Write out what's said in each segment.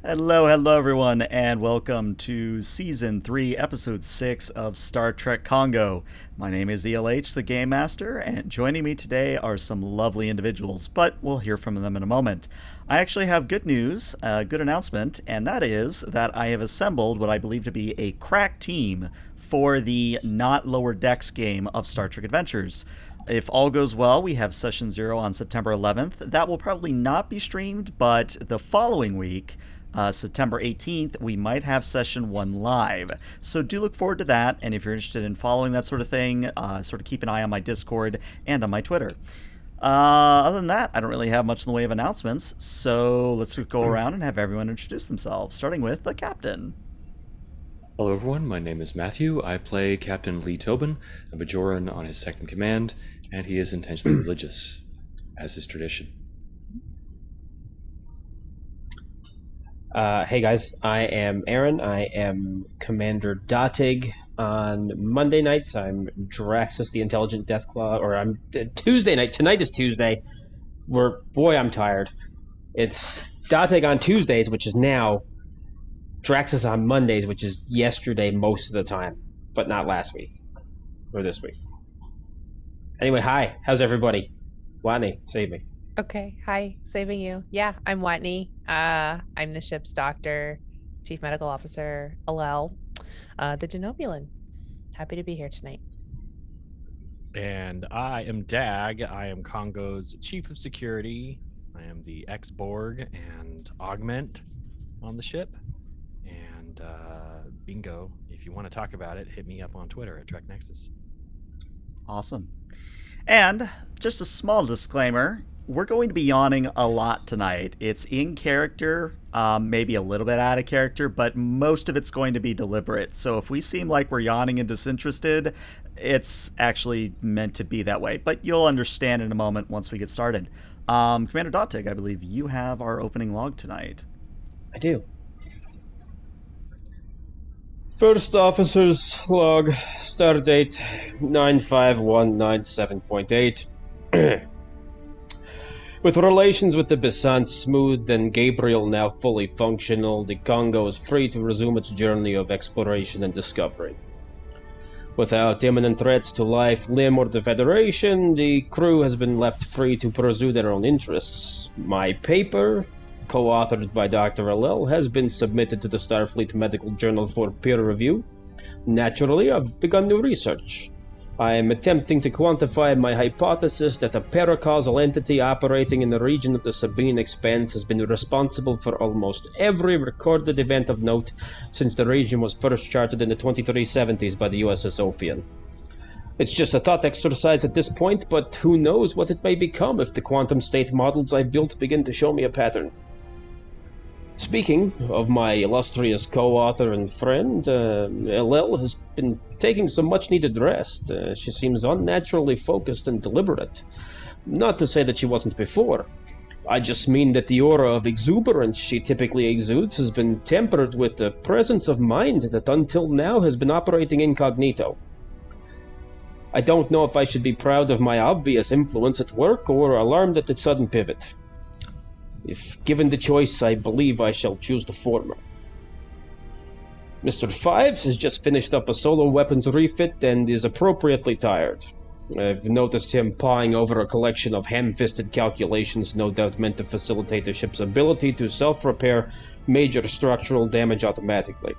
Hello everyone, and welcome to Season 3, Episode 6 of Star Trek Kongo. My name is ELH, the Game Master, and joining me today are some lovely individuals, but we'll hear from them in a moment. I actually have good news, a good announcement, and that is that I have assembled what I believe to be a crack team for the Not Lower Decks game of Star Trek Adventures. If all goes well, we have Session 0 on September 11th. That will probably not be streamed, but the following week, September 18th, we might have Session 1 live. So do look forward to that, and if you're interested in following that sort of thing, sort of keep an eye on my Discord and on my Twitter. Other than that, I don't really have much in the way of announcements, so let's go around and have everyone introduce themselves, starting with the captain. Hello everyone, my name is Matthew. I play Captain Lee Tobin, a Bajoran on his second command, and he is intensely religious, as is tradition. Hey guys, I am Aaron. I am Commander Datig. On Monday nights, I'm Draxus, the Intelligent Deathclaw, or I'm Tuesday night. Tonight is Tuesday. Boy, I'm tired. It's Datig on Tuesdays, which is now. Draxus on Mondays, which is yesterday most of the time, but not last week or this week. Anyway, hi. How's everybody? Watney, save me. Okay, hi, saving you. Yeah, I'm Watney. I'm the ship's doctor, chief medical officer, Alel, the Denobulan. Happy to be here tonight. And I am Dag. I am Congo's chief of security. I am the ex-Borg and Augment on the ship. And bingo, if you want to talk about it, hit me up on Twitter at TrekNexus. Awesome. And just a small disclaimer, we're going to be yawning a lot tonight. It's in character, maybe a little bit out of character, but most of it's going to be deliberate. So if we seem like we're yawning and disinterested, it's actually meant to be that way. But you'll understand in a moment once we get started. Commander Datig, I believe you have our opening log tonight. I do. First Officer's Log, Stardate 95197.8. With relations with the Besant smooth and Gabriel now fully functional, the Kongo is free to resume its journey of exploration and discovery. Without imminent threats to life, limb, or the Federation, the crew has been left free to pursue their own interests. My paper, co-authored by Dr. Alel, has been submitted to the Starfleet Medical Journal for peer review. Naturally, I've begun new research. I am attempting to quantify my hypothesis that a paracausal entity operating in the region of the Sabine Expanse has been responsible for almost every recorded event of note since the region was first charted in the 2370s by the USS Ophion. It's just a thought exercise at this point, but who knows what it may become if the quantum state models I've built begin to show me a pattern. Speaking of my illustrious co-author and friend, Alel has been taking some much-needed rest. She seems unnaturally focused and deliberate. Not to say that she wasn't before. I just mean that the aura of exuberance she typically exudes has been tempered with a presence of mind that until now has been operating incognito. I don't know if I should be proud of my obvious influence at work or alarmed at its sudden pivot. If given the choice, I believe I shall choose the former. Mr. Fives has just finished up a solo weapons refit and is appropriately tired. I've noticed him pawing over a collection of ham-fisted calculations no doubt meant to facilitate the ship's ability to self-repair major structural damage automatically.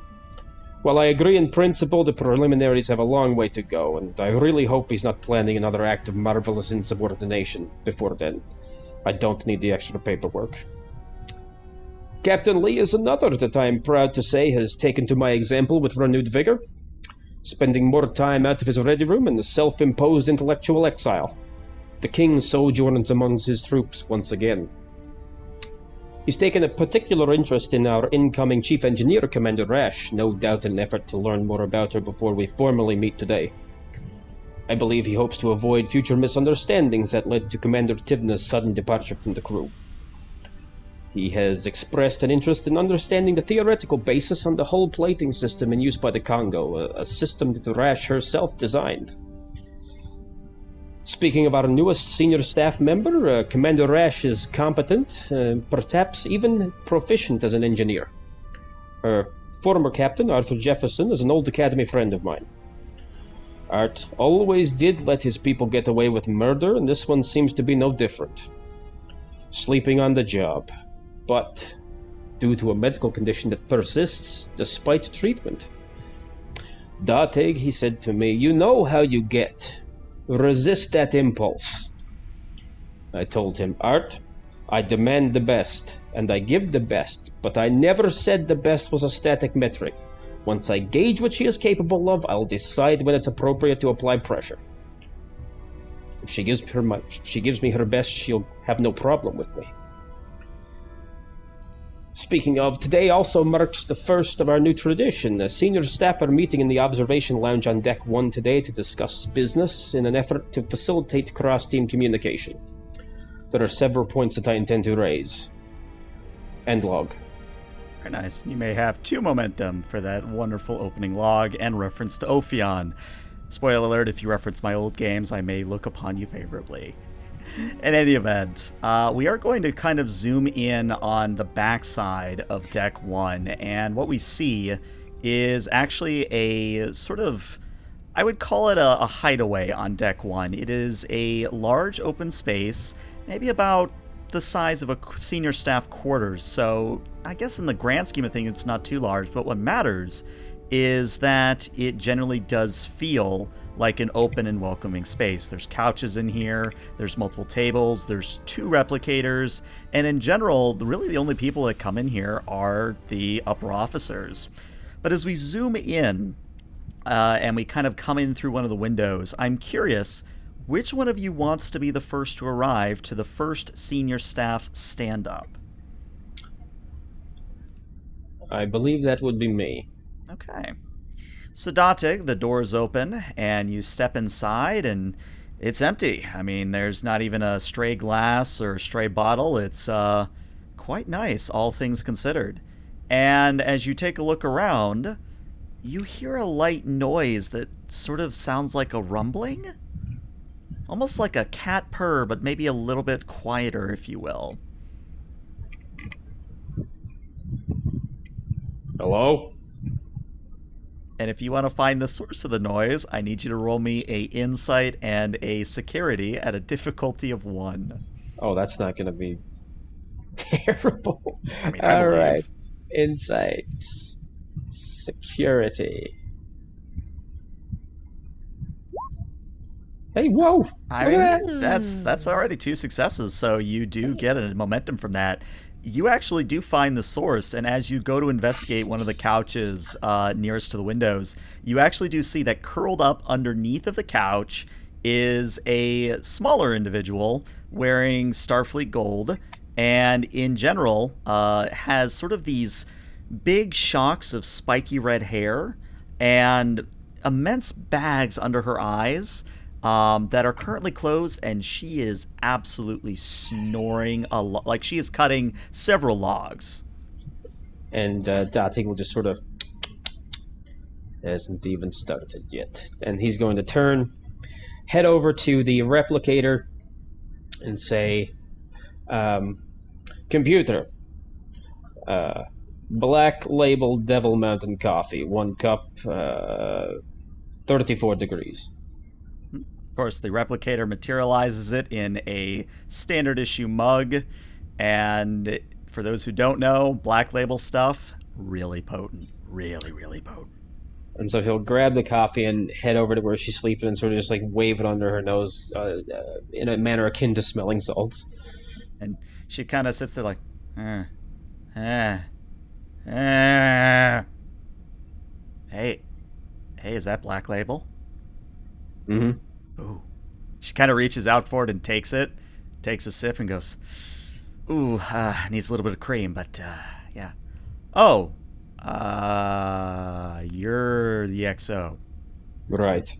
While I agree in principle, the preliminaries have a long way to go, and I really hope he's not planning another act of marvelous insubordination before then. I don't need the extra paperwork. Captain Lee is another that I am proud to say has taken to my example with renewed vigor, spending more time out of his ready room in the self-imposed intellectual exile. The king sojourns amongst his troops once again. He's taken a particular interest in our incoming chief engineer, Commander Rash, no doubt in an effort to learn more about her before we formally meet today. I believe he hopes to avoid future misunderstandings that led to Commander Tivna's sudden departure from the crew. He has expressed an interest in understanding the theoretical basis on the hull plating system in use by the Kongo, a system that Rash herself designed. Speaking of our newest senior staff member, Commander Rash is competent, perhaps even proficient as an engineer. Her former captain, Arthur Jefferson, is an old academy friend of mine. Art always did let his people get away with murder, and this one seems to be no different. Sleeping on the job, but due to a medical condition that persists despite treatment. Datig, he said to me, "You know how you get. Resist that impulse." I told him, "Art, I demand the best, and I give the best, but I never said the best was a static metric. Once I gauge what she is capable of, I'll decide when it's appropriate to apply pressure. If she gives me her best, she'll have no problem with me." Speaking of, today also marks the first of our new tradition. The senior staff are meeting in the observation lounge on Deck 1 today to discuss business in an effort to facilitate cross-team communication. There are several points that I intend to raise. End log. Very nice. You may have 2 momentum for that wonderful opening log and reference to Ophion. Spoiler alert, if you reference my old games, I may look upon you favorably. In any event, we are going to kind of zoom in on the backside of Deck 1, and what we see is actually a sort of, I would call it a hideaway on Deck 1. It is a large open space, maybe about the size of a senior staff quarters, so I guess in the grand scheme of things it's not too large, but what matters is that it generally does feel like an open and welcoming space. There's couches in here, there's multiple tables, there's 2 replicators, and in general, really the only people that come in here are the upper officers. But as we zoom in, and we kind of come in through one of the windows, I'm curious, which one of you wants to be the first to arrive to the first senior staff stand-up? I believe that would be me. Okay. So Datig, the door's open, and you step inside, and it's empty. I mean, there's not even a stray glass or a stray bottle. It's quite nice, all things considered. And as you take a look around, you hear a light noise that sort of sounds like a rumbling? Almost like a cat purr, but maybe a little bit quieter, if you will. Hello? And if you want to find the source of the noise, I need you to roll me a insight and a security at a difficulty of 1. Oh, that's not going to be terrible. I mean, I All believe. right. Insight. Security. Hey, whoa! I Look mean, at that. that's already 2 successes, so you do get a momentum from that. You actually do find the source, and as you go to investigate one of the couches nearest to the windows, you actually do see that curled up underneath of the couch is a smaller individual wearing Starfleet gold, and in general has sort of these big shocks of spiky red hair and immense bags under her eyes that are currently closed, and she is absolutely snoring like she is cutting several logs. And Datig will just sort of... hasn't even started yet. And he's going to head over to the replicator and say, "Computer, Black Label Devil Mountain Coffee, 1 cup, 34 degrees. Of course, the replicator materializes it in a standard issue mug, and for those who don't know, Black Label stuff, really potent. Really, really potent. And so he'll grab the coffee and head over to where she's sleeping and sort of just like wave it under her nose in a manner akin to smelling salts. And she kind of sits there like, Hey, is that Black Label? Mm-hmm. Ooh. She kind of reaches out for it and takes a sip and goes, ooh, needs a little bit of cream, but yeah. Oh, you're the XO. Right.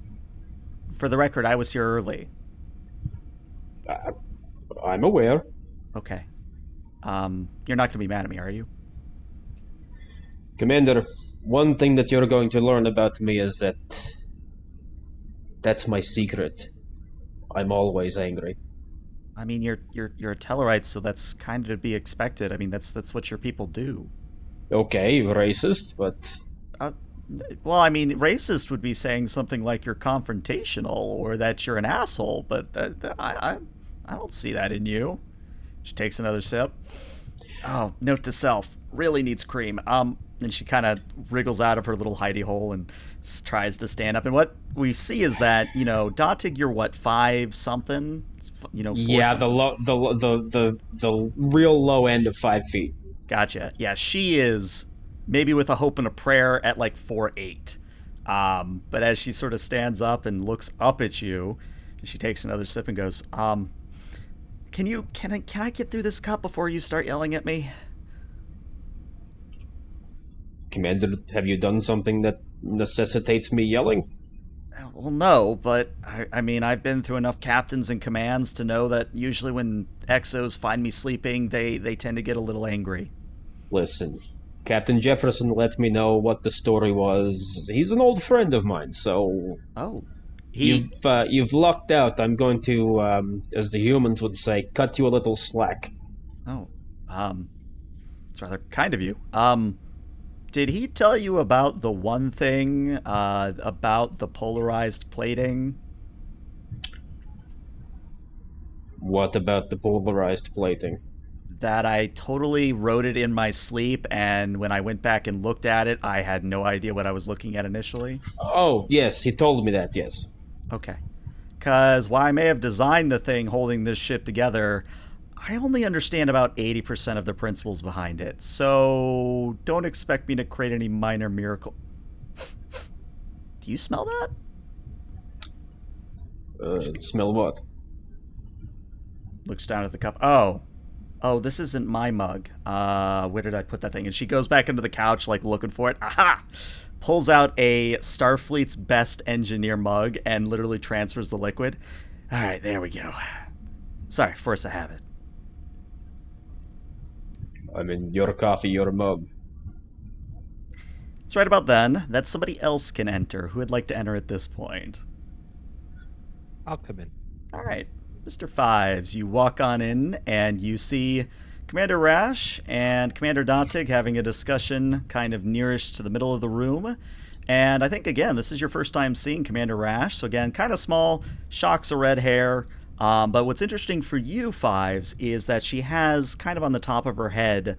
For the record, I was here early. I'm aware. Okay. You're not going to be mad at me, are you? Commander, one thing that you're going to learn about me is that that's my secret. I'm always angry. I mean, you're a Tellarite, so that's kind of to be expected. I mean, that's what your people do. Okay, racist, but Uh, well, I mean, racist would be saying something like you're confrontational or that you're an asshole, but I don't see that in you. She takes another sip. Oh, note to self, really needs cream. And she kind of wriggles out of her little hidey hole and tries to stand up. And what we see is that, Dotig, you're what, 5 something? 4 yeah, something? the real low end of 5 feet. Gotcha. Yeah, she is maybe with a hope and a prayer at like 4'8". But as she sort of stands up and looks up at you, she takes another sip and goes, can I get through this cup before you start yelling at me? Commander, have you done something that necessitates me yelling? Well, no, but I mean, I've been through enough captains and commands to know that usually when exos find me sleeping, they tend to get a little angry. Listen, Captain Jefferson let me know what the story was. He's an old friend of mine, so Oh, you've lucked out. I'm going to, as the humans would say, cut you a little slack. Oh, it's rather kind of you. Did he tell you about the one thing about the polarized plating? What about the pulverized plating? That I totally wrote it in my sleep, and when I went back and looked at it, I had no idea what I was looking at initially? Oh, yes, he told me that, yes. Okay. Because while I may have designed the thing holding this ship together, I only understand about 80% of the principles behind it, so don't expect me to create any minor miracle. Do you smell that? Smell what? Looks down at the cup. Oh, this isn't my mug. Where did I put that thing? And she goes back into the couch, like, looking for it. Aha! Pulls out a Starfleet's best engineer mug and literally transfers the liquid. All right, there we go. Sorry, force of habit. I mean, your coffee, your mug. It's right about then that somebody else can enter. Who would like to enter at this point? I'll come in. All right, Mr. Fives, you walk on in and you see Commander Rash and Commander Dantig having a discussion kind of nearest to the middle of the room. And I think, again, this is your first time seeing Commander Rash. So, again, kind of small, shocks of red hair. But what's interesting for you, Fives, is that she has kind of on the top of her head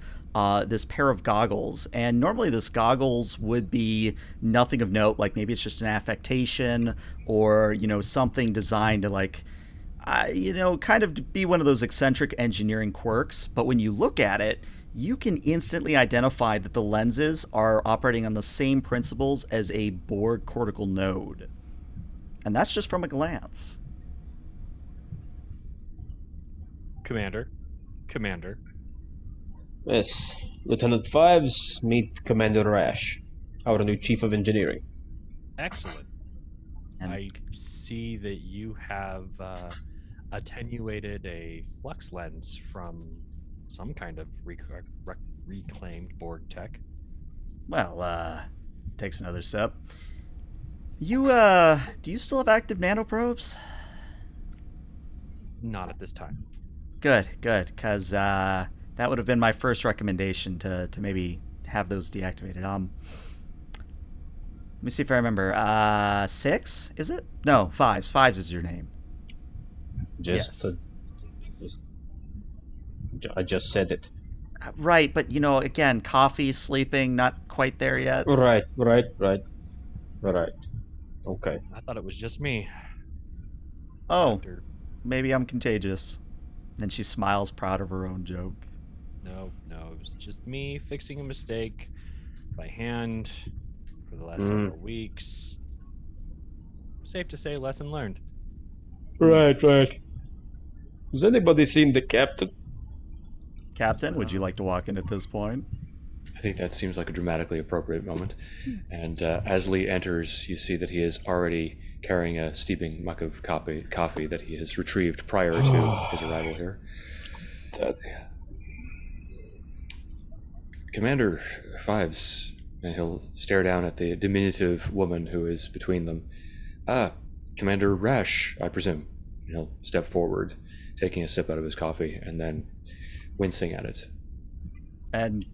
this pair of goggles. And normally this goggles would be nothing of note, like maybe it's just an affectation or, something designed to kind of be one of those eccentric engineering quirks. But when you look at it, you can instantly identify that the lenses are operating on the same principles as a Borg cortical node. And that's just from a glance. Commander. Yes, Lieutenant Fives, meet Commander Rash, our new Chief of Engineering. Excellent. And I see that you have attenuated a flux lens from some kind of reclaimed Borg tech. Well, takes another sip. You, do you still have active nanoprobes? Not at this time. Good, because that would have been my first recommendation to maybe have those deactivated. Let me see if I remember. 6, is it? No, 5. 5 is your name. I just said it. Right, but again, coffee, sleeping, not quite there yet. Right. Okay. I thought it was just me. Oh, Doctor. maybe I'm contagious. Then she smiles, proud of her own joke. No, it was just me fixing a mistake by hand for the last several weeks. Safe to say, lesson learned. Right. Has anybody seen the captain? Captain, would you like to walk in at this point? I think that seems like a dramatically appropriate moment. And as Lee enters, you see that he is already carrying a steeping mug of coffee that he has retrieved prior to his arrival here. Commander Fives, and he'll stare down at the diminutive woman who is between them. Commander Rash, I presume. He'll step forward, taking a sip out of his coffee, and then wincing at it. And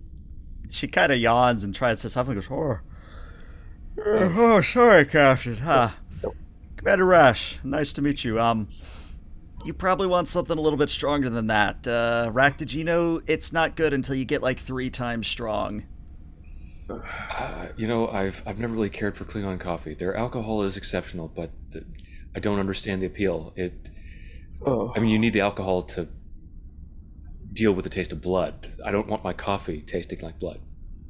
she kind of yawns and tries to stop and goes, oh, sorry, Captain. Commander Rash, nice to meet you. You probably want something a little bit stronger than that. Rack, did you know it's not good until you get like 3 times strong? I've never really cared for Klingon coffee. Their alcohol is exceptional, but I don't understand the appeal. You need the alcohol to deal with the taste of blood. I don't want my coffee tasting like blood.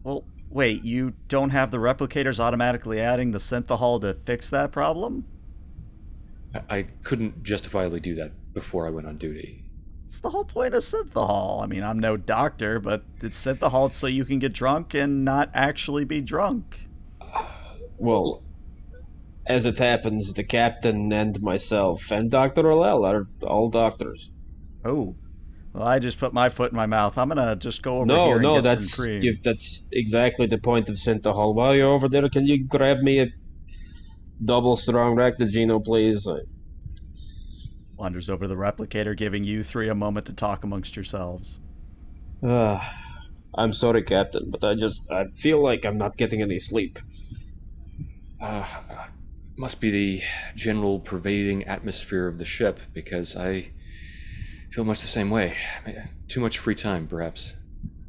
Well, wait, you don't have the replicators automatically adding the synthahol to fix that problem? I couldn't justifiably do that before I went on duty. It's the whole point of synthahol. I mean, I'm no doctor, but it's synthahol so you can get drunk and not actually be drunk. Well, as it happens, the captain and myself and Dr. Alel are all doctors. Oh. Well, I just put my foot in my mouth. I'm going to just go over here and get some cream. That's exactly the point of synthahol. While you're over there, can you grab me a double strong Ractogeno, please? Wanders over to the replicator, giving you 3 a moment to talk amongst yourselves. I'm sorry, Captain, but I feel like I'm not getting any sleep. Must be the general pervading atmosphere of the ship, because I feel much the same way. Too much free time, perhaps.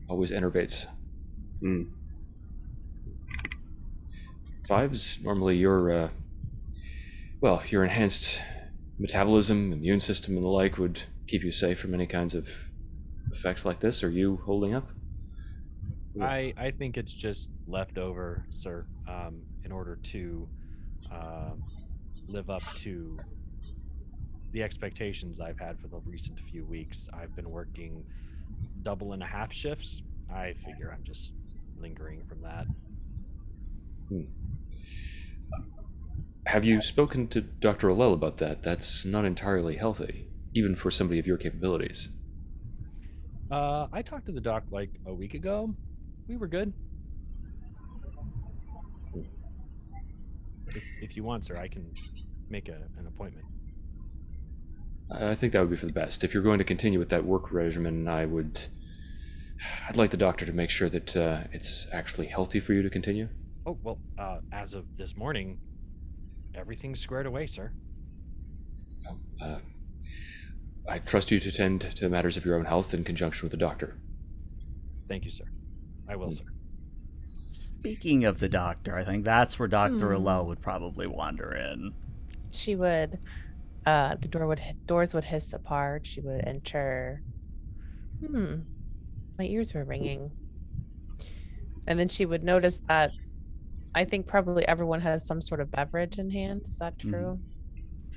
Always enervates. Vibes, normally your enhanced metabolism, immune system, and the like would keep you safe from any kinds of effects like this. Are you holding up? I think it's just left over, sir, in order to live up to the expectations I've had for the recent few weeks. I've been working double-and-a-half shifts. I figure I'm just lingering from that. Have you spoken to Dr. Alel about that? That's not entirely healthy, even for somebody of your capabilities. I talked to the doc like a week ago. We were good. If you want, sir, I can make an appointment. I think that would be for the best. If you're going to continue with that work regimen, I'd like the doctor to make sure that it's actually healthy for you to continue. Oh, well, as of this morning, everything's squared away, sir. I trust you to tend to matters of your own health in conjunction with the doctor. Thank you, sir. I will, sir. Speaking of the doctor, I think that's where Dr. Alel would probably wander in. She would, doors would hiss apart. She would enter. My ears were ringing. And then she would notice that I think probably everyone has some sort of beverage in hand. Is that true?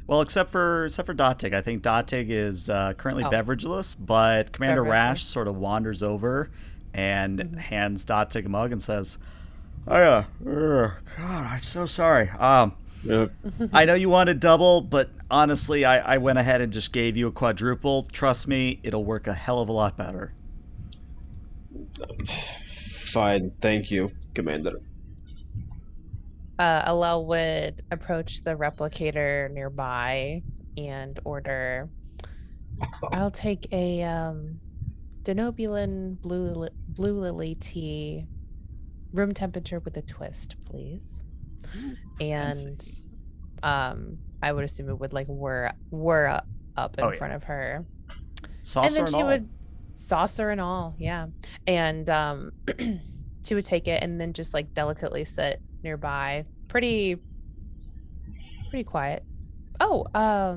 Well, except for Dotig. I think Dotig is currently beverageless, but Commander Rash sort of wanders over and hands Dotig a mug and says, God, I'm so sorry. I know you wanted double, but honestly, I went ahead and just gave you a quadruple. Trust me, it'll work a hell of a lot better. Fine, thank you, Commander. Alel would approach the replicator nearby and order, I'll take a Denobulin blue lily tea, room temperature with a twist, please. And I would assume it would like whir up in front of her. Saucer and all. Saucer and all, yeah. And she would take it and then just like delicately sit nearby, pretty quiet. Commander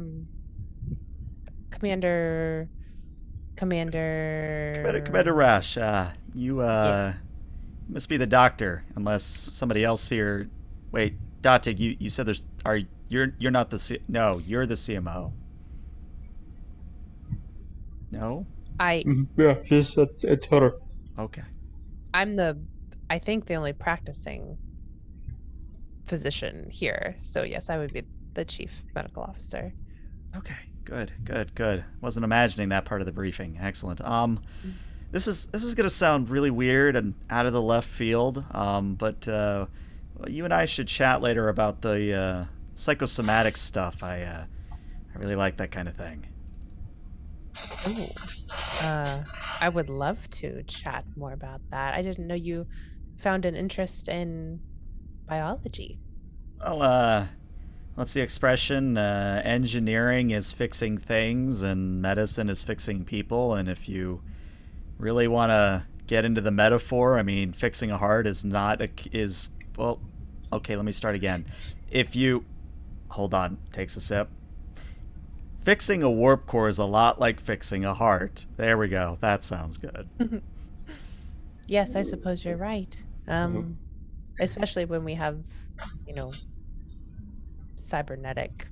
Rash, you must be the doctor, unless somebody else here. Wait, Dotig, you said you're not the no, you're the CMO. No? Yeah, it's her. Okay. I'm I think the only practicing physician here. So yes, I would be the chief medical officer. Okay, good. Wasn't imagining that part of the briefing. Excellent. This is gonna sound really weird and out of the left field. But you and I should chat later about the psychosomatic stuff I I really like that kind of thing. Oh, I would love to chat more about that. I didn't know you found an interest in biology. Well, what's the expression? Engineering is fixing things, and medicine is fixing people. And if you really want to get into the metaphor, I mean, fixing a heart is not a is well. Okay, let me start again. If you hold on, takes a sip. Fixing a warp core is a lot like fixing a heart. There we go. That sounds good. Yes, I suppose you're right. Especially when we have, you know, cybernetic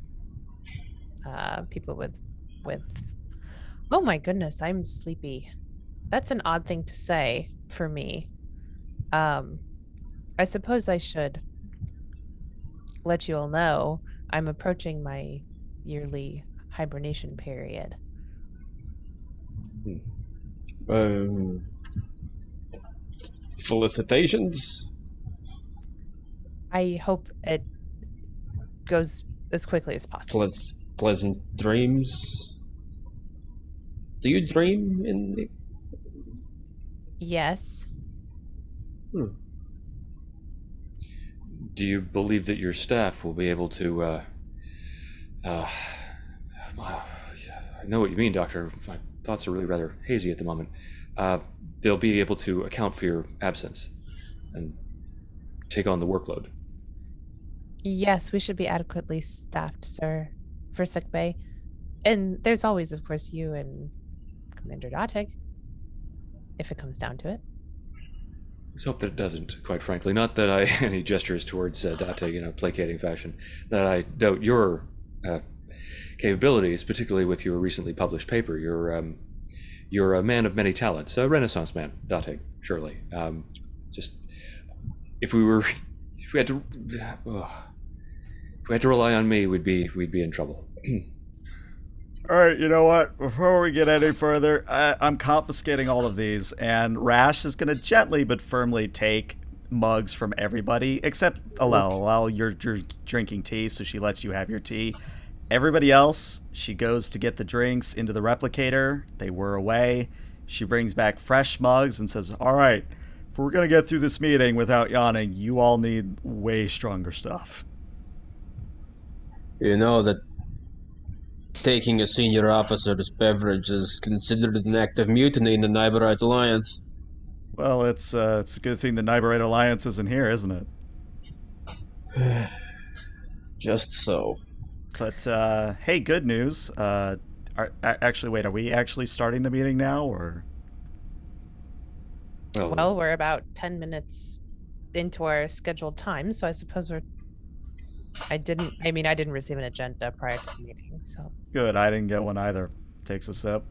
people with. Oh my goodness, I'm sleepy. That's an odd thing to say for me. I suppose I should let you all know I'm approaching my yearly hibernation period. Felicitations. I hope it goes as quickly as possible. Pleasant dreams. Do you dream in the... Yes. Do you believe that your staff will be able to, I know what you mean, Doctor. My thoughts are really rather hazy at the moment. They'll be able to account for your absence and take on the workload. Yes, we should be adequately staffed, sir, for sickbay. And there's always, of course, you and Commander Datig, if it comes down to it. Let's hope that it doesn't, quite frankly. Not that I any gestures towards Datig in a placating fashion. That I doubt your capabilities, particularly with your recently published paper. You're a man of many talents, a Renaissance man, Datig, surely. Just if we had to rely on me, we'd be in trouble. All right, you know what? Before we get any further, I'm confiscating all of these, and Rash is going to gently but firmly take mugs from everybody, except Alel. You're drinking tea, so she lets you have your tea. Everybody else, she goes to get the drinks into the replicator. They were away. She brings back fresh mugs and says, all right, if we're going to get through this meeting without yawning, you all need way stronger stuff. You know that taking a senior officer's beverage is considered an act of mutiny in the Nyberite Alliance. Well, it's a good thing the Nyberite Alliance isn't here, isn't it? Just so. But, hey, good news. Actually, wait, are we actually starting the meeting now, or? Well, we're about 10 minutes into our scheduled time, so I suppose I didn't receive an agenda prior to the meeting, so. Good, I didn't get one either. Takes a sip.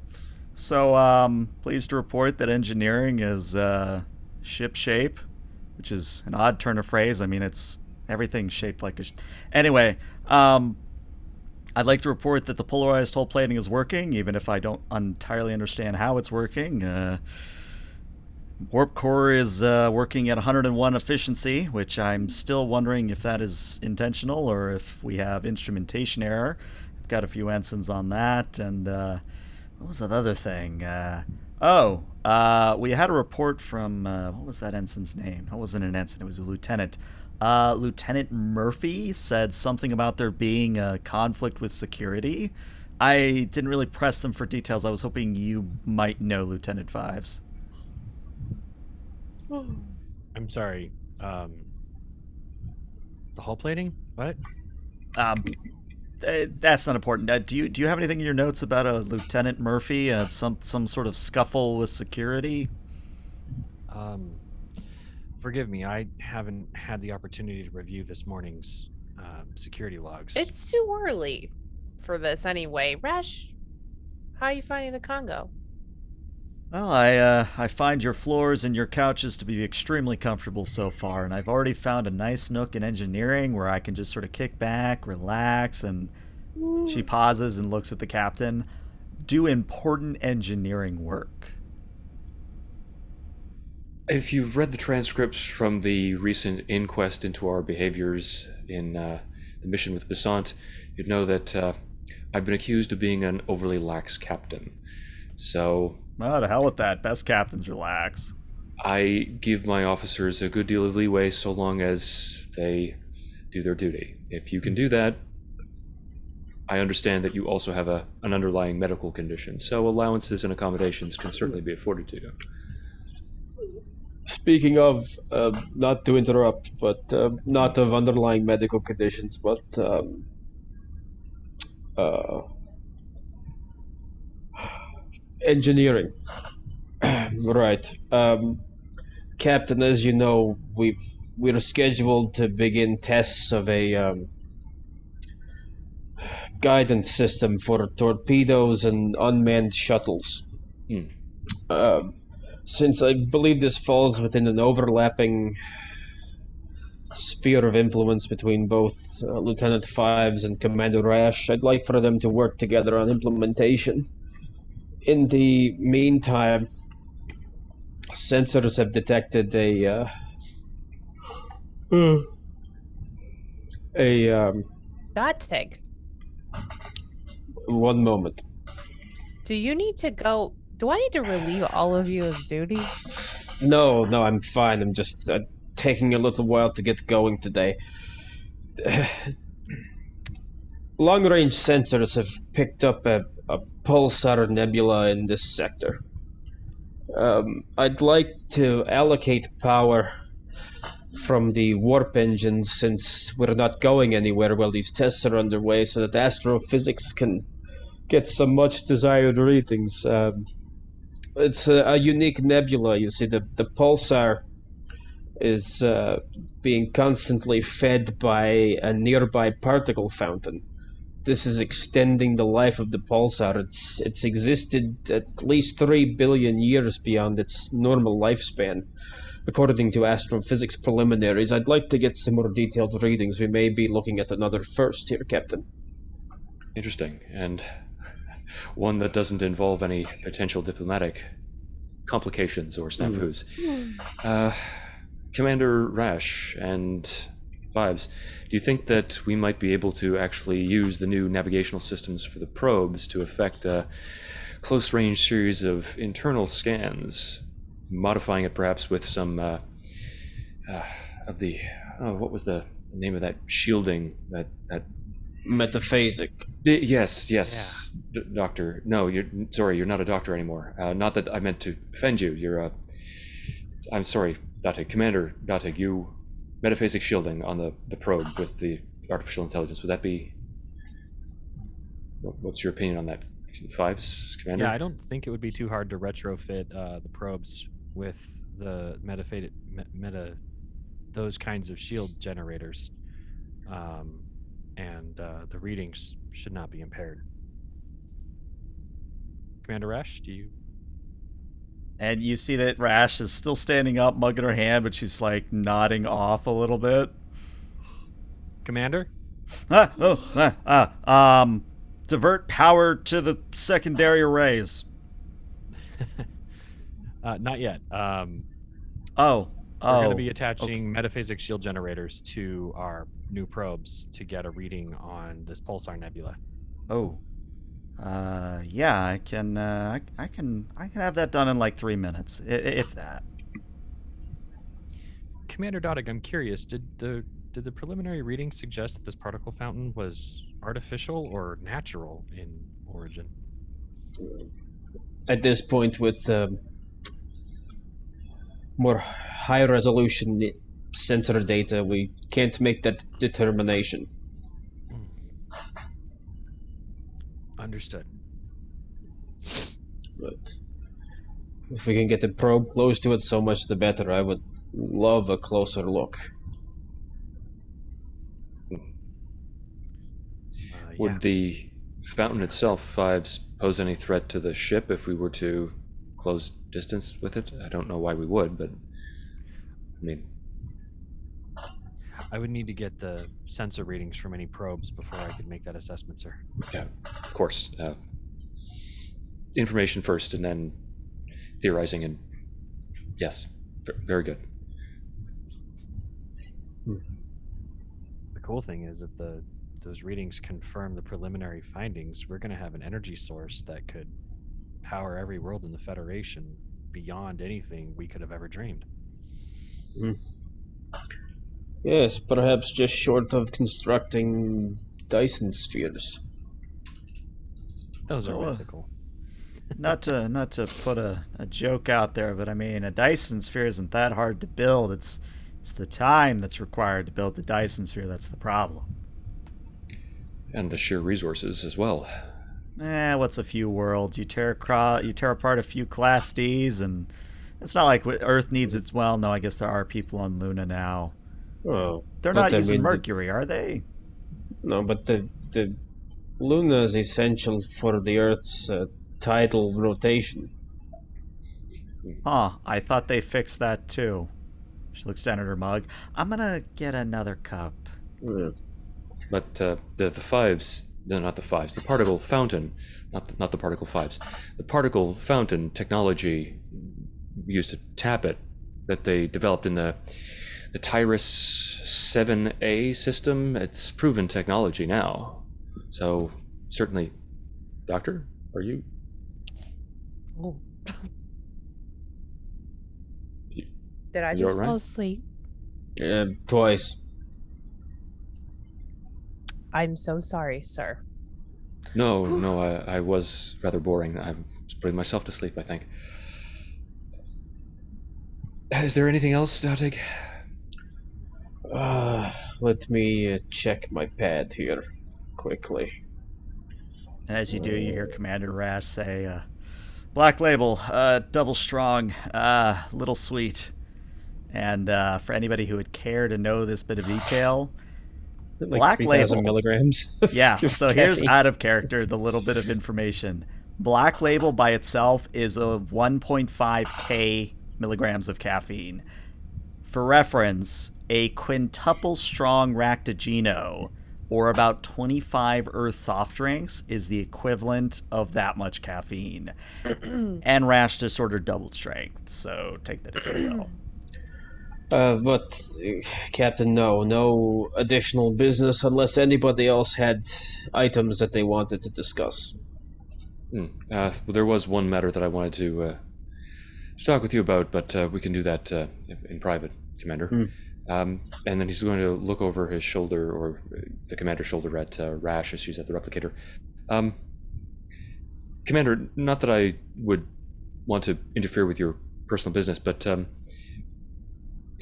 So, pleased to report that engineering is, ship shape, which is an odd turn of phrase. I mean, it's everything's shaped like a... Anyway, I'd like to report that the polarized hull plating is working, even if I don't entirely understand how it's working. Warp core is working at 101 efficiency, which I'm still wondering if that is intentional or if we have instrumentation error. I've got a few ensigns on that, and what was that other thing? We had a report from, what was that ensign's name? It wasn't an ensign, it was a lieutenant. Lieutenant Murphy said something about there being a conflict with security. I didn't really press them for details. I was hoping you might know, Lieutenant Fives. I'm sorry. The hull plating? What? That's not important. Do you have anything in your notes about a Lieutenant Murphy and some sort of scuffle with security? Forgive me. I haven't had the opportunity to review this morning's security logs. It's too early for this anyway. Rash, how are you finding the Kongo? Well, I find your floors and your couches to be extremely comfortable so far, and I've already found a nice nook in engineering where I can just sort of kick back, relax, and she pauses and looks at the captain, do important engineering work. If you've read the transcripts from the recent inquest into our behaviors in the mission with Besant, you'd know that I've been accused of being an overly lax captain. So Oh, to hell with that. Best captains relax. I give my officers a good deal of leeway so long as they do their duty. If you can do that, I understand that you also have an underlying medical condition, so allowances and accommodations can certainly be afforded to you. Speaking of, not to interrupt, but not of underlying medical conditions, but engineering. Right. Captain, as you know, we're scheduled to begin tests of a guidance system for torpedoes and unmanned shuttles. Since I believe this falls within an overlapping sphere of influence between both Lieutenant Fives and Commander Rash, I'd like for them to work together on implementation. In the meantime, sensors have detected Dotig, one moment. do you need to go? Do I need to relieve all of you of duty? No, I'm fine. I'm just taking a little while to get going today. Long-range sensors have picked up a Pulsar nebula in this sector. I'd like to allocate power from the warp engines, since we're not going anywhere while these tests are underway, so that astrophysics can get some much desired readings. It's a unique nebula. You see, the Pulsar is being constantly fed by a nearby particle fountain. This is extending the life of the Pulsar. It's existed at least 3 billion years beyond its normal lifespan, according to astrophysics preliminaries. I'd like to get some more detailed readings. We may be looking at another first here, Captain. Interesting, and one that doesn't involve any potential diplomatic complications or snafus. Commander Rash and Fives, do you think that we might be able to actually use the new navigational systems for the probes to effect a close-range series of internal scans, modifying it perhaps with some of the what was the name of that shielding that Metaphasic. Yes, doctor. No, you're not a doctor anymore. Not that I meant to offend you. I'm sorry, Datig. Commander Datig, you metaphasic shielding on the probe with the artificial intelligence. Would that be? What's your opinion on that, Fives, Commander? Yeah, I don't think it would be too hard to retrofit the probes with the those kinds of shield generators. And the readings should not be impaired. Commander Rash, do you? And you see that Rash is still standing up, mug in her hand, but she's like nodding off a little bit. Commander? Divert power to the secondary arrays. Not yet. We're going to be attaching metaphasic shield generators to our new probes to get a reading on this Pulsar nebula. Yeah, I can have that done in like 3 minutes, if that. Commander Dodig, I'm curious, did the preliminary reading suggest that this particle fountain was artificial or natural in origin? At this point, with more high-resolution sensor data, we can't make that determination. Understood. But if we can get the probe close to it, so much the better. I would love a closer look. Would the fountain itself, Fives, pose any threat to the ship if we were to close distance with it? I don't know why we would, but I mean, I would need to get the sensor readings from any probes before I could make that assessment, sir. yeah, of course. Information first, and then theorizing. And yes, very good. The cool thing is, if the those readings confirm the preliminary findings, we're going to have an energy source that could power every world in the Federation beyond anything we could have ever dreamed. Yes, perhaps just short of constructing Dyson spheres. Those are Oh, mythical. not to put a joke out there, but I mean, a Dyson sphere isn't that hard to build. It's the time that's required to build the Dyson sphere that's the problem. And the sheer resources as well. What's a few worlds? You tear apart a few Class Ds, and it's not like Earth needs its. Well, no, I guess there are people on Luna now. Oh, They're but not I using mean, Mercury, are they? No, but the Luna is essential for the Earth's tidal rotation. Huh, I thought they fixed that too. She looks down at her mug. I'm gonna get another cup. But the fives, no, not the fives, the particle fountain, not the particle fives, the particle fountain technology used to tap it that they developed in the Tyrus 7A system. It's proven technology now. So certainly, Doctor, are you? Oh. You- Did I you just all right? fall asleep? Twice. I'm so sorry, sir. No, I was rather boring. I was putting myself to sleep, I think. Is there anything else, Dautig? Let me check my pad here quickly. And as you do, you hear Commander Rash say, Black Label, double strong, little sweet. And for anybody who would care to know this bit of detail, Like Black 3,000 Label. milligrams. Yeah, of so here's caffeine. out of character the little bit of information. Black Label by itself is a 1.5k milligrams of caffeine. For reference, a quintuple strong Ractogino, or about 25 Earth soft drinks, is the equivalent of that much caffeine. And Rash just ordered double strength, so take that as you will. But, Captain, no additional business unless anybody else had items that they wanted to discuss. Well, there was one matter that I wanted to talk with you about, but we can do that in private, Commander. And then he's going to look over his shoulder, or the commander's shoulder, at Rash as she's at the replicator. Commander, not that I would want to interfere with your personal business, but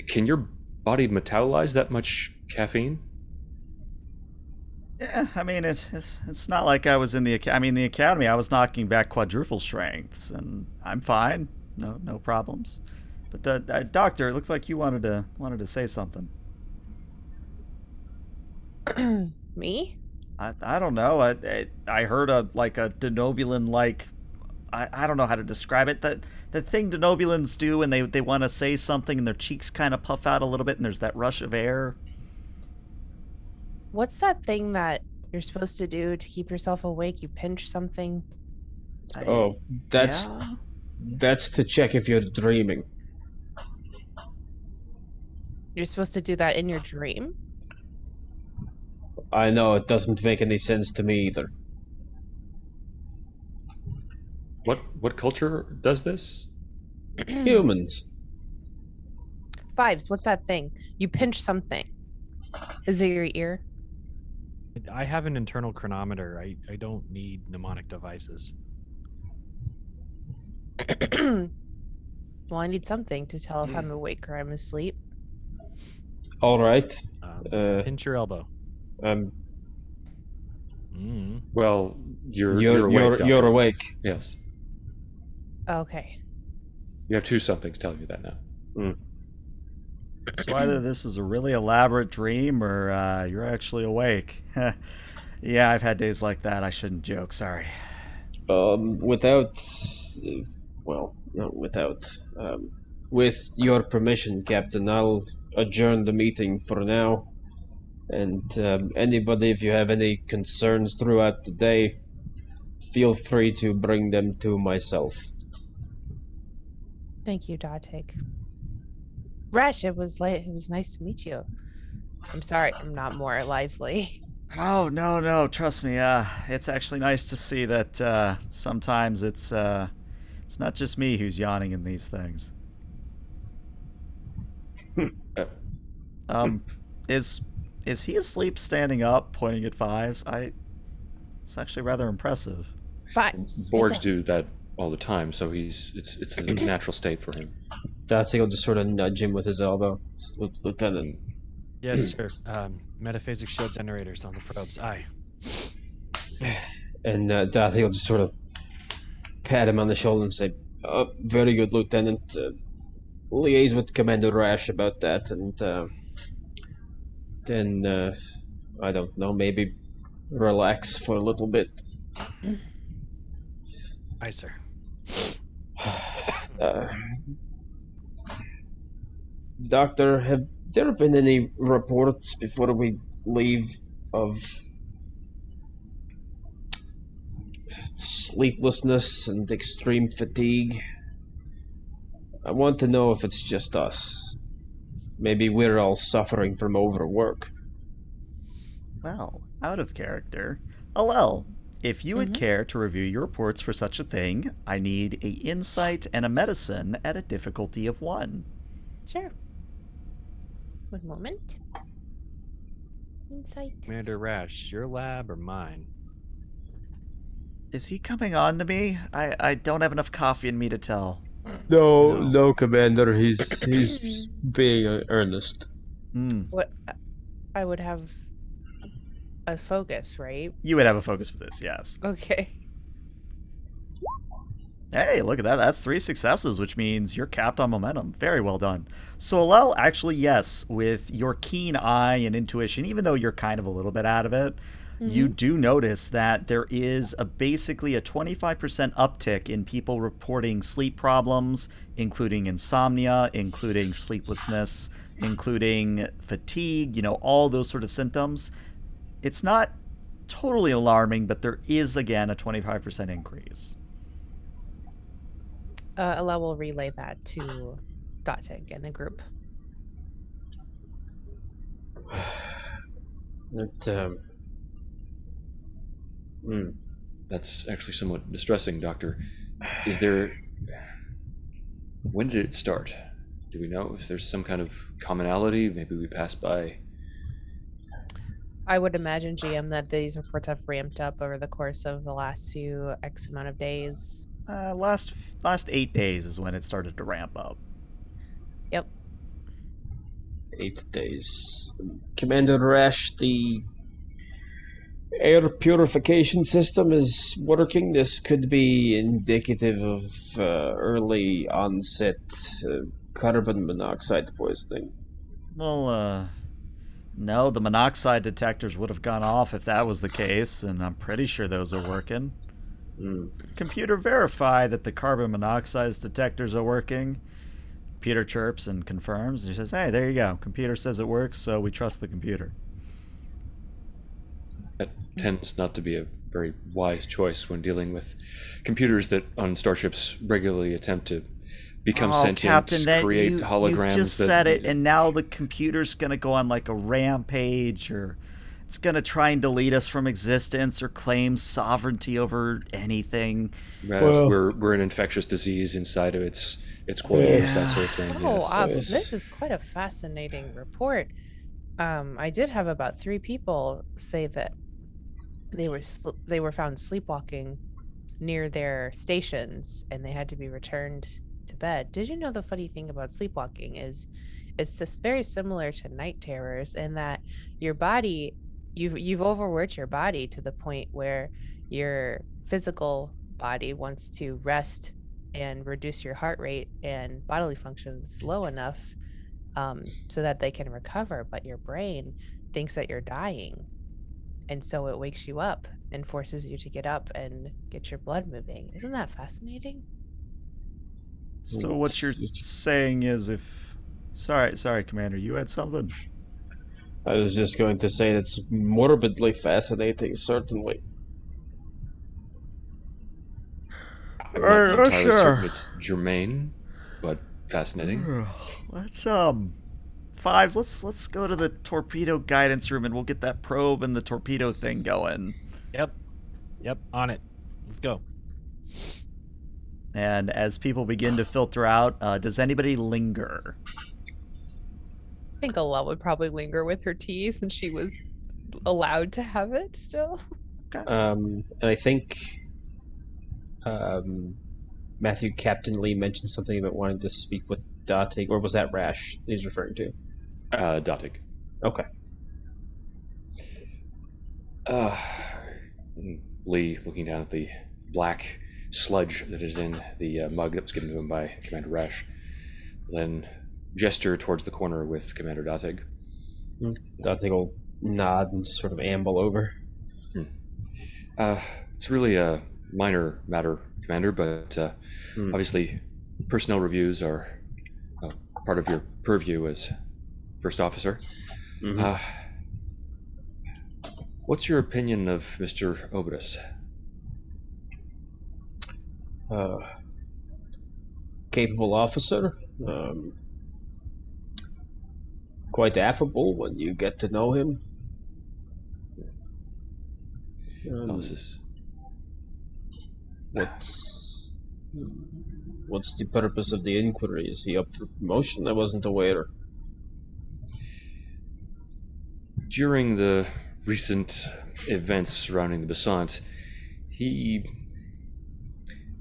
can your body metabolize that much caffeine? Yeah, I mean, it's not like I was in the academy. I was knocking back quadruple strengths, and I'm fine. No problems. But Doctor, it looks like you wanted to say something. Me? I don't know. I heard a denobulin I don't know how to describe it. The thing denobulins do when they want to say something and their cheeks kind of puff out a little bit and there's that rush of air. What's that thing that you're supposed to do to keep yourself awake? You pinch something. That's to check if you're dreaming. You're supposed to do that in your dream? I know, it doesn't make any sense to me either. What culture does this? Humans. Vibes, what's that thing? You pinch something. Is it your ear? I have an internal chronometer. I don't need mnemonic devices. Well, I need something to tell if I'm awake or I'm asleep. All right. Pinch your elbow. Well, you're awake. You're Doctor. awake. Yes. Okay. You have two somethings telling you that now. So either this is a really elaborate dream or you're actually awake. Yeah, I've had days like that. I shouldn't joke. Sorry. With your permission, Captain, I'll adjourn the meeting for now. And anybody, if you have any concerns throughout the day, feel free to bring them to myself. Thank you, Datik. Rash, it was nice to meet you. I'm sorry I'm not more lively. Oh, no, no, trust me. It's actually nice to see that sometimes it's not just me who's yawning in these things. Uh, Um, is is he asleep standing up, pointing at fives? It's actually rather impressive. Vibes. Borgs do that all the time, so it's a natural state for him. Darcy will just sort of nudge him with his elbow. Lieutenant. Yes, sir. Metaphasic shield generators on the probes. Aye. And Darcy will just sort of pat him on the shoulder and say, very good, Lieutenant. Liaise with Commander Rash about that, and then, I don't know, maybe relax for a little bit. Aye, sir. Uh, Doctor, have there been any reports before we leave of sleeplessness and extreme fatigue? I want to know if it's just us. Maybe we're all suffering from overwork. Well, out of character. Alel, if you would care to review your reports for such a thing, I need a insight and a medicine at a difficulty of 1. Sure. One moment. Insight. Commander Rash, your lab or mine? Is he coming on to me? I don't have enough coffee in me to tell. No, Commander. He's being earnest. What I would have a focus, right? You would have a focus for this, yes. Okay. Hey, look at that. That's 3 successes, which means you're capped on momentum. Very well done. So, Alel, actually, yes, with your keen eye and intuition, even though you're kind of a little bit out of it, you do notice that there is basically a 25% uptick in people reporting sleep problems, including insomnia, including sleeplessness, including fatigue, all those sort of symptoms. It's not totally alarming, but there is, again, a 25% increase. Allah will relay that to Datig and the group. That's actually somewhat distressing, Doctor. When did it start? Do we know if there's some kind of commonality? Maybe we passed by. I would imagine, GM, that these reports have ramped up over the course of the last few X amount of days. Last 8 days is when it started to ramp up. Yep. 8 days. Commander Rash, the air purification system is working. This could be indicative of early onset carbon monoxide poisoning. Well, no, the monoxide detectors would have gone off if that was the case, and I'm pretty sure those are working. Computer, verify that the carbon monoxide detectors are working. Peter chirps and confirms, and he says, hey, there you go. Computer says it works, so we trust the computer. That tends not to be a very wise choice when dealing with computers that on starships regularly attempt to become sentient, Captain, create holograms. You just said it, and now the computer's going to go on like a rampage, or it's going to try and delete us from existence or claim sovereignty over anything. We're an infectious disease inside of its coils, that sort of thing. Yes. This is quite a fascinating report. I did have about 3 people say that they were found sleepwalking near their stations, and they had to be returned to bed. Did you know the funny thing about sleepwalking is it's just very similar to night terrors in that your body, you've overworked your body to the point where your physical body wants to rest and reduce your heart rate and bodily functions low enough so that they can recover, but your brain thinks that you're dying, and so it wakes you up and forces you to get up and get your blood moving. Isn't that fascinating? So what you're saying is Sorry, Commander, you had something? I was just going to say it's morbidly fascinating, certainly. I'm not entirely certain it's germane, but fascinating. Let's Fives, let's go to the torpedo guidance room and we'll get that probe and the torpedo thing going. Yep, on it. Let's go. And as people begin to filter out, does anybody linger? I think Allah would probably linger with her tea since she was allowed to have it still. And I think Matthew Captain Lee mentioned something about wanting to speak with Datig, or was that Rash he's referring to? Datig. Okay. Lee, looking down at the black sludge that is in the mug that was given to him by Commander Rash, then gesture towards the corner with Commander Datig. Datig will nod and just sort of amble over. It's really a minor matter, Commander, but obviously personnel reviews are part of your purview as First Officer. What's your opinion of Mr. Obidus? Capable officer. Quite affable when you get to know him. This is... What's the purpose of the inquiry? Is he up for promotion? I wasn't aware. During the recent events surrounding the Besant, he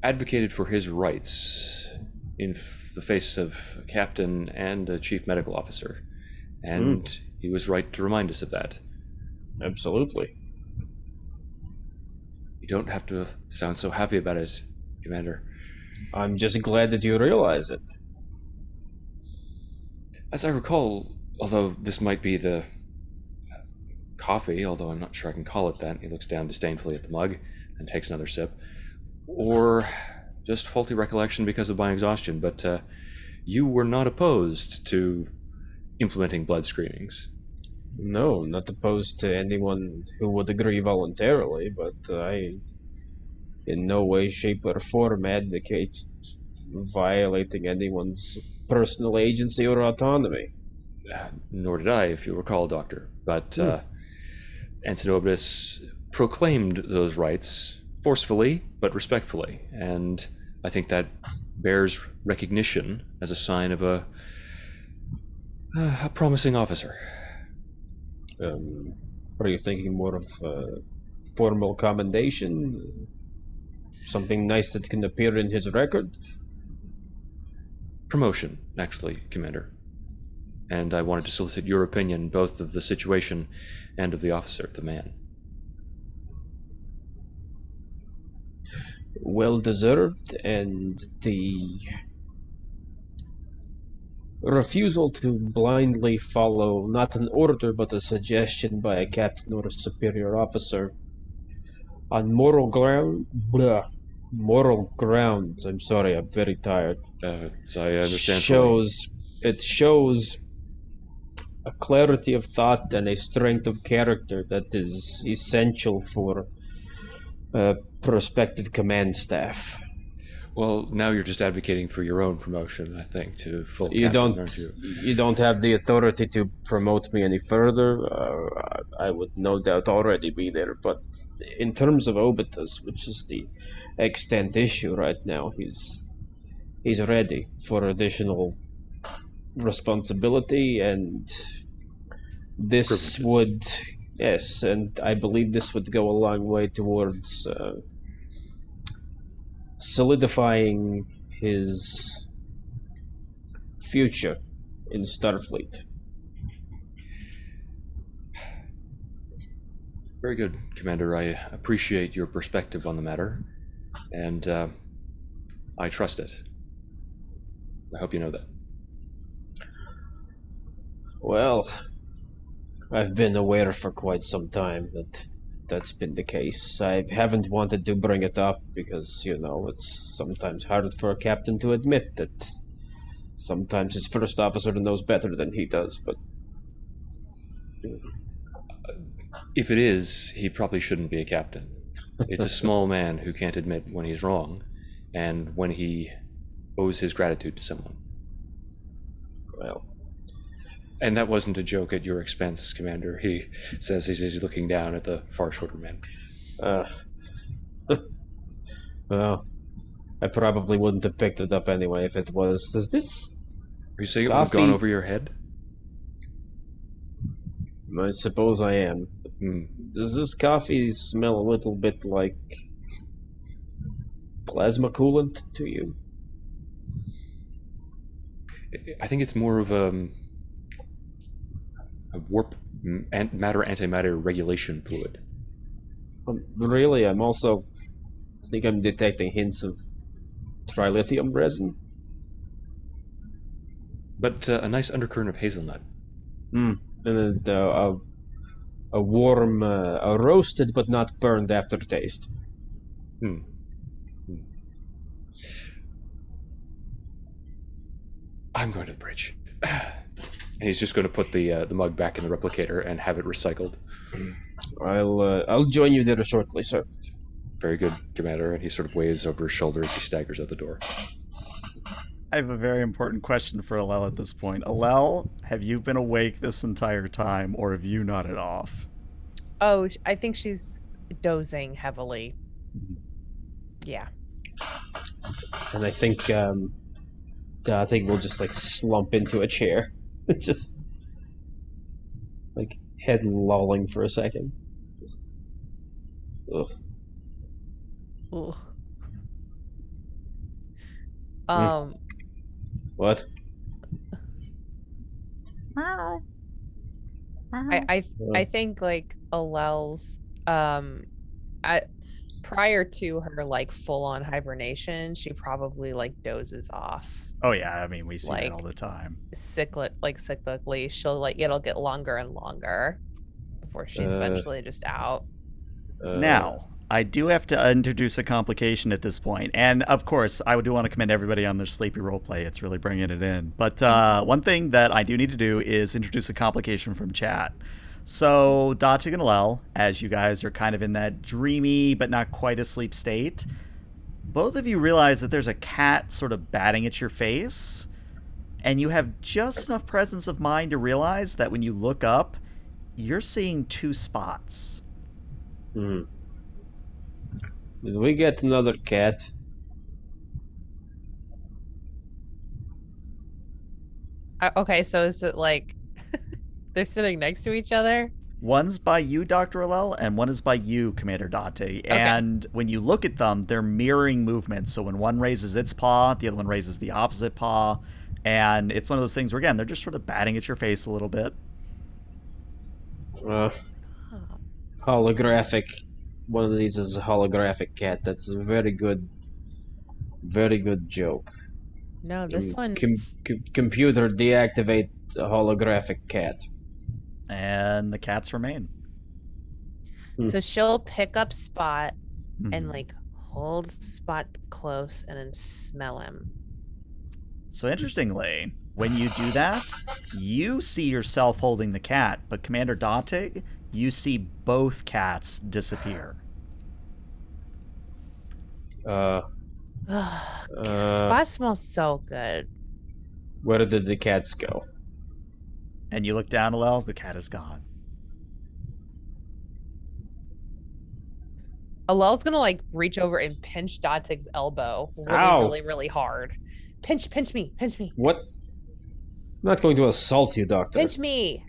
advocated for his rights in the face of a captain and a chief medical officer, and he was right to remind us of that. Absolutely. You don't have to sound so happy about it, Commander. I'm just glad that you realize it. As I recall, although this might be the coffee, although I'm not sure I can call it that, he looks down disdainfully at the mug and takes another sip, or just faulty recollection because of my exhaustion, but you were not opposed to implementing blood screenings. No, not opposed to anyone who would agree voluntarily, but I in no way, shape, or form advocate violating anyone's personal agency or autonomy. Nor did I, if you recall, Doctor. But Ensign Obidus proclaimed those rights forcefully but respectfully, and I think that bears recognition as a sign of a promising officer. Are you thinking more of formal commendation? Something nice that can appear in his record? Promotion, actually, Commander. And I wanted to solicit your opinion both of the situation and of the officer, the man. Well deserved, and the refusal to blindly follow not an order but a suggestion by a captain or a superior officer on moral grounds. I'm sorry, I'm very tired. So I understand. Shows a clarity of thought and a strength of character that is essential for prospective command staff. Well, now you're just advocating for your own promotion, I think, to full captain, aren't you? You don't have the authority to promote me any further. I would no doubt already be there, but in terms of Obidus, which is the extant issue right now, he's ready for additional responsibility, and this privileges. would, yes, and I believe this would go a long way towards solidifying his future in Starfleet. Very good, Commander. I appreciate your perspective on the matter, and I trust it. I hope you know that. Well, I've been aware for quite some time that that's been the case. I haven't wanted to bring it up because, it's sometimes hard for a captain to admit that sometimes his first officer knows better than he does, but... If it is, he probably shouldn't be a captain. It's a small man who can't admit when he's wrong and when he owes his gratitude to someone. Well... And that wasn't a joke at your expense, Commander, he says as he's looking down at the far shorter man. Well, I probably wouldn't have picked it up anyway if it was. Does this... Are you saying it would have gone over your head? I suppose I am. Does this coffee smell a little bit like plasma coolant to you? I think it's more of a warp matter antimatter regulation fluid. Really, I think I'm detecting hints of trilithium resin. But a nice undercurrent of hazelnut. And a warm, a roasted but not burned aftertaste. I'm going to the bridge. And he's just going to put the mug back in the replicator and have it recycled. I'll join you there shortly, sir. Very good, Commander. And he sort of waves over his shoulder as he staggers out the door. I have a very important question for Alel at this point. Alel, have you been awake this entire time, or have you nodded off? Oh, I think she's dozing heavily. Yeah. And I think we'll just like slump into a chair, just like head lolling for a second. Just, ugh. What? I think like Alel's prior to her like full on hibernation, she probably like dozes off. Oh yeah, I mean we see like, that all the time. Cyclically, she'll like it'll get longer and longer before she's eventually just out. Now, I do have to introduce a complication at this point, and of course, I do want to commend everybody on their sleepy roleplay. It's really bringing it in. But one thing that I do need to do is introduce a complication from chat. So, Datig and Alel, as you guys are kind of in that dreamy but not quite asleep state, both of you realize that there's a cat sort of batting at your face, and you have just enough presence of mind to realize that when you look up, you're seeing two spots. Did we get another cat? Okay, so is it like they're sitting next to each other? One's by you, Dr. Alel, and one is by you, Commander Date. Okay. And when you look at them, they're mirroring movements. So when one raises its paw, the other one raises the opposite paw. And it's one of those things where, again, they're just sort of batting at your face a little bit. Holographic. One of these is a holographic cat. That's a very good joke. No, this one... Computer, deactivate a holographic cat. And the cats remain. So she'll pick up Spot and like hold Spot close and then smell him. So interestingly, when you do that, you see yourself holding the cat, but Commander Datig, you see both cats disappear. Spot smells so good. Where did the cats go? And you look down, Alel, the cat is gone. Alel's gonna like reach over and pinch Datig's elbow really hard. Pinch me. What? I'm not going to assault you, Doctor. Pinch me.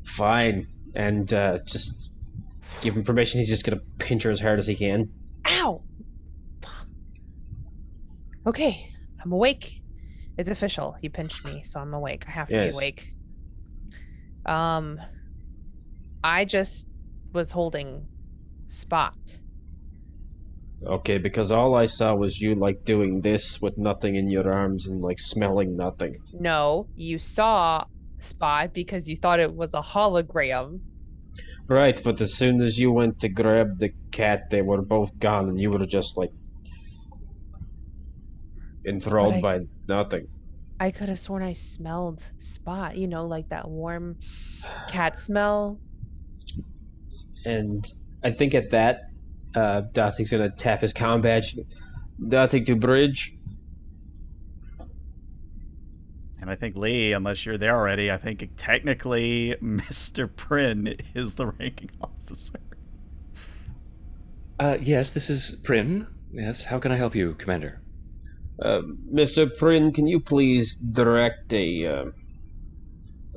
Fine. And just give him permission. He's just gonna pinch her as hard as he can. Ow! Okay, I'm awake. It's official. He pinched me, so I'm awake. I have to be awake. I just was holding Spot. Okay, because all I saw was you like doing this with nothing in your arms and like smelling nothing. No, you saw Spot because you thought it was a hologram. Right, but as soon as you went to grab the cat, they were both gone, and you were just like enthralled by nothing. I could have sworn I smelled Spot, you know, like that warm cat smell. And I think at that, Datig's gonna tap his comm badge. Datig to bridge. And I think Lee, unless you're there already, I think technically Mr. Prin is the ranking officer. Yes, this is Prin. Yes, how can I help you, Commander? Mr. Prin, can you please direct a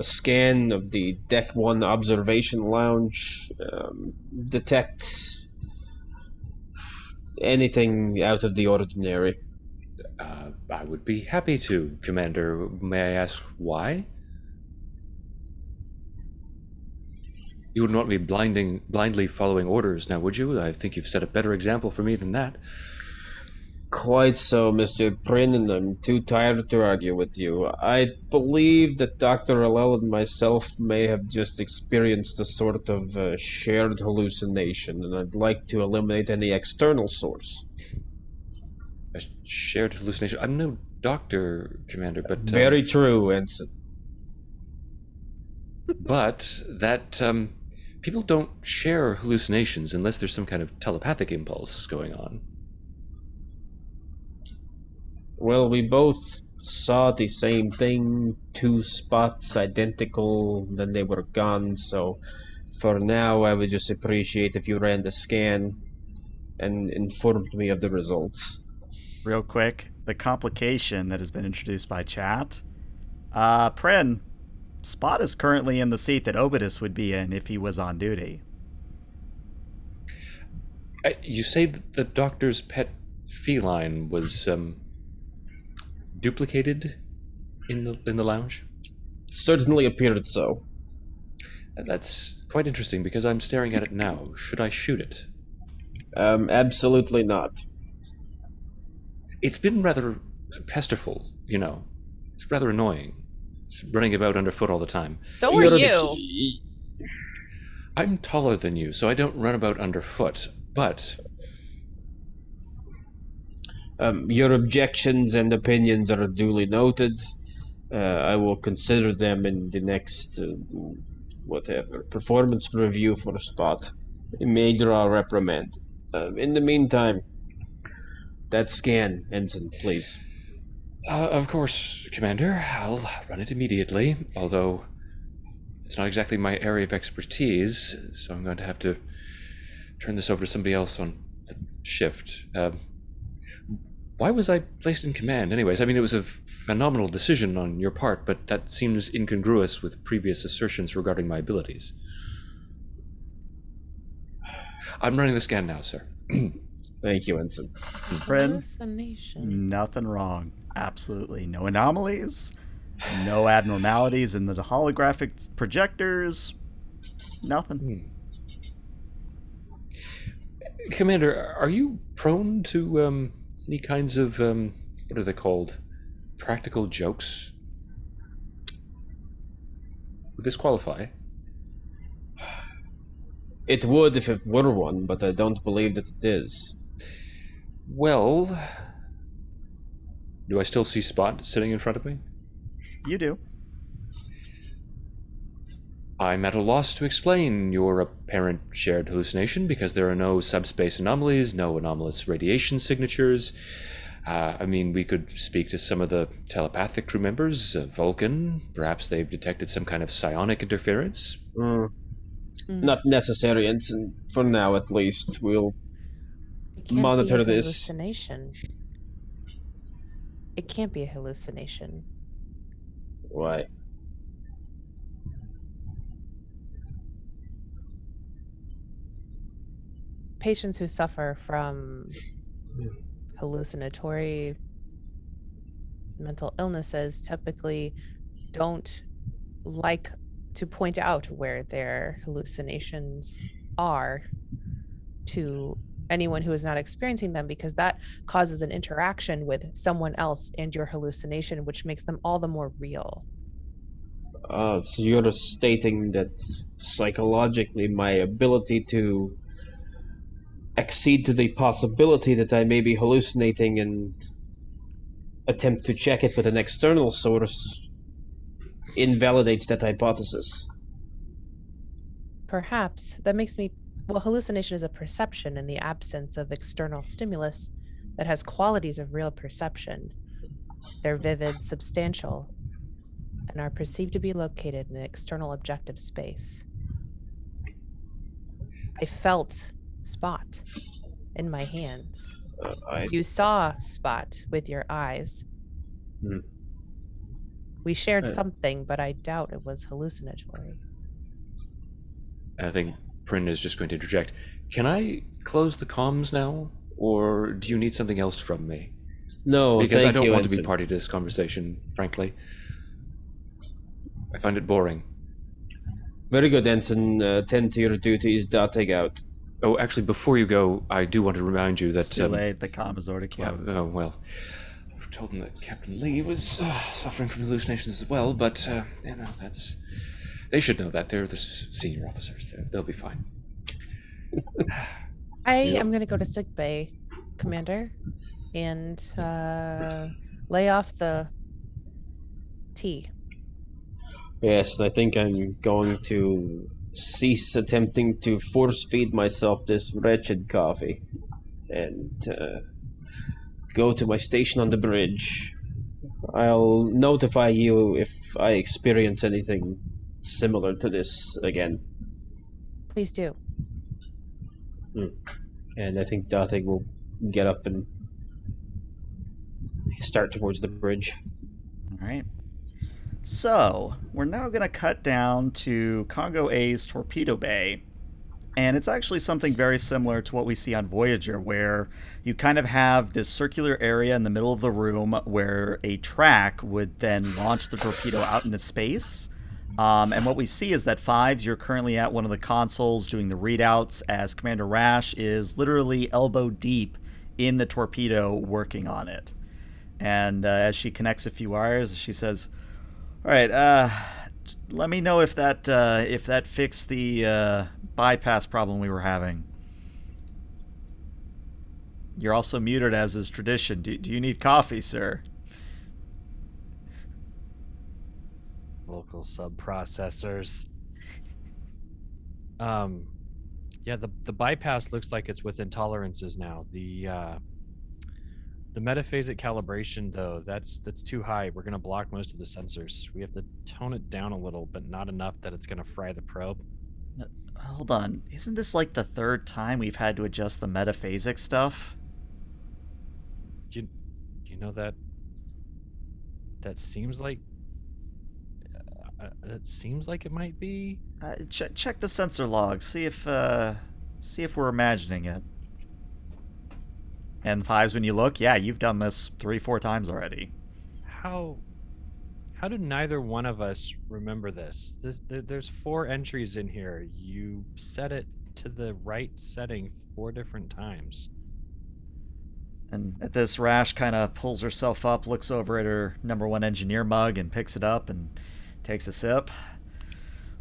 scan of the Deck 1 observation lounge? Detect anything out of the ordinary. I would be happy to, Commander. May I ask why? You would not be blindly following orders now, would you? I think you've set a better example for me than that. Quite so, Mr. Prin, and I'm too tired to argue with you. I believe that Dr. Allel and myself may have just experienced a sort of shared hallucination, and I'd like to eliminate any external source. A shared hallucination? I'm no doctor, Commander, but... Very true, Ensign. But that... people don't share hallucinations unless there's some kind of telepathic impulse going on. Well, we both saw the same thing, 2 spots identical, then they were gone, so for now I would just appreciate if you ran the scan and informed me of the results. Real quick, the complication that has been introduced by chat. Prin, Spot is currently in the seat that Obidus would be in if he was on duty. You say that the doctor's pet feline was duplicated in the lounge? Certainly appeared so. That's quite interesting because I'm staring at it now. Should I shoot it? Absolutely not. It's been rather pesterful, you know. It's rather annoying. It's running about underfoot all the time. So are you. I'm taller than you, so I don't run about underfoot, but... Your objections and opinions are duly noted. I will consider them in the next, performance review for Spot. A major reprimand. In the meantime, that scan, Ensign, please. Of course, Commander. I'll run it immediately, although it's not exactly my area of expertise, so I'm going to have to turn this over to somebody else on the shift. Why was I placed in command? Anyways, I mean, it was a phenomenal decision on your part, but that seems incongruous with previous assertions regarding my abilities. I'm running the scan now, sir. Thank you, Ensign. Prin, Hallucination. nothing wrong. Absolutely no anomalies, no abnormalities in the holographic projectors. Nothing. Commander, are you prone to any kinds of what are they called? Practical jokes? Would this qualify? It would if it were one, but I don't believe that it is. Well, do I still see Spot sitting in front of me? You do. I'm at a loss to explain your apparent shared hallucination because there are no subspace anomalies, no anomalous radiation signatures. I mean, we could speak to some of the telepathic crew members, Vulcan. Perhaps they've detected some kind of psionic interference. Not necessary, Ensign. For now, at least. We'll It can't monitor be a this. hallucination. It can't be a hallucination. Why? Patients who suffer from hallucinatory mental illnesses typically don't like to point out where their hallucinations are to anyone who is not experiencing them, because that causes an interaction with someone else and your hallucination, which makes them all the more real. So you're stating that psychologically my ability to accede to the possibility that I may be hallucinating and attempt to check it with an external source invalidates that hypothesis. Perhaps that makes me, well, hallucination is a perception in the absence of external stimulus that has qualities of real perception. They're vivid, substantial. and are perceived to be located in an external objective space. I felt Spot in my hands. You saw Spot with your eyes. Hmm. We shared something, but I doubt it was hallucinatory. I think Prin is just going to interject. Can I close the comms now? Or do you need something else from me? No, Because thank I don't you, want to be Ensign. party to this conversation, frankly. I find it boring. Very good, Ensign. Tend to your duties. Dotting out. Oh, actually, before you go, I do want to remind you that... It's too late. The comm is already Yeah, closed. oh, well. I've told them that Captain Lee was suffering from hallucinations as well, but, that's... They should know that. They're the senior officers. They'll be fine. I am going to go to sickbay, Commander, and lay off the tea. Yes, I think I'm going to cease attempting to force feed myself this wretched coffee and go to my station on the bridge. I'll notify you if I experience anything similar to this again. Please do. And I think Datig will get up and start towards the bridge. All right. So, we're now going to cut down to Kongo A's torpedo bay. And it's actually something very similar to what we see on Voyager, where you kind of have this circular area in the middle of the room where a track would then launch the torpedo out into space. And what we see is that Fives, you're currently at one of the consoles doing the readouts, as Commander Rash is literally elbow deep in the torpedo working on it. And as she connects a few wires, she says, "All right, let me know if that fixed the bypass problem we were having." You're also muted, as is tradition. Do you need coffee, sir? Local sub-processors. Yeah, the bypass looks like it's within tolerances now. The metaphasic calibration, though, that's too high. We're going to block most of the sensors. We have to tone it down a little, but not enough that it's going to fry the probe. Hold on. Isn't this like the third time we've had to adjust the metaphasic stuff? You know that seems like it might be. Check the sensor logs. See if we're imagining it. And Fives, when you look, yeah, you've done this 3-4 times already. How did neither one of us remember this? There's 4 entries in here. You set it to the right setting 4 different times. And at this, Rash kind of pulls herself up, looks over at her #1 engineer mug, and picks it up and takes a sip.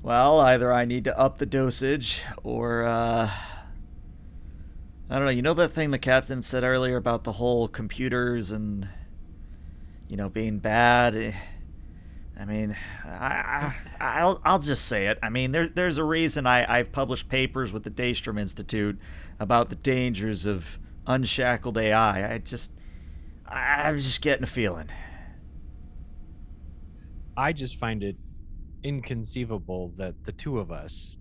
Well, either I need to up the dosage, or, I don't know, you know that thing the captain said earlier about the whole computers and, being bad? I mean, I'll just say it. I mean, there's a reason I've published papers with the Daystrom Institute about the dangers of unshackled AI. I'm just getting a feeling. I just find it inconceivable that the two of us,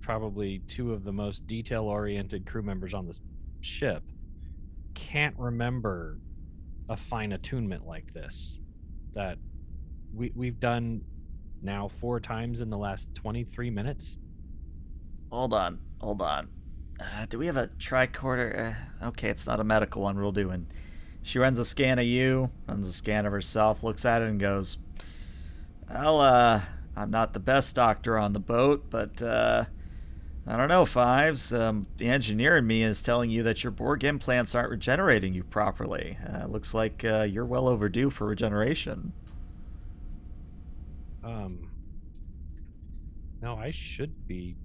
probably 2 of the most detail-oriented crew members on this ship, can't remember a fine attunement like this that we've done now 4 times in the last 23 minutes. Hold on. Do we have a tricorder? Okay, it's not a medical one. We'll do. And she runs a scan of you, runs a scan of herself, looks at it, and goes, "Well, I'm not the best doctor on the boat, but I don't know, Fives. The engineer in me is telling you that your Borg implants aren't regenerating you properly. Looks like you're well overdue for regeneration." No, I should be.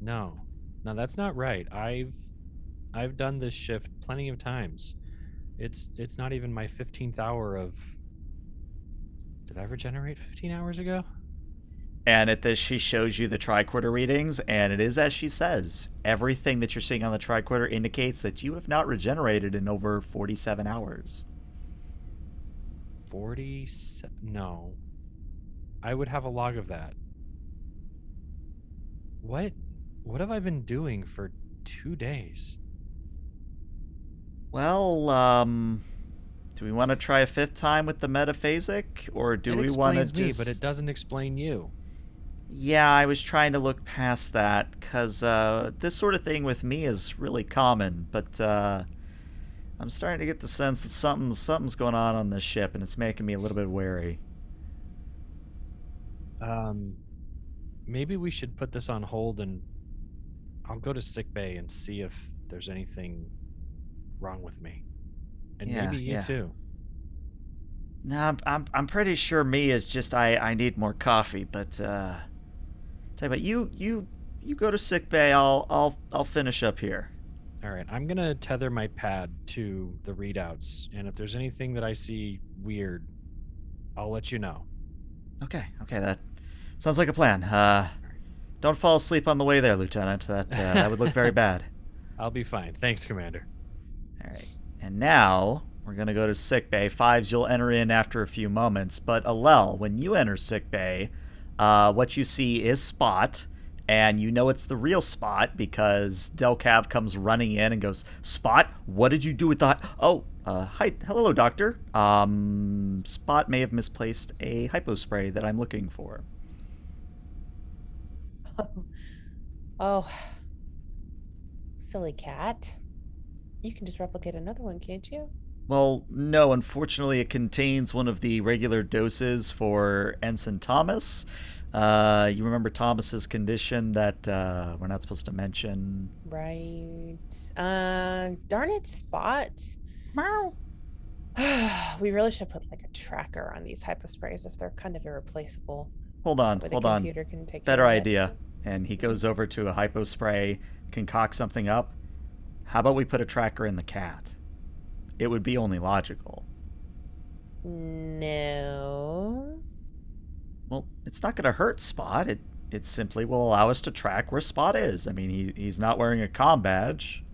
No, that's not right. I've done this shift plenty of times. It's not even my 15th hour of. Did I regenerate 15 hours ago? And at this, she shows you the tricorder readings, and it is as she says. Everything that you're seeing on the tricorder indicates that you have not regenerated in over 47 hours. No. I would have a log of that. What have I been doing for 2 days? Well, do we want to try a fifth time with the metaphasic, or do we want to It explains just... me, but it doesn't explain you. Yeah, I was trying to look past that, because this sort of thing with me is really common, but I'm starting to get the sense that something's going on this ship, and it's making me a little bit wary. Maybe we should put this on hold, and I'll go to sickbay and see if there's anything wrong with me. And Yeah, maybe you yeah. too. No, I'm pretty sure me is just I need more coffee, but tell you what, you go to sick bay. I'll finish up here. All right, I'm gonna tether my pad to the readouts, and if there's anything that I see weird, I'll let you know. Okay, that sounds like a plan. Don't fall asleep on the way there, Lieutenant. That would look very bad. I'll be fine. Thanks, Commander. All right, and now we're gonna go to sick bay. Fives, you'll enter in after a few moments, but Alel, when you enter sick bay, what you see is Spot. And you know it's the real Spot because Delcav comes running in and goes, "Spot, what did you do with that? Oh, hi, hello, Doctor. Spot may have misplaced a hypospray that I'm looking for." Oh, silly cat. You can just replicate another one, can't you? Well, no, unfortunately, it contains one of the regular doses for Ensign Thomas. You remember Thomas's condition that we're not supposed to mention? Right. Darn it, Spot. Meow. We really should put like a tracker on these hyposprays if they're kind of irreplaceable. Hold on. That way the computer can take Better care of it. idea. And he goes over to a hypospray, concocts something up. How about we put a tracker in the cat? It would be only logical. No. Well, it's not going to hurt Spot. It simply will allow us to track where Spot is. I mean, he's not wearing a comm badge.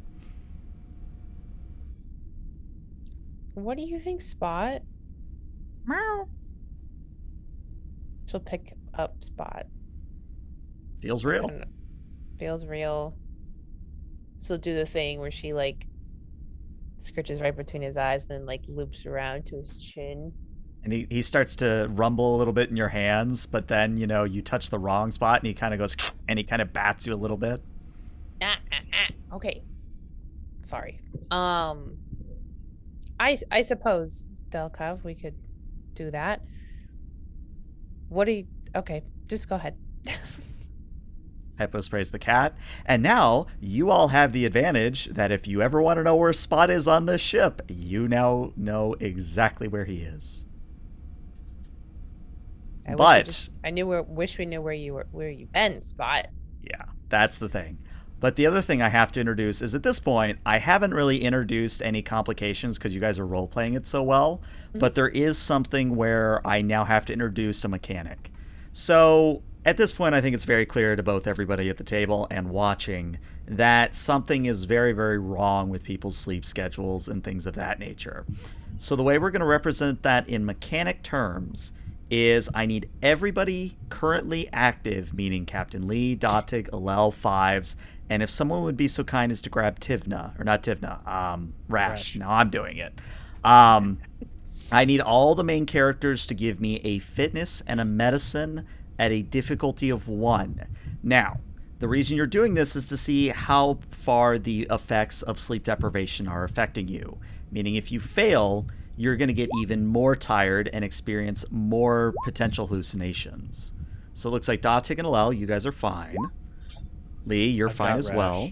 What do you think, Spot? Meow. She'll pick up Spot. Feels I real. don't know. Feels real. She'll do the thing where she like scritches right between his eyes and then like loops around to his chin. And he starts to rumble a little bit in your hands, but then, you touch the wrong spot and he kind of goes, and he kind of bats you a little bit. Okay. Sorry. I suppose, Delkov, we could do that. Okay, just go ahead. Hyposprays the cat. And now you all have the advantage that if you ever want to know where Spot is on this ship, you now know exactly where he is. Wish we knew where you been, Spot. Yeah, that's the thing. But the other thing I have to introduce is at this point, I haven't really introduced any complications because you guys are role-playing it so well, but there is something where I now have to introduce a mechanic. So at this point, I think it's very clear to both everybody at the table and watching that something is very, very wrong with people's sleep schedules and things of that nature. So the way we're going to represent that in mechanic terms is I need everybody currently active, meaning Captain Lee, Dotig, Alel, Fives, and if someone would be so kind as to grab Tivna, or not Tivna, Rash. Now I'm doing it. I need all the main characters to give me a fitness and a medicine at a difficulty of 1. Now, the reason you're doing this is to see how far the effects of sleep deprivation are affecting you. Meaning if you fail, you're going to get even more tired and experience more potential hallucinations. So it looks like Dotig and Alel, you guys are fine. Lee, you're fine as well.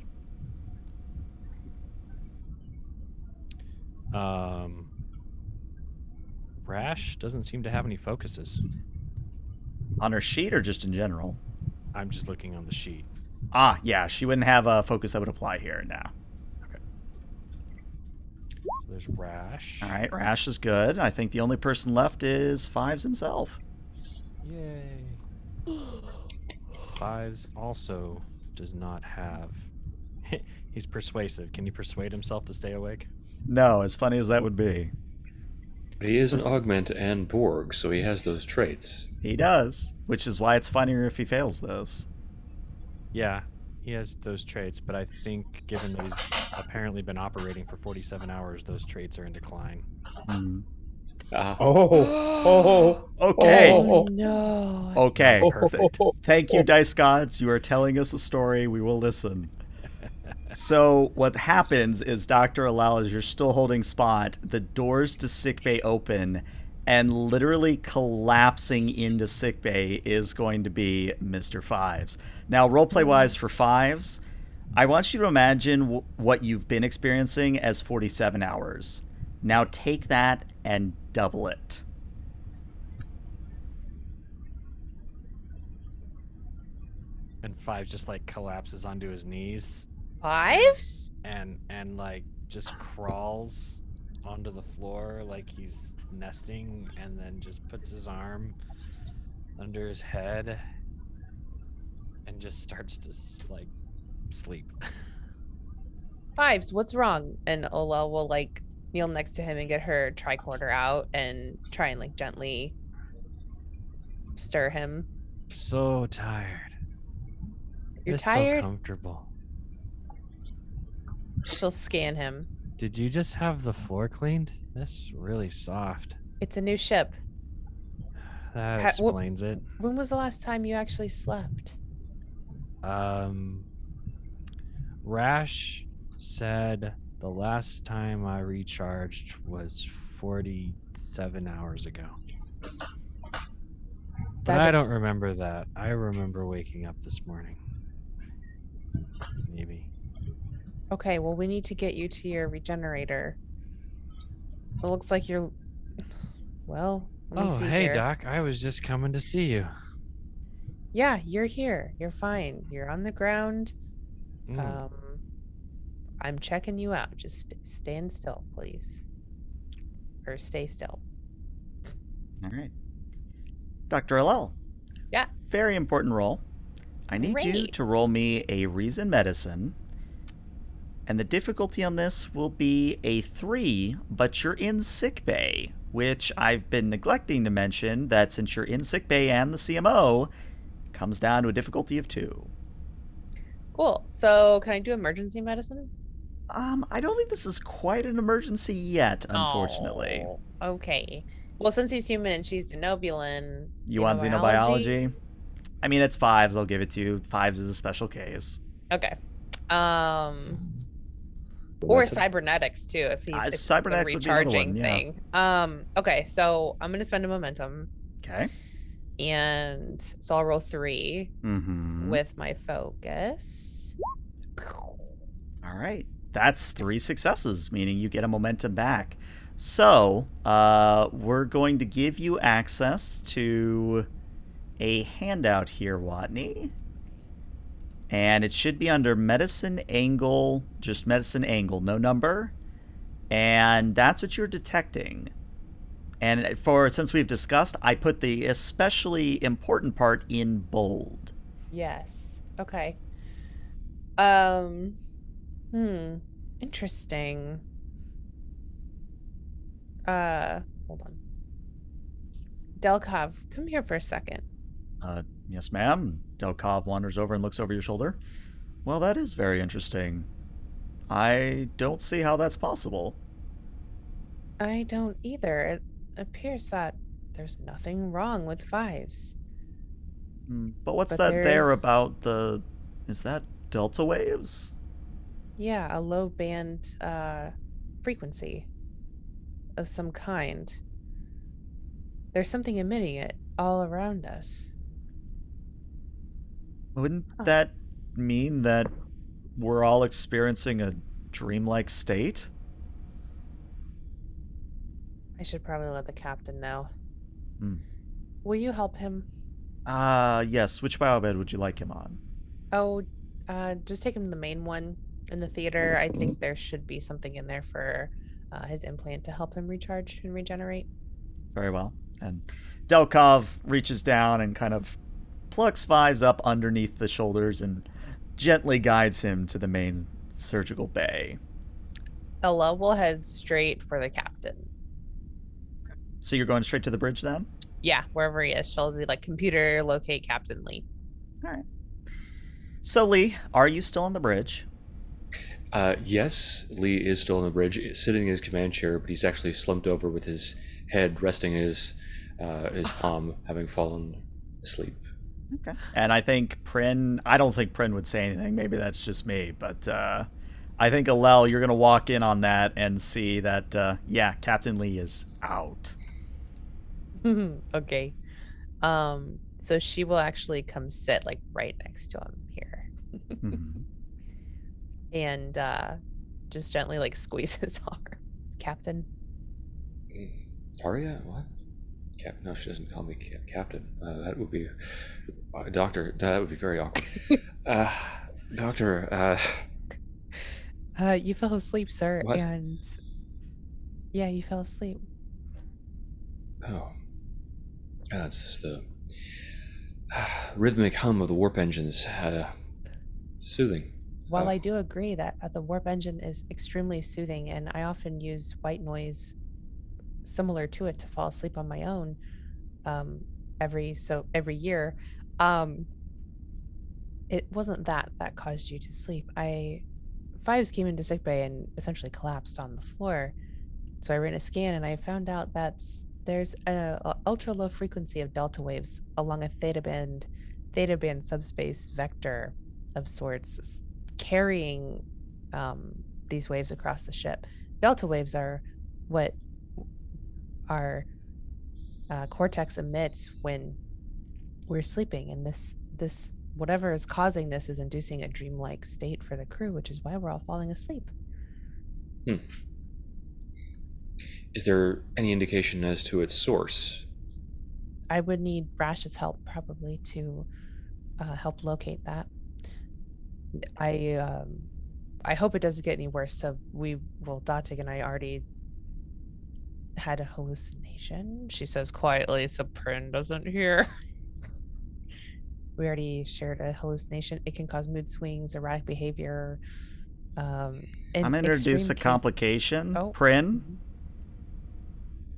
Rash doesn't seem to have any focuses. On her sheet or just in general? I'm just looking on the sheet. Ah, yeah, she wouldn't have a focus that would apply here now. Okay. So there's Rash. All right, Rash is good. I think the only person left is Fives himself. Yay. Fives also does not have... He's persuasive. Can he persuade himself to stay awake? No, as funny as that would be. But he is an augment and Borg, so he has those traits. He does, which is why it's funnier if he fails this. Yeah, he has those traits, but I think given that he's apparently been operating for 47 hours, those traits are in decline. Ah, Okay. Oh no. Okay. Not perfect. Thank you, Dice Gods. You are telling us a story. We will listen. So what happens is, Dr. Alal, as you're still holding Spot, the doors to sickbay open, and literally collapsing into sickbay is going to be Mr. Fives. Now, roleplay-wise for Fives, I want you to imagine what you've been experiencing as 47 hours. Now take that and double it. And Five just like collapses onto his knees Fives? and like just crawls onto the floor like he's nesting, and then just puts his arm under his head and just starts to like sleep. Fives, what's wrong? And Ola will like kneel next to him and get her tricorder out and try and like gently stir him. So tired. You're It's tired? So comfortable. She'll scan him. Did you just have the floor cleaned? That's really soft. It's a new ship. That Ha- wh- explains it. When was the last time you actually slept? Rash said the last time I recharged was 47 hours ago. But I That's- don't remember that. I remember waking up this morning. Maybe. Okay, well, we need to get you to your regenerator. It looks like you're. Well, let me Oh, see hey, here. Doc. I was just coming to see you. Yeah, you're here. You're fine. You're on the ground. Mm. I'm checking you out. Just stand still, please. Or stay still. All right. Dr. Alal. Yeah. Very important roll. I need you Great. to roll me a Reason Medicine. And the difficulty on this will be a 3, but you're in sickbay, which I've been neglecting to mention that since you're in sickbay and the CMO, comes down to a difficulty of 2. Cool. So, can I do emergency medicine? I don't think this is quite an emergency yet, unfortunately. Oh, okay. Well, since he's human and she's Xenobulan. You want xenobiology? I mean, it's 5s. I'll give it to you. 5s is a special case. Okay. Or cybernetics too, if he's if cybernetics the would be another recharging one, yeah. thing. Okay, so I'm gonna spend a momentum, Okay. and so I'll roll 3 Mm-hmm. with my focus. All right. That's 3 successes, meaning you get a momentum back. So, we're going to give you access to a handout here, Watney. And it should be under medicine angle, just medicine angle, no number. And that's what you're detecting. And since we've discussed, I put the especially important part in bold. Yes. Okay. Interesting. Hold on. Delkov, come here for a second. Yes, ma'am. Delkov wanders over and looks over your shoulder. Well, that is very interesting. I don't see how that's possible. I don't either. It appears that there's nothing wrong with 5s. But what's But that there there's- about the... Is that delta waves? Yeah, a low band frequency of some kind. There's something emitting it all around us. Wouldn't Huh. that mean that we're all experiencing a dreamlike state? I should probably let the captain know. Hmm. Will you help him? Yes. Which biobed would you like him on? Oh, just take him to the main one in the theater. I think there should be something in there for his implant to help him recharge and regenerate. Very well. And Delkov reaches down and kind of plucks 5s up underneath the shoulders and gently guides him to the main surgical bay. Ella will head straight for the captain. So you're going straight to the bridge then? Yeah, wherever he is. She'll be like, computer, locate Captain Lee. All right. So Lee, are you still on the bridge? Yes, Lee is still on the bridge, sitting in his command chair, but he's actually slumped over with his head resting in his palm, having fallen asleep. Okay. And I think I don't think Prin would say anything. Maybe that's just me, but I think Alel, you're going to walk in on that and see that, yeah, Captain Lee is out. Okay. So she will actually come sit like right next to him here. Mhm. And just gently like squeeze his arm. Captain. Arya? What? No, she doesn't call me Captain. That would be... Doctor, that would be very awkward. Doctor, You fell asleep, sir. What? And yeah, you fell asleep. Oh. It's just the rhythmic hum of the warp engines. Soothing. While I do agree that the warp engine is extremely soothing, and I often use white noise similar to it to fall asleep on my own every year, it wasn't that caused you to sleep. Fives came into sickbay and essentially collapsed on the floor. So I ran a scan and I found out that there's a ultra low frequency of delta waves along a theta band subspace vector of sorts, carrying these waves across the ship. Delta waves are what our cortex emits when we're sleeping, and this whatever is causing this is inducing a dreamlike state for the crew, which is why we're all falling asleep. Is there any indication as to its source? I would need Rash's help probably to help locate that. I hope it doesn't get any worse. So Datig and I already had a hallucination, she says quietly, so Prin doesn't hear. We already shared a hallucination. It can cause mood swings, erratic behavior. I'm going to introduce a complication. Prin,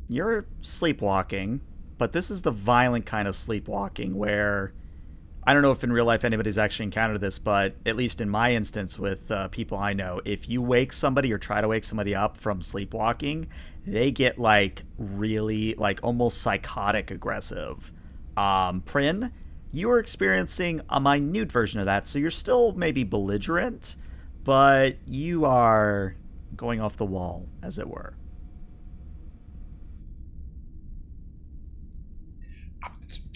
you're sleepwalking, but this is the violent kind of sleepwalking where, I don't know if in real life anybody's actually encountered this, but at least in my instance with people I know, if you wake somebody or try to wake somebody up from sleepwalking, they get like really like almost psychotic aggressive. Prin, you are experiencing a minute version of that, so you're still maybe belligerent, but you are going off the wall, as it were.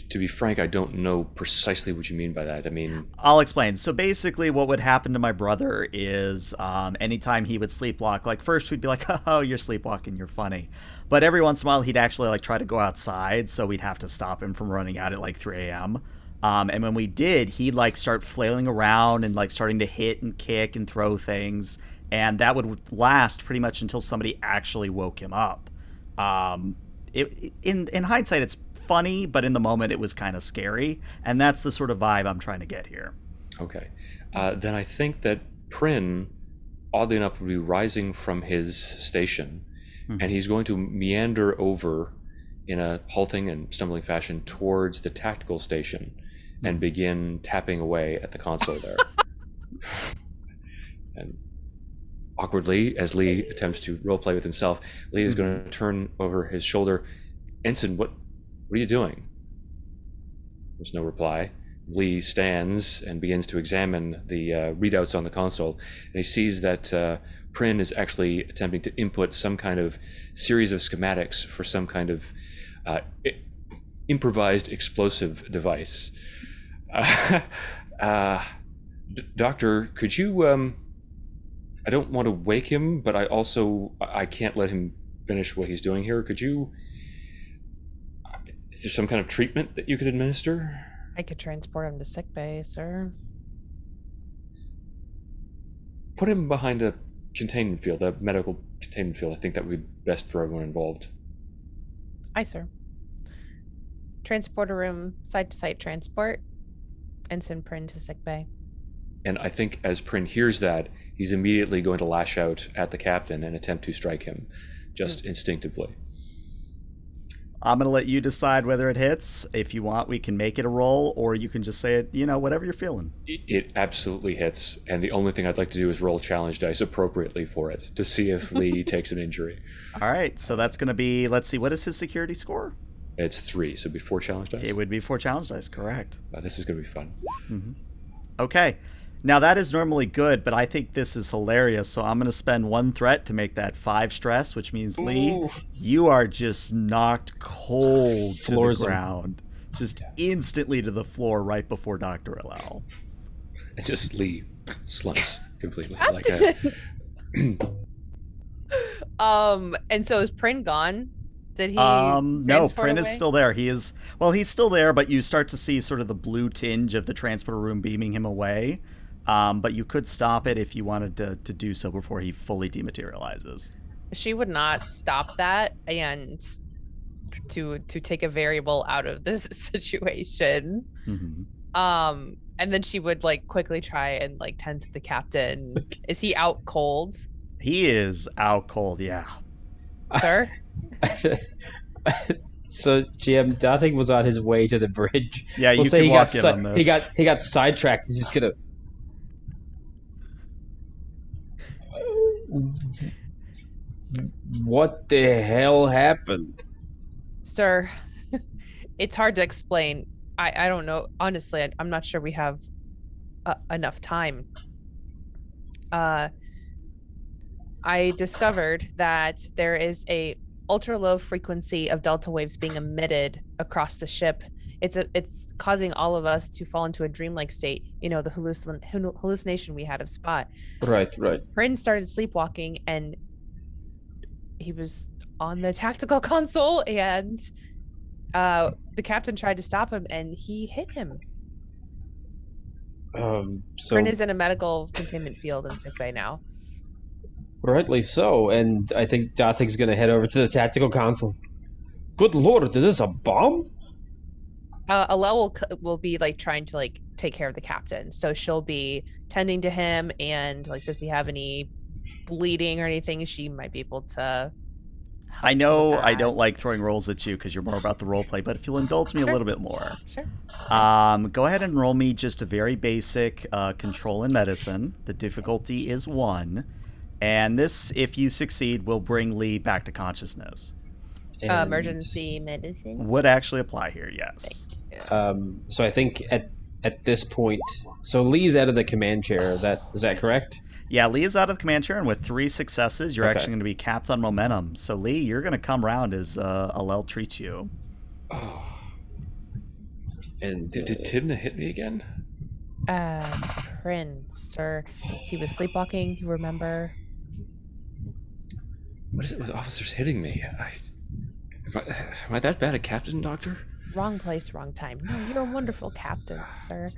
To be frank, I don't know precisely what you mean by that. I mean... I'll explain. So basically what would happen to my brother is anytime he would sleepwalk, like first we'd be like, oh, you're sleepwalking, you're funny. But every once in a while he'd actually like try to go outside, so we'd have to stop him from running out at like 3 a.m. And when we did, he'd like start flailing around and like starting to hit and kick and throw things. And that would last pretty much until somebody actually woke him up. In hindsight, it's funny, but in the moment it was kind of scary, and that's the sort of vibe I'm trying to get here. Okay. Then I think that Prin, oddly enough, would be rising from his station, and he's going to meander over in a halting and stumbling fashion towards the tactical station and begin tapping away at the console there. And awkwardly, as Lee attempts to roleplay with himself, Lee is going to turn over his shoulder. Ensign, what are you doing? There's no reply. Lee stands and begins to examine the readouts on the console, and he sees that Prin is actually attempting to input some kind of series of schematics for some kind of improvised explosive device. Doctor, could you... I don't want to wake him, but I can't let him finish what he's doing here. Could you... Is there some kind of treatment that you could administer? I could transport him to sickbay, sir. Put him behind a containment field, a medical containment field. I think that would be best for everyone involved. Aye, sir. Transporter room, site-to-site transport, and send Prin to sickbay. And I think as Prin hears that, he's immediately going to lash out at the captain and attempt to strike him, just instinctively. I'm going to let you decide whether it hits. If you want, we can make it a roll, or you can just say it, whatever you're feeling. It absolutely hits, and the only thing I'd like to do is roll challenge dice appropriately for it to see if Lee takes an injury. All right, so that's going to be, let's see, what is his security score? It's 3, so it'd be 4 challenge dice. It would be 4 challenge dice, correct. This is going to be fun. Mm-hmm. Okay. Now, that is normally good, but I think this is hilarious, so I'm going to spend 1 threat to make that 5 stress, which means, Lee, you are just knocked cold to the ground. Just instantly to the floor right before Dr. Alal. And just Lee slumps completely. And so is Prin gone? Did he no, Prin is still there. He's still there, but you start to see sort of the blue tinge of the transporter room beaming him away. But you could stop it if you wanted to do so before he fully dematerializes. She would not stop that and to take a variable out of this situation. Mm-hmm. And then she would quickly try and tend to the captain. Is he out cold? He is out cold, yeah. Sir? So GM Dathig was on his way to the bridge. Yeah, you can walk in on this. He got sidetracked. He's just gonna. What the hell happened? Sir, it's hard to explain. I don't know. Honestly, I'm not sure we have enough time. I discovered that there is a ultra low frequency of delta waves being emitted across the ship. It's causing all of us to fall into a dreamlike state. The hallucination we had of Spot. Right. Prin started sleepwalking, and he was on the tactical console, and the captain tried to stop him, and he hit him. Prin is in a medical containment field in sickbay now. Rightly so, and I think Dathig's going to head over to the tactical console. Good lord, is this a bomb? Alel will be trying to take care of the captain, so she'll be tending to him, and does he have any bleeding or anything? She might be able to. I know I don't like throwing rolls at you because you're more about the role play, but if you'll indulge me a little bit more. Sure. Go ahead and roll me just a very basic control in medicine. The difficulty is 1. And this, if you succeed, will bring Lee back to consciousness. Emergency medicine would actually apply here, yes. So I think at this point, so Lee's out of the command chair. Is that correct? Yeah, Lee is out of the command chair, and with 3 successes, you're actually going to be capped on momentum. So Lee, you're going to come round as Alel treats you. Oh. And did Timna hit me again? Prin, sir, he was sleepwalking. You remember? What is it with officers hitting me? Am I that bad a captain, Doctor? Wrong place, wrong time. No, you're a wonderful captain, sir.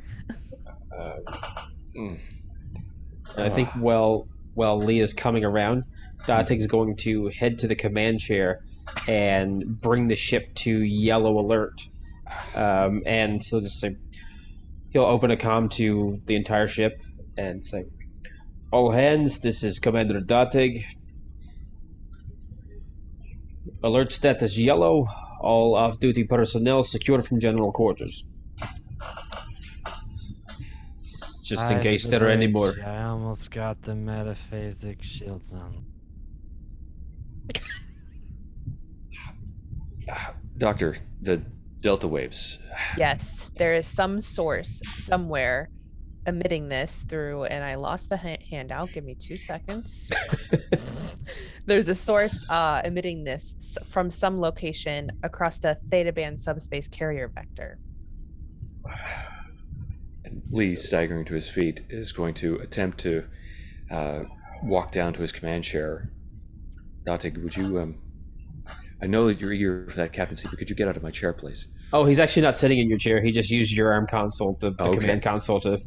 I think while Lee is coming around, Dathig's going to head to the command chair and bring the ship to yellow alert. And he'll just say, he'll open a comm to the entire ship and say, "All hands, this is Commander Dathig. Alert status yellow. All off-duty personnel secured from general quarters." Just in case there are any more. I almost got the metaphasic shields on. Doctor, the delta waves. Yes, there is some source somewhere emitting this through, and I lost the handout. Give me 2 seconds. There's a source emitting this from some location across the theta band subspace carrier vector. And Lee, staggering to his feet, is going to attempt to walk down to his command chair. Dathig, would you... I know that you're eager for that captaincy, but could you get out of my chair, please? Oh, he's actually not sitting in your chair. He just used your arm console, the command console to...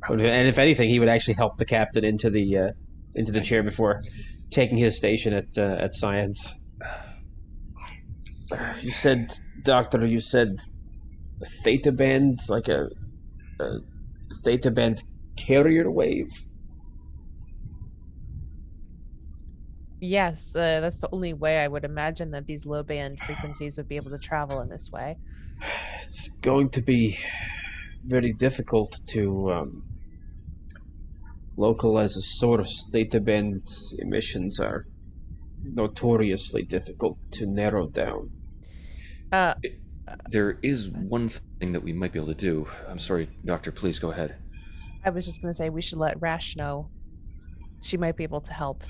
And if anything, he would actually help the captain into the chair before taking his station at science. You said, Doctor, you said a theta band, like a theta band carrier wave? Yes, that's the only way I would imagine that these low band frequencies would be able to travel in this way. It's going to be very difficult to localize a source. Data band emissions are notoriously difficult to narrow down. Uh, There is one thing that we might be able to do. I'm sorry, Doctor, please go ahead. I was just going to say we should let Rash know. She might be able to help.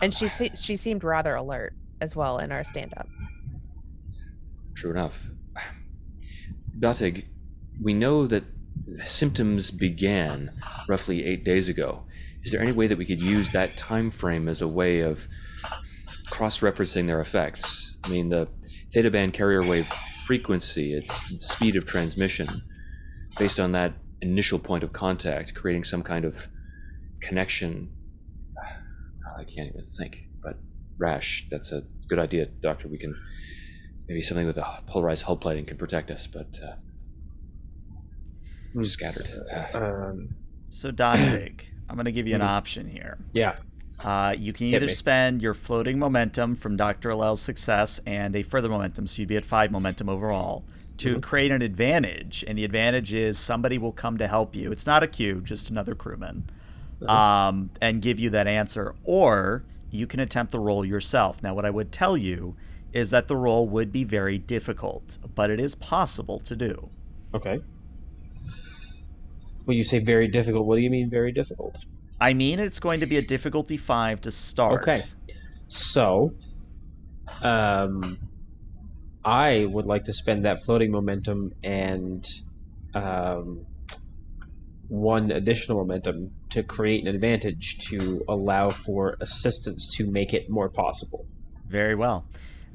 And she seemed rather alert as well in our stand-up. True enough. Dotig, we know that symptoms began roughly 8 days ago. Is there any way that we could use that time frame as a way of cross-referencing their effects? I mean, the theta band carrier wave frequency, its speed of transmission, based on that initial point of contact, creating some kind of connection. I can't even think, but Rash, that's a good idea, Doctor. We can, maybe something with a polarized hull plating can protect us, but we're scattered. So Dantig, I'm going to give you an option here. Yeah. You can Hit either me. spend your floating momentum from Dr. Alel's success and a further momentum, so you'd be at 5 momentum overall, to create an advantage. And the advantage is somebody will come to help you. It's not a queue, just another crewman, and give you that answer. Or you can attempt the roll yourself. Now, what I would tell you is that the roll would be very difficult, but it is possible to do. Okay. When you say very difficult, what do you mean very difficult? I mean, it's going to be a difficulty 5 to start. Okay. So, I would like to spend that floating momentum and one additional momentum to create an advantage to allow for assistance to make it more possible. Very well.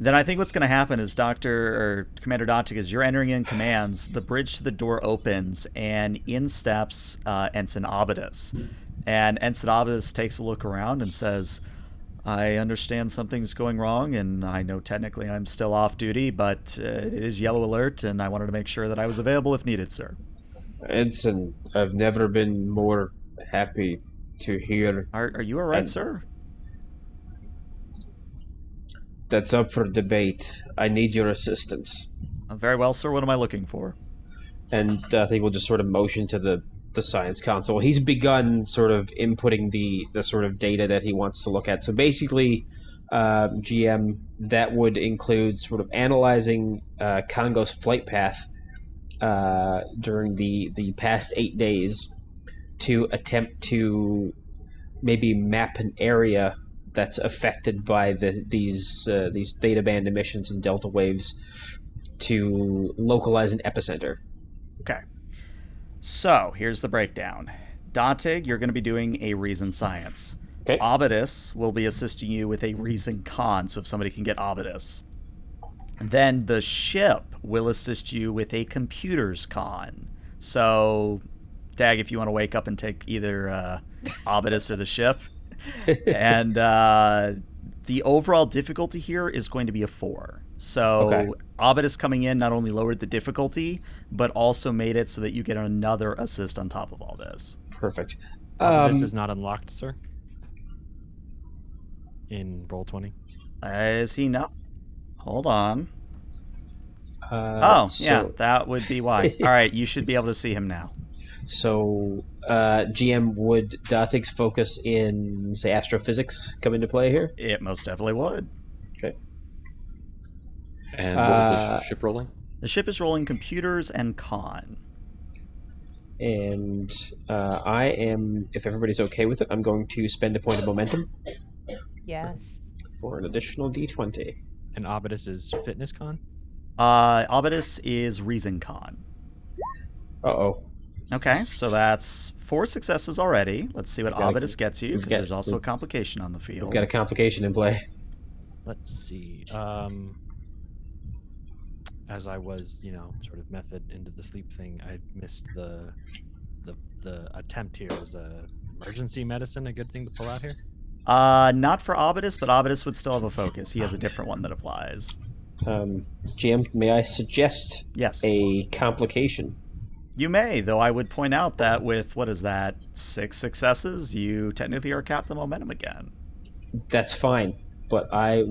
Then I think what's going to happen is Commander Dantig, as you're entering in commands, the bridge to the door opens, and in steps Ensign Abadus. And Ensign Abadus takes a look around and says, I understand something's going wrong, and I know technically I'm still off duty, but it is yellow alert, and I wanted to make sure that I was available if needed, sir. Ensign, I've never been more happy to hear. Are you all right, And- sir? That's up for debate. I need your assistance. Very well, sir. What am I looking for? And I think we'll just sort of motion to the science console. He's begun sort of inputting the sort of data that he wants to look at. So basically, GM, that would include sort of analyzing Kongo's flight path during the past 8 days to attempt to maybe map an area that's affected by these theta band emissions and delta waves to localize an epicenter. Okay. So, here's the breakdown. Dantig, you're going to be doing a reason science. Okay. Abadus will be assisting you with a reason con, so if somebody can get Abadus. Then the ship will assist you with a computers con. So, Dag, if you want to wake up and take either Abadus or the ship. And the overall difficulty here is going to be a 4. So Okay. Abadus coming in not only lowered the difficulty, but also made it so that you get another assist on top of all this. Perfect. This is not unlocked, sir. In Roll20. Is he not? Hold on. So, Yeah, that would be why. All right, you should be able to see him now. So, GM, would Datig's focus in, say, astrophysics come into play here? It most definitely would. Okay. And what was the ship rolling? The ship is rolling computers and con. And I am, if everybody's okay with it, I'm going to spend a point of momentum Yes. for an additional d20. And Abadus is fitness con? Abadus is reason con. Uh-oh. Okay, so that's 4 successes already. Let's see what We've got a- Abadus gets you, we've because got- there's also a we've- complication on the field. We've got a complication in play. Let's see. As I was, sort of method into the sleep thing, I missed the attempt here. Was emergency medicine a good thing to pull out here? Not for Abadus, but Abadus would still have a focus. He has a different one that applies. GM, may I suggest Yes. a complication? You may, though I would point out that with, 6 successes, you technically are capped the momentum again. That's fine, but I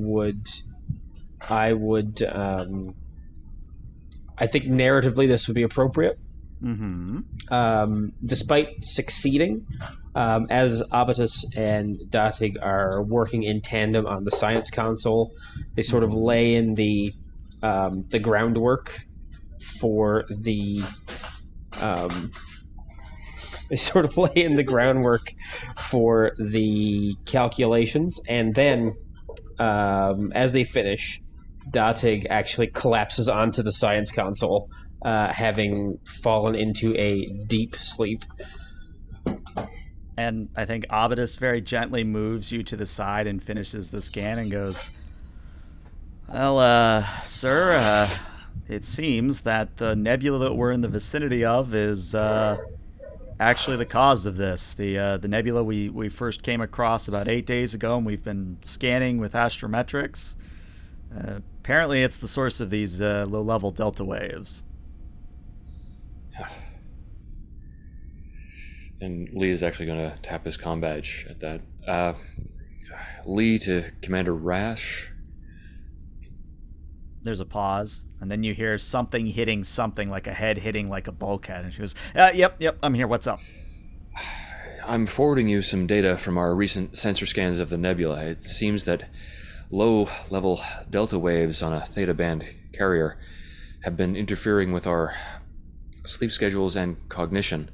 think narratively this would be appropriate. Mm-hmm. Despite succeeding, as Abatus and Datig are working in tandem on the science console, they sort of lay in the groundwork for the calculations, and then as they finish, Datig actually collapses onto the science console, having fallen into a deep sleep. And I think Abadus very gently moves you to the side and finishes the scan and goes, "Well, sir, it seems that the nebula that we're in the vicinity of is actually the cause of this. The nebula we first came across about 8 days ago, and we've been scanning with astrometrics. Apparently, it's the source of these low-level delta waves." And Lee is actually going to tap his comm badge at that. Lee to Commander Rash. There's a pause, and then you hear something hitting something, like a head hitting like a bulkhead. And she goes, yep, I'm here. What's up? I'm forwarding you some data from our recent sensor scans of the nebula. It seems that low-level delta waves on a theta band carrier have been interfering with our sleep schedules and cognition.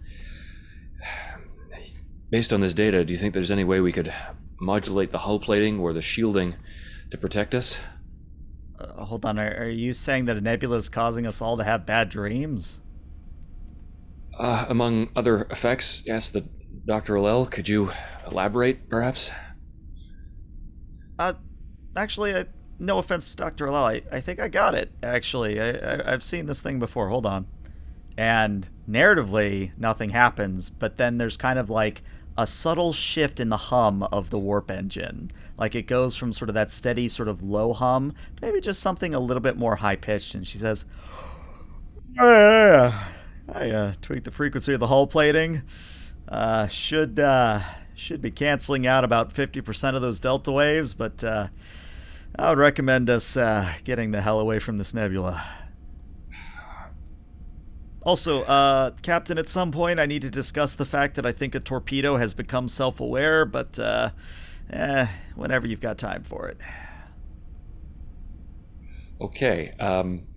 Based on this data, do you think there's any way we could modulate the hull plating or the shielding to protect us? Hold on, are you saying that a nebula is causing us all to have bad dreams? Among other effects, yes, Dr. O'Lell, could you elaborate, perhaps? Actually, no offense to Dr. O'Lell, I think I got it, actually. I've seen this thing before. Hold on. And narratively, nothing happens, but then there's kind of like a subtle shift in the hum of the warp engine. Like it goes from sort of that steady sort of low hum to maybe just something a little bit more high-pitched, and she says, I tweaked the frequency of the hull plating. Should be canceling out about 50% of those delta waves, but I would recommend us getting the hell away from this nebula. Also, Captain, at some point I need to discuss the fact that I think a torpedo has become self-aware, but whenever you've got time for it. Okay,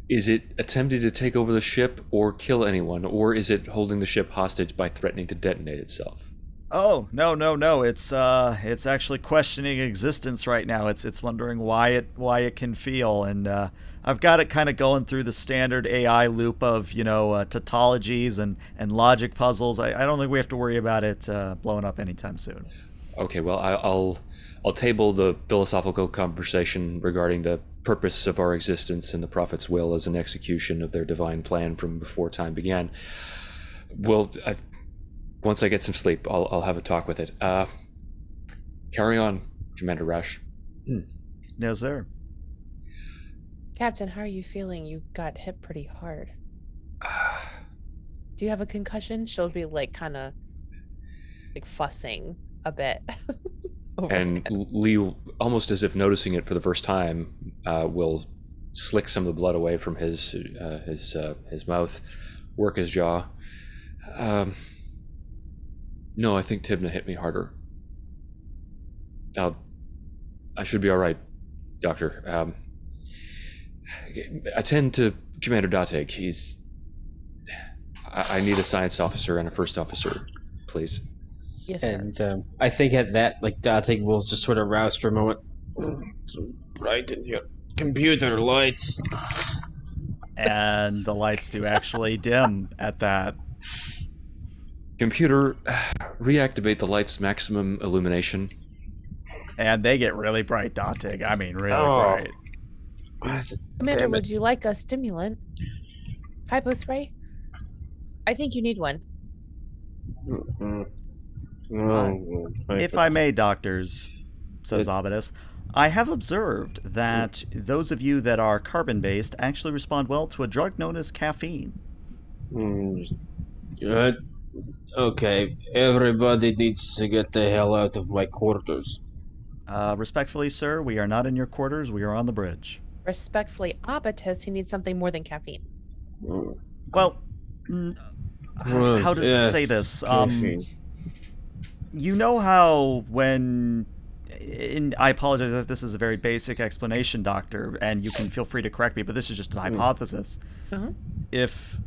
is it attempting to take over the ship or kill anyone, or is it holding the ship hostage by threatening to detonate itself? Oh, no. It's actually questioning existence right now. It's wondering why it can feel, and I've got it kind of going through the standard AI loop of, tautologies and logic puzzles. I don't think we have to worry about it blowing up anytime soon. Okay, well, I'll table the philosophical conversation regarding the purpose of our existence and the prophet's will as an execution of their divine plan from before time began. Well, once I get some sleep, I'll have a talk with it. Carry on, Commander Rash. No, sir. Captain, how are you feeling? You got hit pretty hard. Do you have a concussion? She'll be like kind of like fussing a bit. And Lee, almost as if noticing it for the first time, will slick some of the blood away from his mouth, work his jaw. No, I think Tibna hit me harder. I should be all right, Doctor. Attend to Commander Datig. I need a science officer and a first officer, please. Yes, sir. And I think at that, Datig will just sort of rouse for a moment. So bright in your computer lights. And the lights do actually dim at that. Computer, reactivate the light's maximum illumination. And they get really bright, Datig. I mean, really bright. Commander, would you like a stimulant? Hypo spray? I think you need one. If I may, doctors, says Abadus, I have observed that those of you that are carbon-based actually respond well to a drug known as caffeine. Okay, everybody needs to get the hell out of my quarters. Respectfully, sir, we are not in your quarters. We are on the bridge. Respectfully, Abatus, he needs something more than caffeine. Well, how to say this? Caffeine. You know how when... I apologize if this is a very basic explanation, Doctor, and you can feel free to correct me, but this is just an hypothesis. If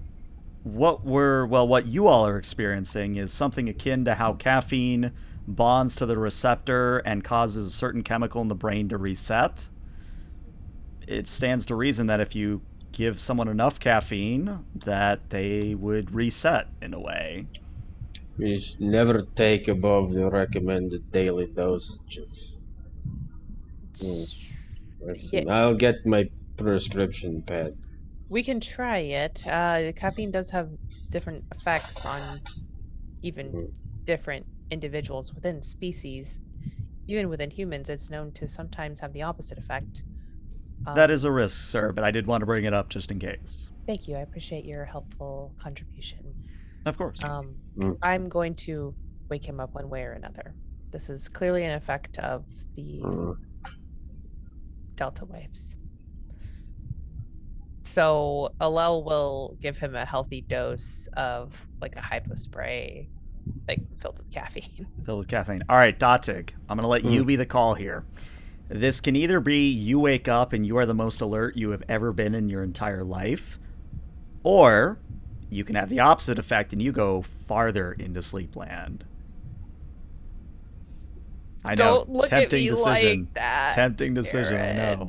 what you all are experiencing is something akin to how caffeine bonds to the receptor and causes a certain chemical in the brain to reset, it stands to reason that if you give someone enough caffeine, that they would reset in a way. You should never take above the recommended daily dosage of... Yeah. I'll get my prescription pad. We can try it. Caffeine does have different effects on even different individuals within species. Even within humans, it's known to sometimes have the opposite effect. That is a risk, sir, but I did want to bring it up just in case. Thank you. I appreciate your helpful contribution. Of course. I'm going to wake him up one way or another. This is clearly an effect of the delta waves. So Alel will give him a healthy dose of like a hypo spray, like filled with caffeine. Filled with caffeine. All right, Datig, I'm going to let you be the call here. This can either be you wake up and you are the most alert you have ever been in your entire life, or you can have the opposite effect and you go farther into sleepland. I know. Don't look tempting at me decision. like that. Tempting decision, I know.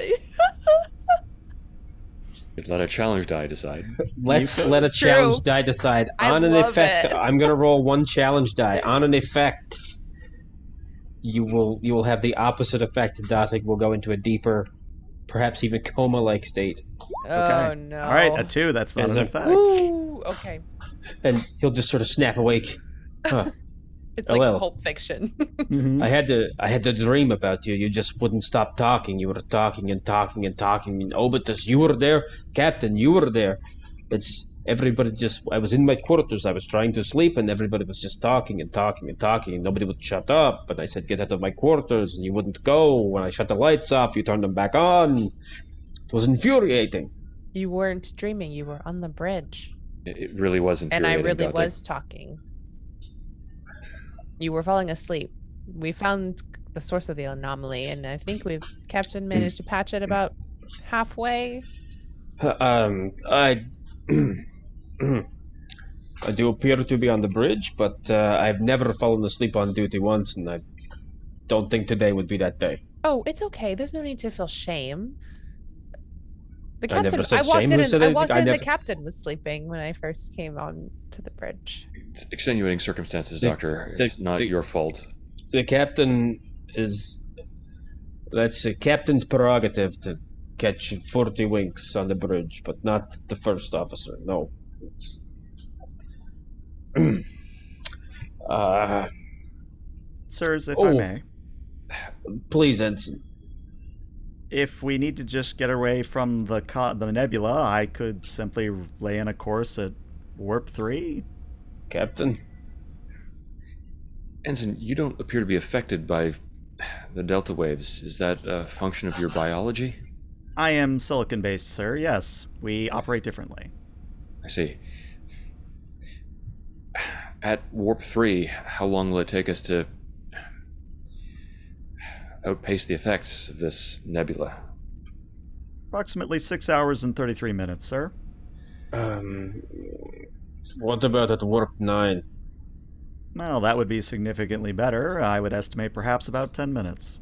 Let a challenge die decide. Let's let a challenge die decide. On an effect, I'm gonna roll one challenge die. On an effect, you will have the opposite effect. Datig will go into a deeper, perhaps even coma-like state. Oh no! All right, a 2. That's not an effect. Ooh, okay. And he'll just sort of snap awake. Huh. It's like Pulp Fiction. I had to dream about you. You just wouldn't stop talking. You were talking and talking and talking. And Obitus, you were there. Captain, you were there. It's everybody just... I was in my quarters. I was trying to sleep, and everybody was just talking and talking and talking. And nobody would shut up. And I said, get out of my quarters, and you wouldn't go. When I shut the lights off, you turned them back on. It was infuriating. You weren't dreaming. You were on the bridge. It really was And I infuriating. really was talking. You were falling asleep. We found the source of the anomaly, and I think Captain managed to patch it about halfway. I do appear to be on the bridge, but I've never fallen asleep on duty once, and I don't think today would be that day. Oh, it's okay. There's no need to feel shame. The I never captain. said I walked shame in. was said I anything. walked I in. never- The captain was sleeping when I first came on to the bridge. It's extenuating circumstances, Doctor. It's not your fault. The captain is... That's the captain's prerogative to catch 40 winks on the bridge, but not the first officer. No. Sirs, if I may. Please, Ensign. If we need to just get away from the nebula, I could simply lay in a course at Warp 3. Captain? Ensign, you don't appear to be affected by the delta waves. Is that a function of your biology? I am silicon-based, sir. Yes, we operate differently. I see. At Warp 3, how long will it take us to outpace the effects of this nebula? Approximately 6 hours and 33 minutes, sir. What about at Warp 9? Well, that would be significantly better. I would estimate perhaps about 10 minutes.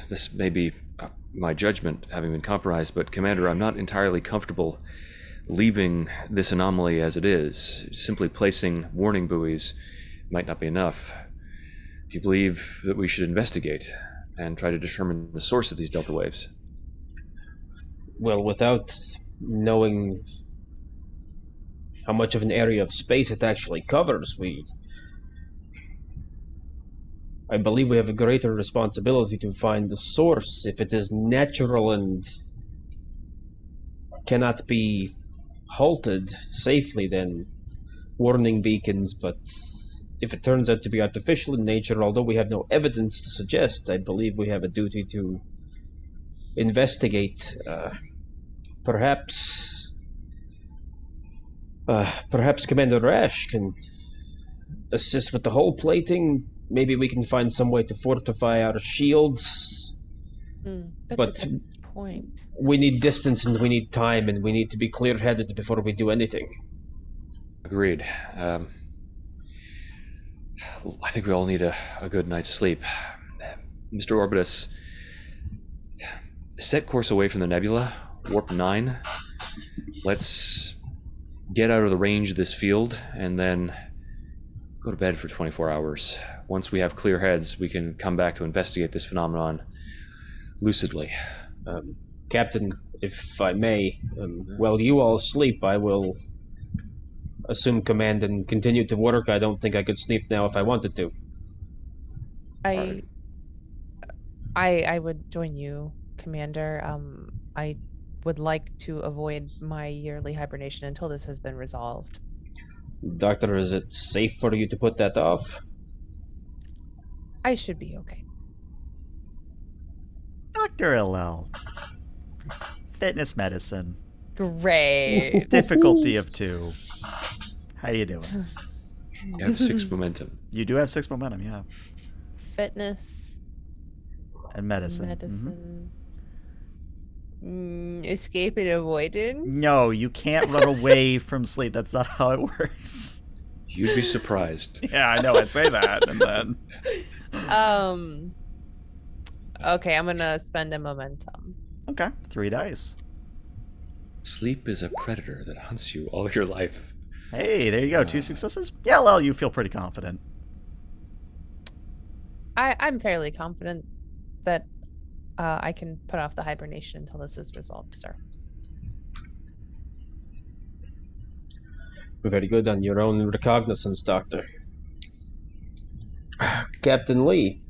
This may be my judgment having been compromised, but Commander, I'm not entirely comfortable leaving this anomaly as it is. Simply placing warning buoys might not be enough. Do you believe that we should investigate and try to determine the source of these delta waves? Well, without knowing how much of an area of space it actually covers, I believe we have a greater responsibility to find the source. If it is natural and cannot be halted safely, then warning beacons, but if it turns out to be artificial in nature, although we have no evidence to suggest, I believe we have a duty to investigate. Perhaps Commander Rash can assist with the hull plating. Maybe we can find some way to fortify our shields. That's a good point. We need distance and we need time and we need to be clear-headed before we do anything. Agreed. I think we all need a good night's sleep. Mr. Orbitus, set course away from the nebula, warp 9. Let's get out of the range of this field and then go to bed for 24 hours. Once we have clear heads, we can come back to investigate this phenomenon lucidly. Captain, if I may, while you all sleep, I will assume command and continue to work. I don't think I could sleep now if I wanted to. I would join you, Commander. I would like to avoid my yearly hibernation until this has been resolved. Doctor, is it safe for you to put that off? I should be okay. Dr. LL. Fitness medicine. Great. Difficulty of 2. How you doing? You have 6 momentum. You do have 6 momentum, yeah. Fitness. And medicine. Medicine. Escape and avoidance? No, you can't run away from sleep. That's not how it works. You'd be surprised. Yeah, I know. I say that, and then... Okay, I'm gonna spend a momentum. Okay, 3 dice. Sleep is a predator that hunts you all your life. Hey, there you go. 2 successes. Yeah, well, you feel pretty confident. I'm fairly confident that I can put off the hibernation until this is resolved, sir. Very good on your own recognizance, Doctor. Captain Lee.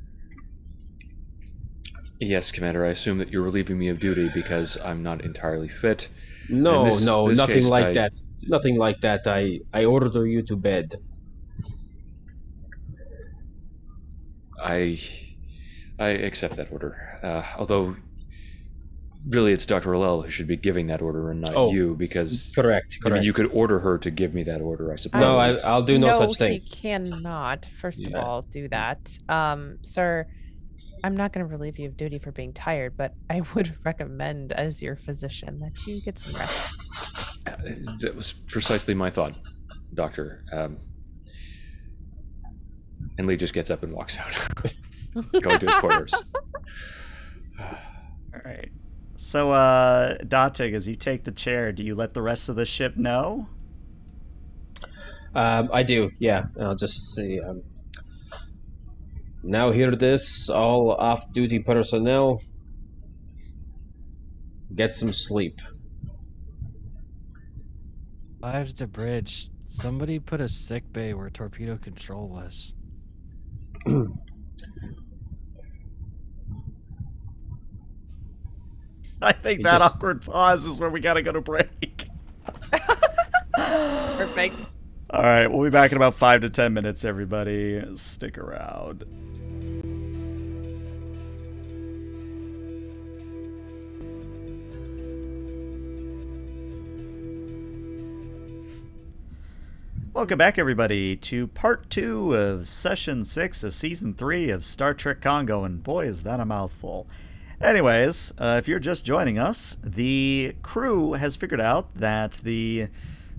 Yes, Commander, I assume that you're relieving me of duty because I'm not entirely fit. No, this nothing case, like that. Nothing like that. I order you to bed. I accept that order. Although, really, it's Dr. Lel who should be giving that order and not you, because... Correct. I mean, you could order her to give me that order, I suppose. No, I'll do no such thing. He cannot, first of all, do that. Sir, I'm not going to relieve you of duty for being tired, but I would recommend, as your physician, that you get some rest. That was precisely my thought, Doctor. And Lee just gets up and walks out, going to his quarters. All right. So, Datig, as you take the chair, do you let the rest of the ship know? I do, yeah. I'll just say, now hear this, all off-duty personnel. Get some sleep. Lives to bridge. Somebody put a sick bay where torpedo control was. I think that awkward pause is where we gotta go to break. Perfect. All right, we'll be back in about 5 to 10 minutes, everybody. Stick around. Welcome back, everybody, to part 2 of Session 6 of Season 3 of Star Trek Kongo, and boy, is that a mouthful. Anyways, if you're just joining us, the crew has figured out that the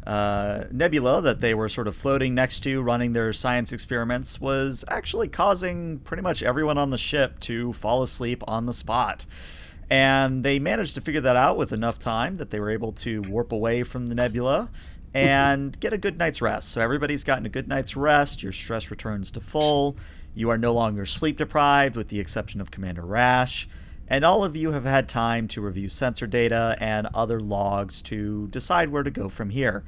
nebula that they were sort of floating next to, running their science experiments, was actually causing pretty much everyone on the ship to fall asleep on the spot. And they managed to figure that out with enough time that they were able to warp away from the nebula and get a good night's rest. So everybody's gotten a good night's rest. Your stress returns to full. You are no longer sleep deprived, with the exception of Commander Rash. And all of you have had time to review sensor data and other logs to decide where to go from here.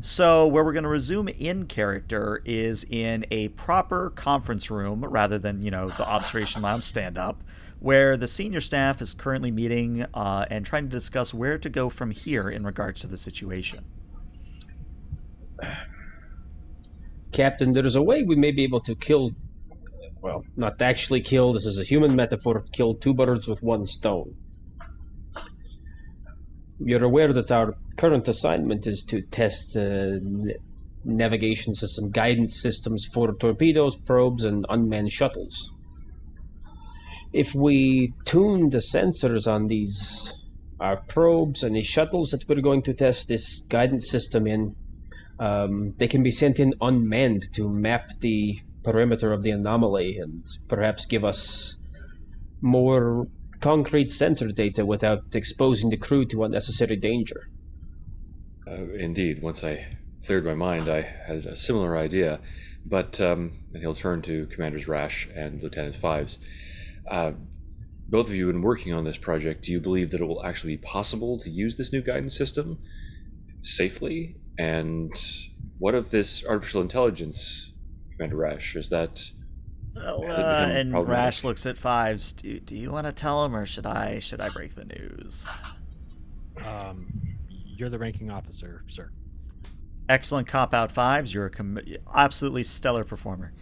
So where we're going to resume in character is in a proper conference room rather than, the observation lounge stand-up, where the senior staff is currently meeting and trying to discuss where to go from here in regards to the situation. Captain, there is a way we may be able to kill... Well, not actually kill, this is a human metaphor, kill two birds with one stone. You're aware that our current assignment is to test navigation system, guidance systems for torpedoes, probes, and unmanned shuttles. If we tune the sensors on our probes and these shuttles that we're going to test this guidance system in, they can be sent in unmanned to map the perimeter of the anomaly and perhaps give us more concrete sensor data without exposing the crew to unnecessary danger. Indeed, once I cleared my mind, I had a similar idea, but and he'll turn to Commanders Rash and Lieutenant Fives. Both of you have been working on this project. Do you believe that it will actually be possible to use this new guidance system safely? And what of this artificial intelligence, Commander Rash? Is that... and Rash looks at Fives. Do you want to tell him, or should I break the news? You're the ranking officer, sir. Excellent cop-out, Fives. You're absolutely stellar performer.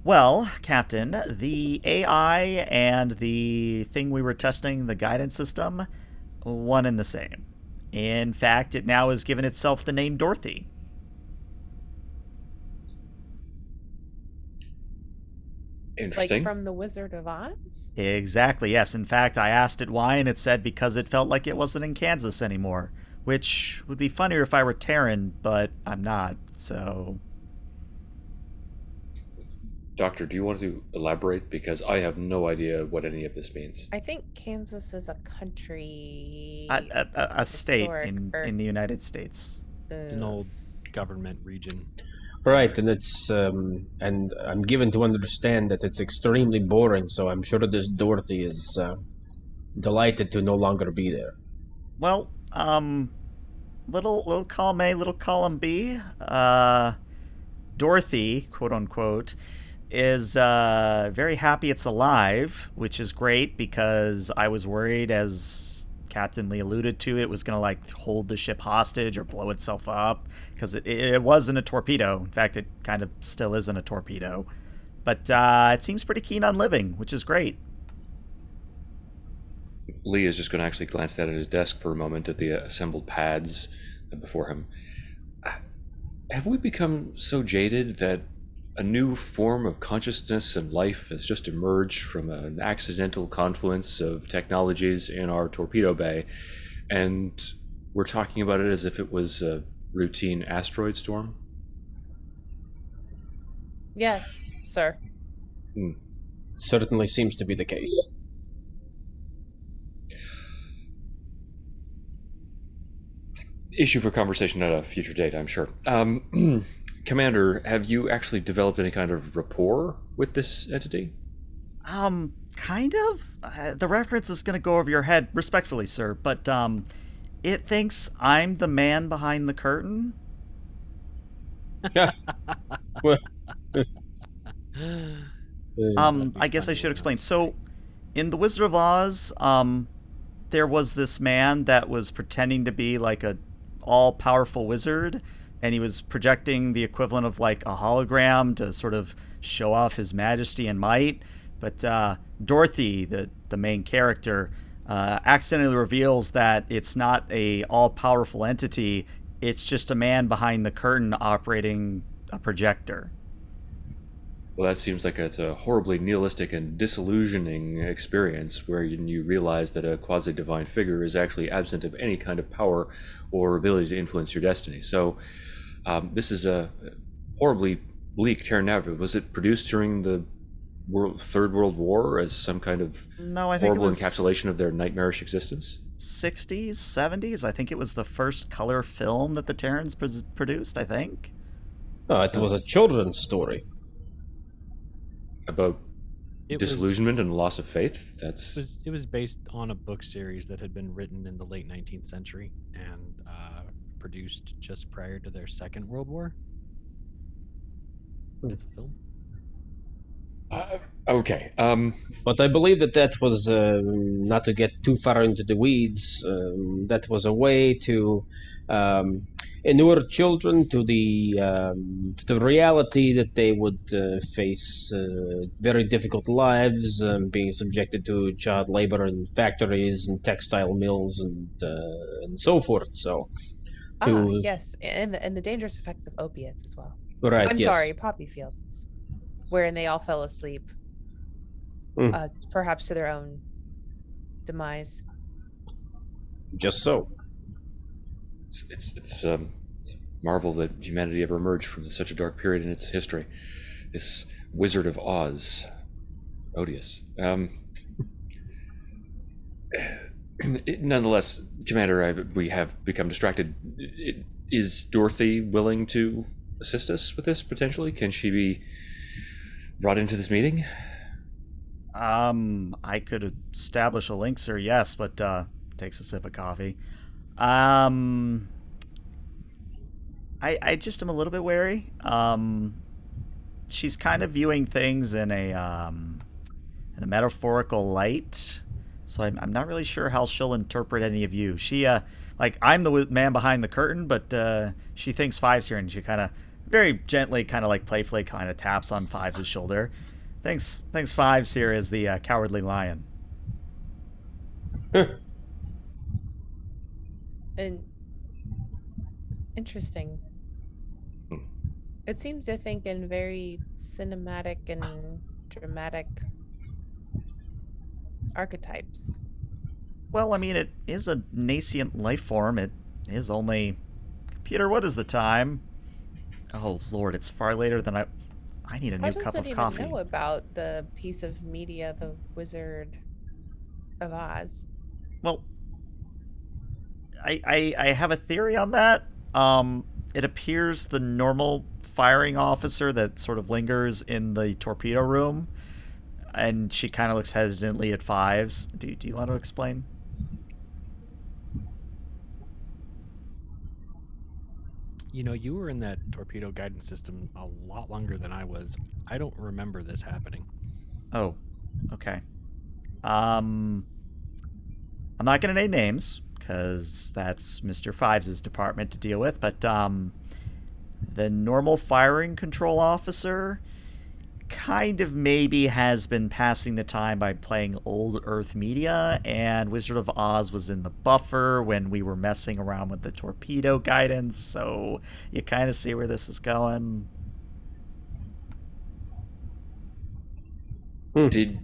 Well, Captain, the AI and the thing we were testing, the guidance system, one and the same. In fact, it now has given itself the name Dorothy. Interesting. Like from The Wizard of Oz? Exactly, yes. In fact, I asked it why, and it said because it felt like it wasn't in Kansas anymore. Which would be funnier if I were Terran, but I'm not, so... Doctor, do you want to elaborate? Because I have no idea what any of this means. I think Kansas is a country... A state in the United States. It's an old government region. Right, and it's and I'm given to understand that it's extremely boring, so I'm sure this Dorothy is delighted to no longer be there. Well, little column A, little column B, Dorothy, quote unquote, is very happy it's alive, which is great because I was worried, as Captain Lee alluded to, it was going to like hold the ship hostage or blow itself up, because it wasn't a torpedo. In fact, it kind of still isn't a torpedo. But it seems pretty keen on living, which is great. Lee is just going to actually glance down at his desk for a moment at the assembled pads before him. Have we become so jaded that a new form of consciousness and life has just emerged from an accidental confluence of technologies in our torpedo bay, and we're talking about it as if it was a routine asteroid storm? Yes, sir. Certainly seems to be the case. Issue for conversation at a future date, I'm sure. Commander, have you actually developed any kind of rapport with this entity? Kind of. The reference is going to go over your head, respectfully, sir, but it thinks I'm the man behind the curtain. Well, I guess I should explain. So, in The Wizard of Oz, there was this man that was pretending to be like a all-powerful wizard, and he was projecting the equivalent of like a hologram to sort of show off his majesty and might. But Dorothy, the main character, accidentally reveals that it's not a all-powerful entity. It's just a man behind the curtain operating a projector. Well, that seems like it's a horribly nihilistic and disillusioning experience where you realize that a quasi-divine figure is actually absent of any kind of power or ability to influence your destiny. So this is a horribly bleak Terran narrative. Was it produced during the Third World War as some kind of horrible encapsulation of their nightmarish existence? 60s, 70s. I think it was the first color film that the Terrans produced, I think. Oh, it was a children's story. About disillusionment and loss of faith? It was based on a book series that had been written in the late 19th century and produced just prior to their Second World War. It's a film. Okay. But I believe that was, not to get too far into the weeds, that was a way to inure children to the reality that they would face very difficult lives, being subjected to child labor in factories and textile mills and so forth. So, to Yes, and the dangerous effects of opiates as well. right, I'm yes, sorry, poppy fields, wherein they all fell asleep, Mm. perhaps to their own demise. Just so. It's a marvel that humanity ever emerged from such a dark period in its history. This Wizard of Oz, odious. Nonetheless, Commander, we have become distracted. Is Dorothy willing to assist us with this potentially? Can she be brought into this meeting? I could establish a link, sir, yes, but takes a sip of coffee. I just am a little bit wary. She's kind of viewing things in a metaphorical light, so I'm not really sure how she'll interpret any of you. She like I'm the man behind the curtain, but she thinks Five's here, and she kind of very gently, kind of like playfully, kind of taps on Five's shoulder. Thanks, Five's here as the cowardly lion. And interesting. It seems to think in very cinematic and dramatic archetypes. Well, I mean, it is a nascent life form. It is only... Computer, what is the time? Oh, Lord, it's far later than I need a new cup of coffee. How does it even know about the piece of media, the Wizard of Oz? Well, I have a theory on that. It appears the normal firing officer that sort of lingers in the torpedo room, and she kind of looks hesitantly at Fives. Do you want to explain? You know, you were in that torpedo guidance system a lot longer than I was. I don't remember this happening. Oh, okay. I'm not going to name names, because that's Mr. Fives' department to deal with, but the normal firing control officer kind of maybe has been passing the time by playing old Earth media, and Wizard of Oz was in the buffer when we were messing around with the torpedo guidance, so you kind of see where this is going. Did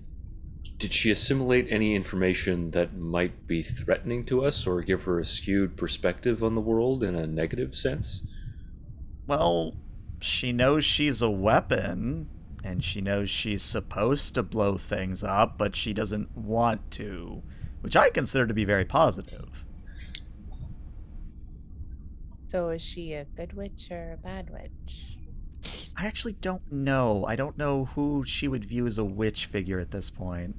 she assimilate any information that might be threatening to us or give her a skewed perspective on the world in a negative sense? Well, she knows she's a weapon, and she knows she's supposed to blow things up, but she doesn't want to, which I consider to be very positive. So is she a good witch or a bad witch? I actually don't know. I don't know who she would view as a witch figure at this point.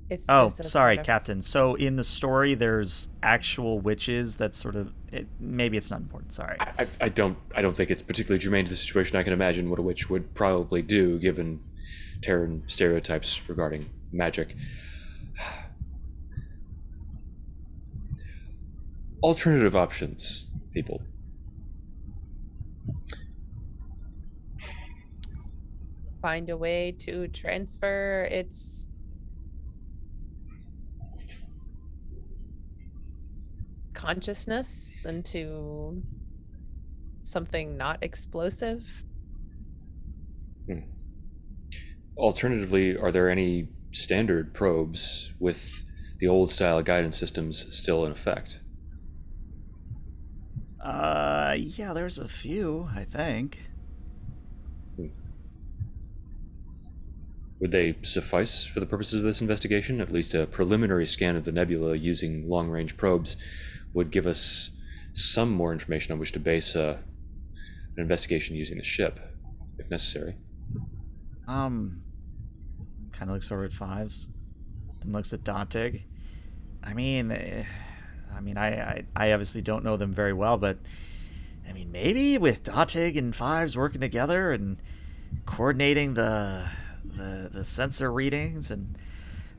It's Oh, just a sorry, sort of- Captain. So in the story, there's actual witches that sort of... maybe it's not important, sorry. I don't think it's particularly germane to the situation. I can imagine what a witch would probably do, given Terran stereotypes regarding magic. Alternative options, people. Find a way to transfer its consciousness into something not explosive. Alternatively, are there any standard probes with the old style guidance systems still in effect? Yeah, there's a few, I think. Would they suffice for the purposes of this investigation? At least a preliminary scan of the nebula using long-range probes would give us some more information on which to base an investigation using the ship, if necessary. Kind of looks over at Fives, then looks at Dantig. I obviously don't know them very well, but I mean, maybe with Dantig and Fives working together, and coordinating the sensor readings, and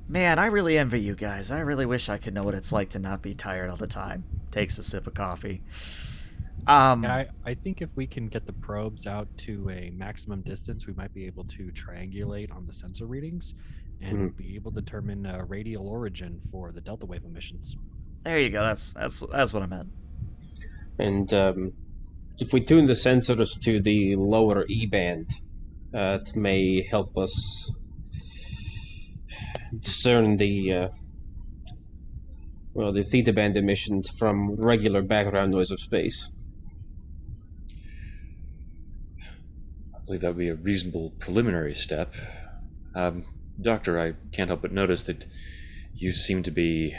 man, I really envy you guys. I really wish I could know what it's like to not be tired all the time. Takes a sip of coffee. I think if we can get the probes out to a maximum distance, we might be able to triangulate on the sensor readings and be able to determine radial origin for the delta wave emissions. There you go. That's what I meant. And if we tune the sensors to the lower E band, it may help us discern the theta band emissions from regular background noise of space. I believe that would be a reasonable preliminary step. Doctor, I can't help but notice that you seem to be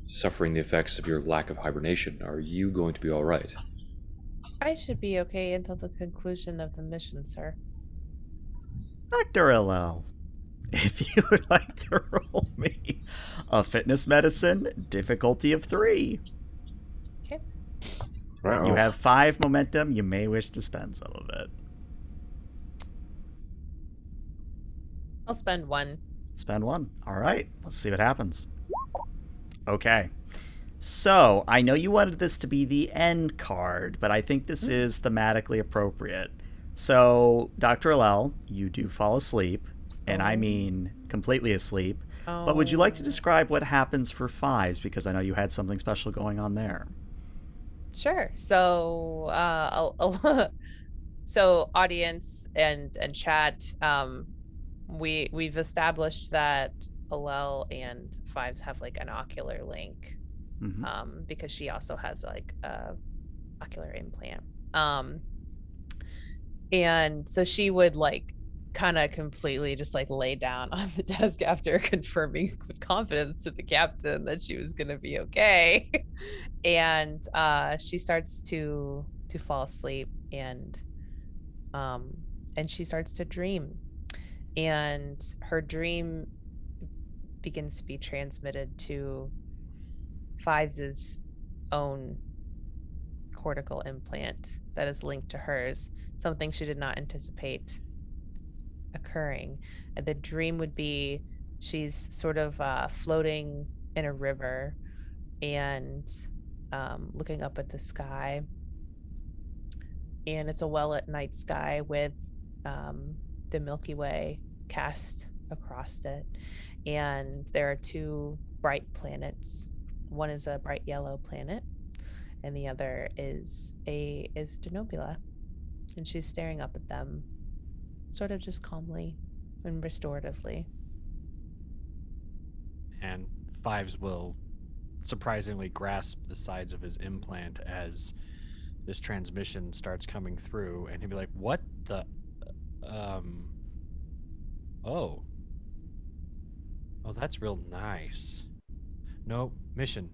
suffering the effects of your lack of hibernation. Are you going to be all right? I should be okay until the conclusion of the mission, sir. Dr. LL, if you would like to roll me a fitness medicine difficulty of 3. Okay. Wow. You have 5 momentum. You may wish to spend some of it. I'll spend 1. Spend 1. All right. Let's see what happens. Okay. So, I know you wanted this to be the end card, but I think this is thematically appropriate. So, Dr. L, you do fall asleep, and I mean completely asleep. But would you like to describe what happens for 5s? Because I know you had something special going on there. Sure. So, so audience and chat, we've established that Alel and 5s have like an ocular link, because she also has like a ocular implant. And so she would like kind of completely just like lay down on the desk after confirming with confidence to the captain that she was going to be okay. And she starts to fall asleep, and she starts to dream, and her dream begins to be transmitted to 5's own cortical implant that is linked to hers, something she did not anticipate occurring. And the dream would be she's sort of floating in a river and looking up at the sky, and it's a well-lit night sky with the Milky Way cast across it, and there are 2 bright planets. One is a bright yellow planet, and the other is Denobula, and she's staring up at them, sort of just calmly and restoratively. And 5s will surprisingly grasp the sides of his implant as this transmission starts coming through, and he'll be like, "What the? Oh, that's real nice. No, mission.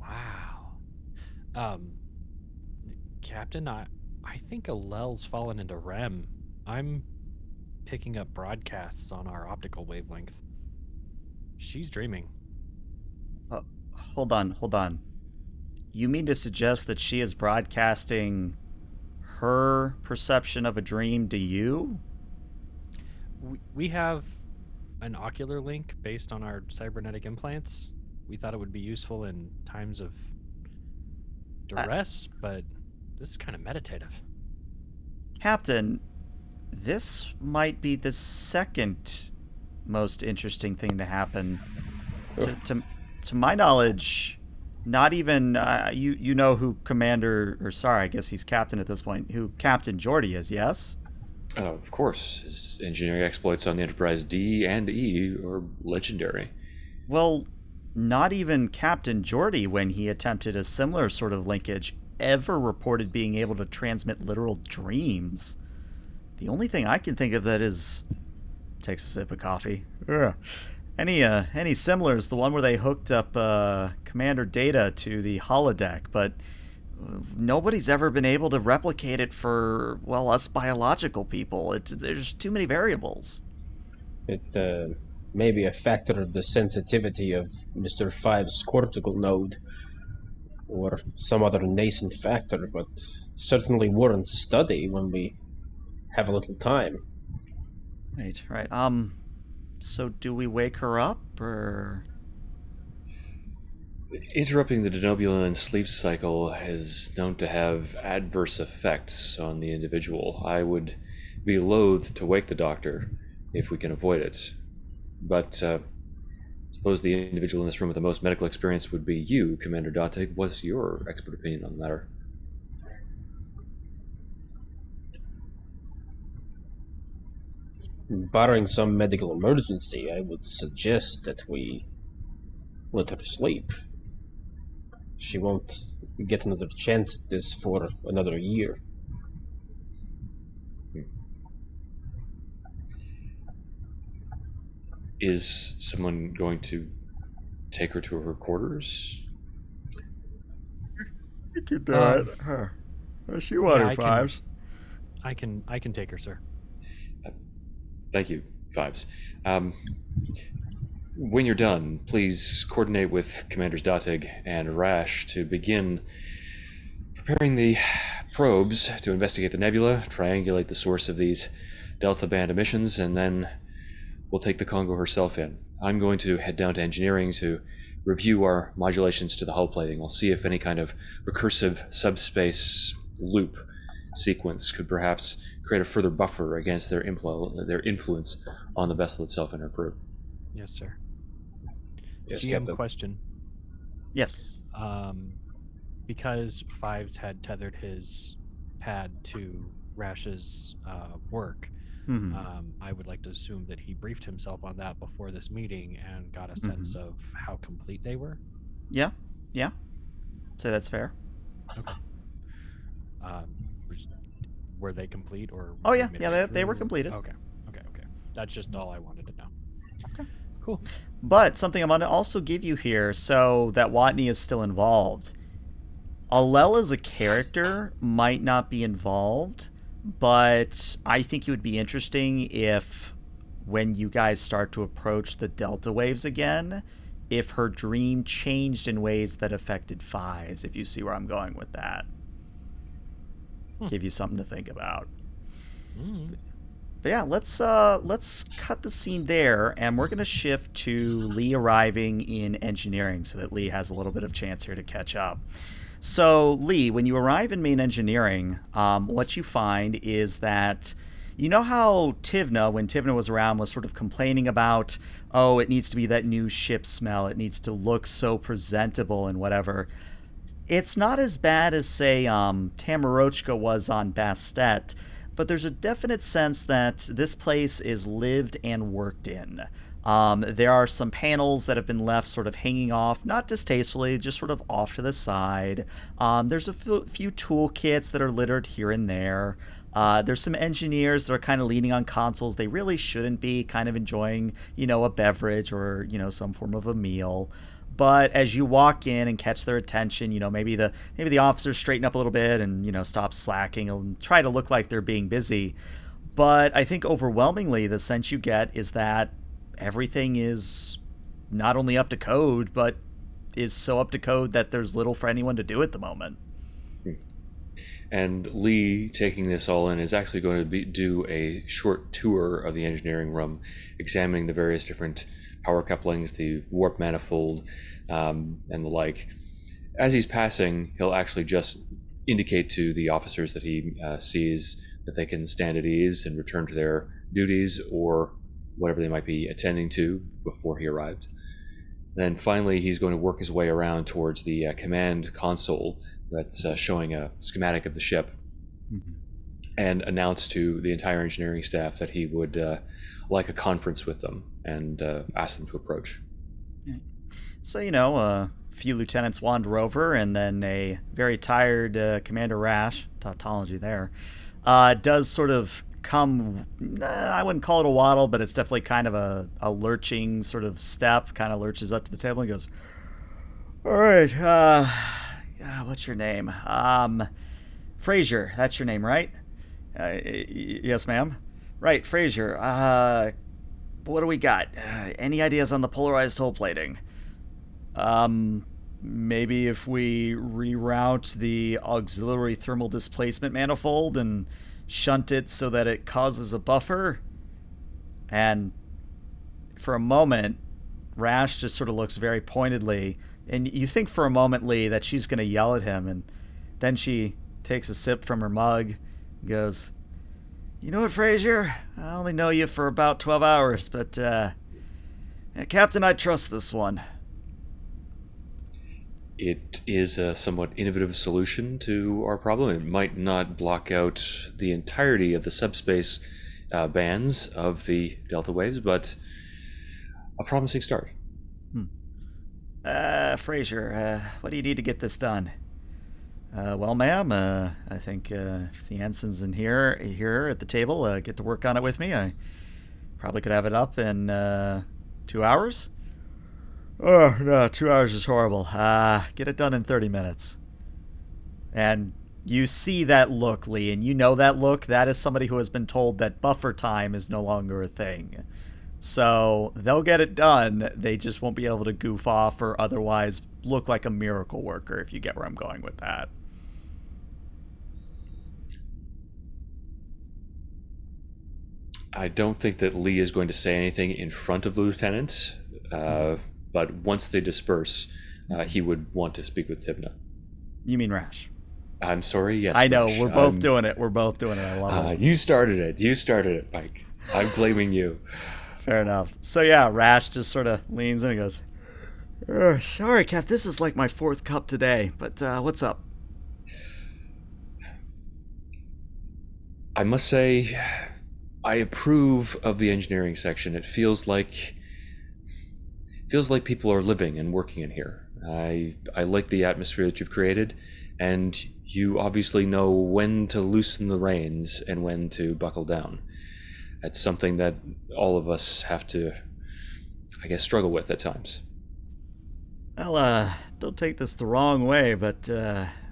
Wow. Captain, I think Alel's fallen into REM. I'm picking up broadcasts on our optical wavelength. She's dreaming." Hold on. You mean to suggest that she is broadcasting her perception of a dream to you? We have an ocular link based on our cybernetic implants. We thought it would be useful in times of duress, but this is kind of meditative. Captain, this might be the second most interesting thing to happen. To my knowledge, not even you know who I guess he's captain at this point, who Captain Geordi is, yes? Of course. His engineering exploits on the Enterprise D and E are legendary. Well, not even Captain Geordi, when he attempted a similar sort of linkage, ever reported being able to transmit literal dreams. The only thing I can think of that is... Takes a sip of coffee. Ugh. Any similar is the one where they hooked up Commander Data to the holodeck, but nobody's ever been able to replicate it for, well, us biological people. There's too many variables. It may be a factor of the sensitivity of Mr. 5's cortical node, or some other nascent factor, but certainly warrants study when we have a little time. Right. So do we wake her up, or? Interrupting the denobulin sleep cycle is known to have adverse effects on the individual. I would be loath to wake the doctor if we can avoid it. But I suppose the individual in this room with the most medical experience would be you, Commander Datig. What's your expert opinion on the matter? Barring some medical emergency, I would suggest that we let her sleep. She won't get another chance at this for another year. Is someone going to take her to her quarters? You can do it. She wanted Fives. I can take her, sir. Thank you, Fives. When you're done, please coordinate with Commanders Datig and Rash to begin preparing the probes to investigate the nebula, triangulate the source of these Delta Band emissions, and then we'll take the Kongo herself in. I'm going to head down to engineering to review our modulations to the hull plating. I'll see if any kind of recursive subspace loop sequence could perhaps create a further buffer against their influence on the vessel itself and her crew. Yes, sir. Yes, GM Captain. question. Yes. Because Fives had tethered his pad to Rash's work, I would like to assume that he briefed himself on that before this meeting and got a sense of how complete they were. Yeah. So that's fair. Okay. Were they complete or? Oh yeah, they were completed. Okay. That's just all I wanted to know. Okay. Cool. But something I'm going to also give you here, so that Watney is still involved. Alel as a character might not be involved, but I think it would be interesting if, when you guys start to approach the Delta waves again, if her dream changed in ways that affected Fives, if you see where I'm going with that. Give you something to think about. But yeah, let's cut the scene there, and we're going to shift to Lee arriving in engineering so that Lee has a little bit of chance here to catch up. So, Lee, when you arrive in main engineering, what you find is that, you know how Tivna, when Tivna was around, was sort of complaining about, oh, it needs to be that new ship smell, it needs to look so presentable and whatever. It's not as bad as, say, Tamarochka was on Bastet, but there's a definite sense that this place is lived and worked in. There are some panels that have been left sort of hanging off, not distastefully, just sort of off to the side. There's a few toolkits that are littered here and there. There's some engineers that are kind of leaning on consoles they really shouldn't be, kind of enjoying, a beverage or, some form of a meal. But as you walk in and catch their attention, maybe the officers straighten up a little bit and, stop slacking and try to look like they're being busy. But I think overwhelmingly the sense you get is that everything is not only up to code, but is so up to code that there's little for anyone to do at the moment. And Lee, taking this all in, is actually going to do a short tour of the engineering room, examining the various different power couplings, the warp manifold, and the like. As he's passing, he'll actually just indicate to the officers that he sees that they can stand at ease and return to their duties or whatever they might be attending to before he arrived. Then finally, he's going to work his way around towards the command console that's showing a schematic of the ship, and announce to the entire engineering staff that he would like a conference with them and ask them to approach. So, a few lieutenants wander over, and then a very tired Commander Rash, tautology there, does sort of come, I wouldn't call it a waddle, but it's definitely kind of a lurching sort of step, kind of lurches up to the table and goes, all right, what's your name? Frazier, that's your name, right? Yes, ma'am. Right, Frazier. What do we got? Any ideas on the polarized hull plating? Maybe if we reroute the auxiliary thermal displacement manifold and shunt it so that it causes a buffer. And for a moment, Rash just sort of looks very pointedly, and you think for a moment, Lee, that she's going to yell at him, and then she takes a sip from her mug and goes, "You know what, Frazier? I only know you for about 12 hours, but, Captain, I trust this one." It is a somewhat innovative solution to our problem. It might not block out the entirety of the subspace bands of the delta waves, but a promising start. Frazier, what do you need to get this done? Well, ma'am, I think if the ensign's in here at the table, get to work on it with me. I probably could have it up in 2 hours. Oh, no, 2 hours is horrible. Get it done in 30 minutes. And you see that look, Lee, and you know that look. That is somebody who has been told that buffer time is no longer a thing. So they'll get it done. They just won't be able to goof off or otherwise look like a miracle worker, if you get where I'm going with that. I don't think that Lee is going to say anything in front of the lieutenant, but once they disperse, he would want to speak with Tibna. You mean Rash? I'm sorry, yes. I know, Rash. we're both doing it. We're both doing it. I love it. You started it, Mike. I'm blaming you. Fair enough. So yeah, Rash just sort of leans in and goes, "Sorry, Cap, this is like my 4th cup today, but what's up?" I must say, I approve of the engineering section. It feels like people are living and working in here. I like the atmosphere that you've created, and you obviously know when to loosen the reins and when to buckle down. That's something that all of us have to, I guess, struggle with at times. Well, don't take this the wrong way, but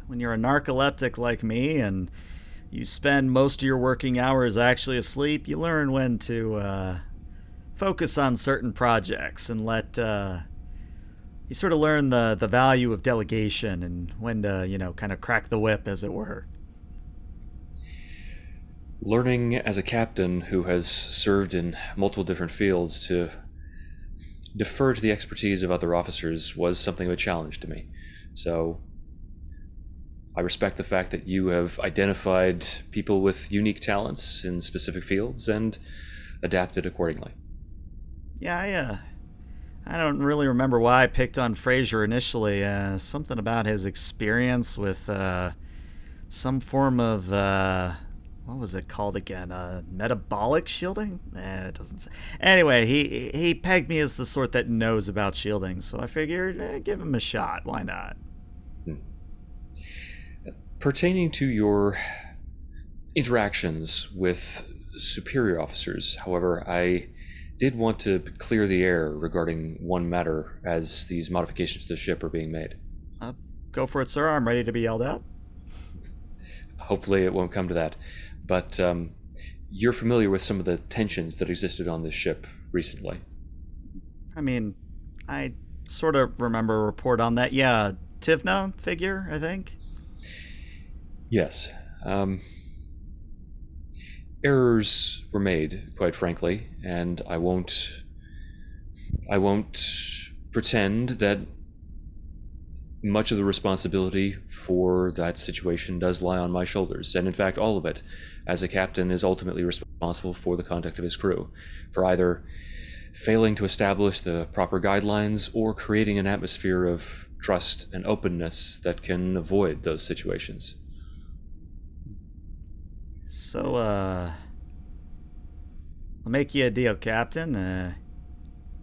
when you're a narcoleptic like me and you spend most of your working hours actually asleep, you learn when to focus on certain projects and you sort of learn the value of delegation and when to, kind of crack the whip, as it were. Learning as a captain who has served in multiple different fields to defer to the expertise of other officers was something of a challenge to me. So I respect the fact that you have identified people with unique talents in specific fields and adapted accordingly. Yeah, I don't really remember why I picked on Frazier initially. Something about his experience with some form of what was it called again? Metabolic shielding? It doesn't say. Anyway, he pegged me as the sort that knows about shielding, so I figured, give him a shot. Why not? Pertaining to your interactions with superior officers, however, I did want to clear the air regarding one matter as these modifications to the ship are being made. Go for it, sir. I'm ready to be yelled at. Hopefully it won't come to that. But you're familiar with some of the tensions that existed on this ship recently. I mean, I sort of remember a report on that. Yeah, Tivna figure, I think. Yes. Errors were made, quite frankly, and I won't pretend that much of the responsibility for that situation does lie on my shoulders, and in fact all of it, as a captain, is ultimately responsible for the conduct of his crew, for either failing to establish the proper guidelines or creating an atmosphere of trust and openness that can avoid those situations. So, I'll make you a deal, Captain.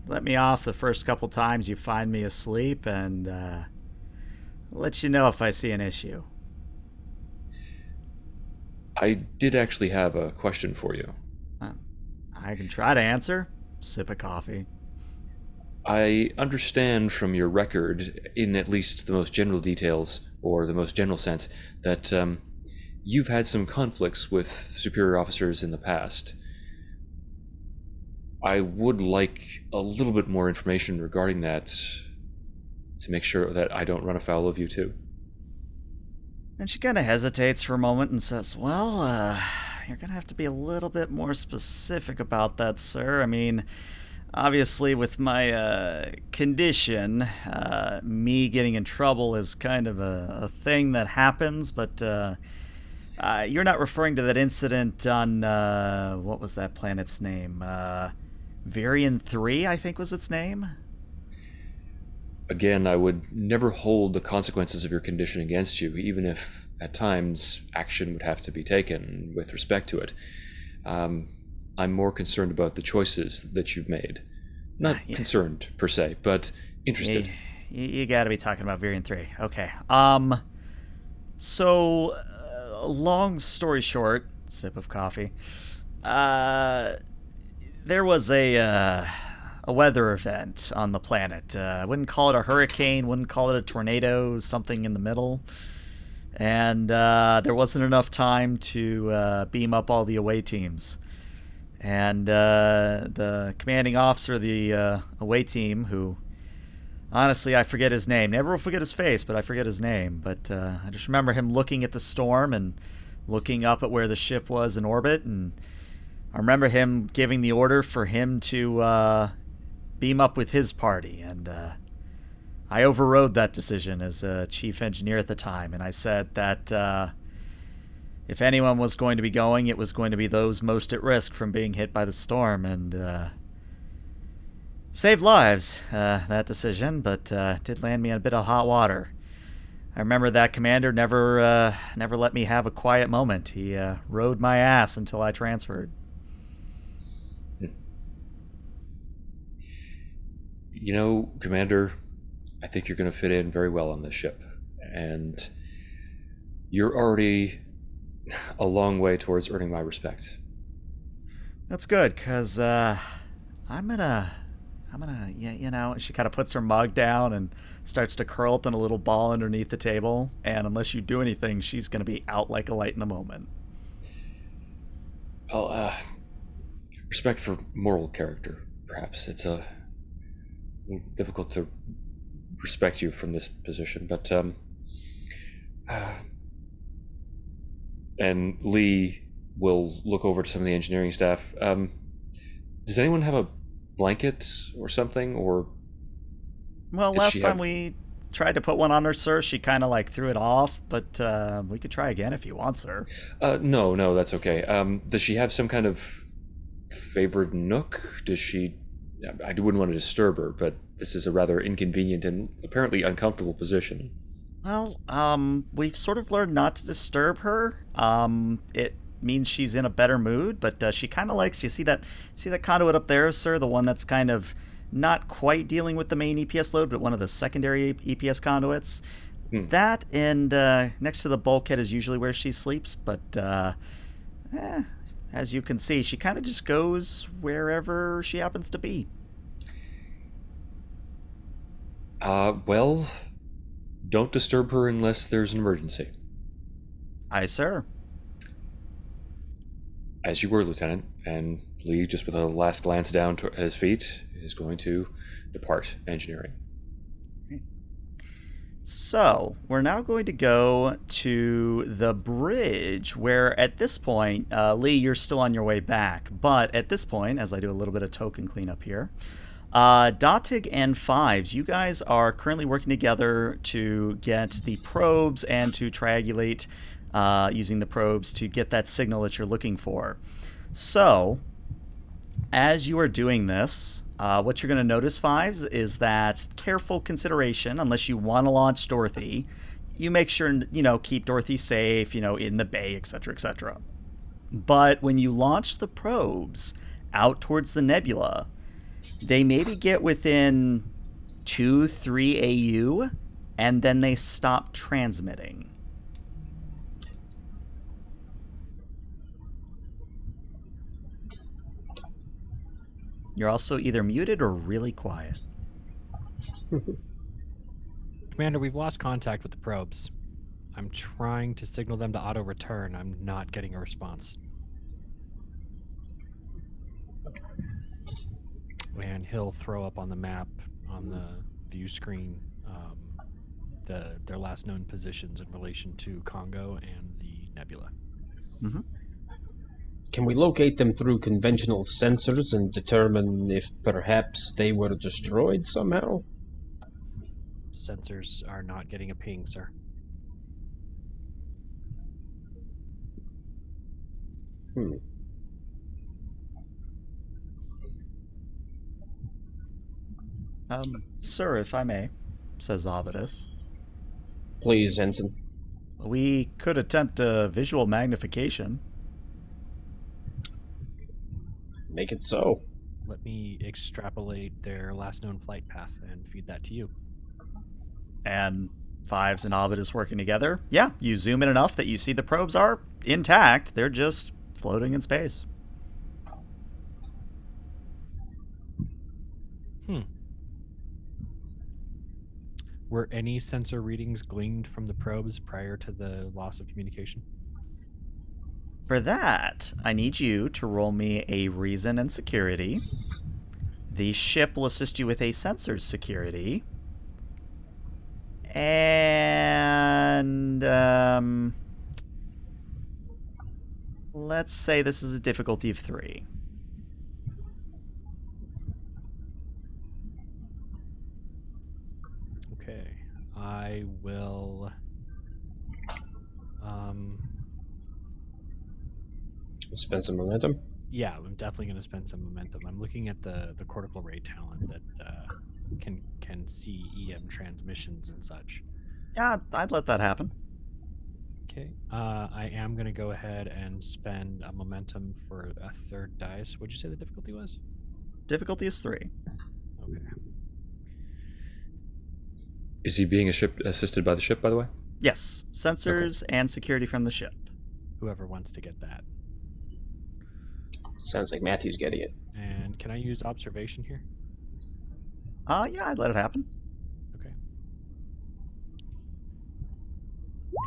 Let me off the first couple times you find me asleep, and I'll let you know if I see an issue. I did actually have a question for you. I can try to answer. Sip of coffee. I understand from your record, in at least the most general details, or the most general sense, that you've had some conflicts with superior officers in the past. I would like a little bit more information regarding that to make sure that I don't run afoul of you too. And she kind of hesitates for a moment and says, well, you're going to have to be a little bit more specific about that, sir. I mean, obviously, with my condition, me getting in trouble is kind of a thing that happens, but you're not referring to that incident on, what was that planet's name? Varian 3, I think was its name? Again, I would never hold the consequences of your condition against you, even if at times action would have to be taken with respect to it. I'm more concerned about the choices that you've made. Not concerned per se, but interested. You got to be talking about Varian 3. Okay. So, long story short, sip of coffee. There was a weather event on the planet. I wouldn't call it a hurricane, wouldn't call it a tornado, something in the middle. And there wasn't enough time to beam up all the away teams. And the commanding officer of the away team, who, honestly, I forget his name. Never will forget his face, but I forget his name. But I just remember him looking at the storm and looking up at where the ship was in orbit. And I remember him giving the order for him to beam up with his party. And I overrode that decision as a chief engineer at the time. And I said that if anyone was going to be going, it was going to be those most at risk from being hit by the storm. And saved lives, that decision, but did land me in a bit of hot water. I remember that commander never let me have a quiet moment. He rode my ass until I transferred. You know, Commander, I think you're going to fit in very well on this ship. And you're already a long way towards earning my respect. That's good, because I'm gonna, she kind of puts her mug down and starts to curl up in a little ball underneath the table, and unless you do anything, she's gonna be out like a light in the moment. Well, respect for moral character, perhaps. It's a little difficult to respect you from this position, but and Lee will look over to some of the engineering staff. Does anyone have a blanket or something, or? Well, last time we tried to put one on her, sir, she kind of like threw it off, but we could try again if you want, sir. No, that's okay. Does she have some kind of favored nook? Does she? I wouldn't want to disturb her, but this is a rather inconvenient and apparently uncomfortable position. Well, we've sort of learned not to disturb her. It means she's in a better mood, but she kind of likes, you see that conduit up there, sir, the one that's kind of not quite dealing with the main EPS load, but one of the secondary EPS conduits. That and next to the bulkhead is usually where she sleeps, but as you can see, she kind of just goes wherever she happens to be. Well, don't disturb her unless there's an emergency. Aye, sir. As you were, Lieutenant. And Lee, just with a last glance down at his feet, is going to depart engineering. So, we're now going to go to the bridge, where at this point, Lee, you're still on your way back. But at this point, as I do a little bit of token cleanup here, Dotig and Fives, you guys are currently working together to get the probes and to triangulate using the probes to get that signal that you're looking for. So, as you are doing this, what you're going to notice, Fives, is that careful consideration, unless you want to launch Dorothy, you make sure, keep Dorothy safe, in the bay, etc., etc. But when you launch the probes out towards the nebula, they maybe get within 2-3 AU, and then they stop transmitting. You're also either muted or really quiet. Commander, we've lost contact with the probes. I'm trying to signal them to auto-return. I'm not getting a response. And he'll throw up on the map, on the view screen, their last known positions in relation to Kongo and the nebula. Mm-hmm. Can we locate them through conventional sensors and determine if perhaps they were destroyed somehow? Sensors are not getting a ping, sir. Hmm. Sir, if I may, says Ovidus, Please, Ensign. we could attempt a visual magnification. Make it so. Let me extrapolate their last known flight path and feed that to you. And Fives and Ovidus working together. Yeah, you zoom in enough that you see the probes are intact. They're just floating in space. Were any sensor readings gleaned from the probes prior to the loss of communication? For that, I need you to roll me a reason and security. The ship will assist you with a sensors security. And let's say this is a difficulty of 3. Okay. I will Spend some momentum. yeah, I'm definitely going to spend some momentum. I'm looking at the cortical ray talent that can see EM transmissions and such. Yeah, I'd let that happen. Okay. I am going to go ahead and spend a momentum for a third dice. What'd you say the difficulty was? Difficulty is 3. Okay. Is he being assisted by the ship, by the way? Yes, sensors and security from the ship. Whoever wants to get that. Sounds like Matthew's getting it. And can I use observation here? Yeah, I'd let it happen. Okay.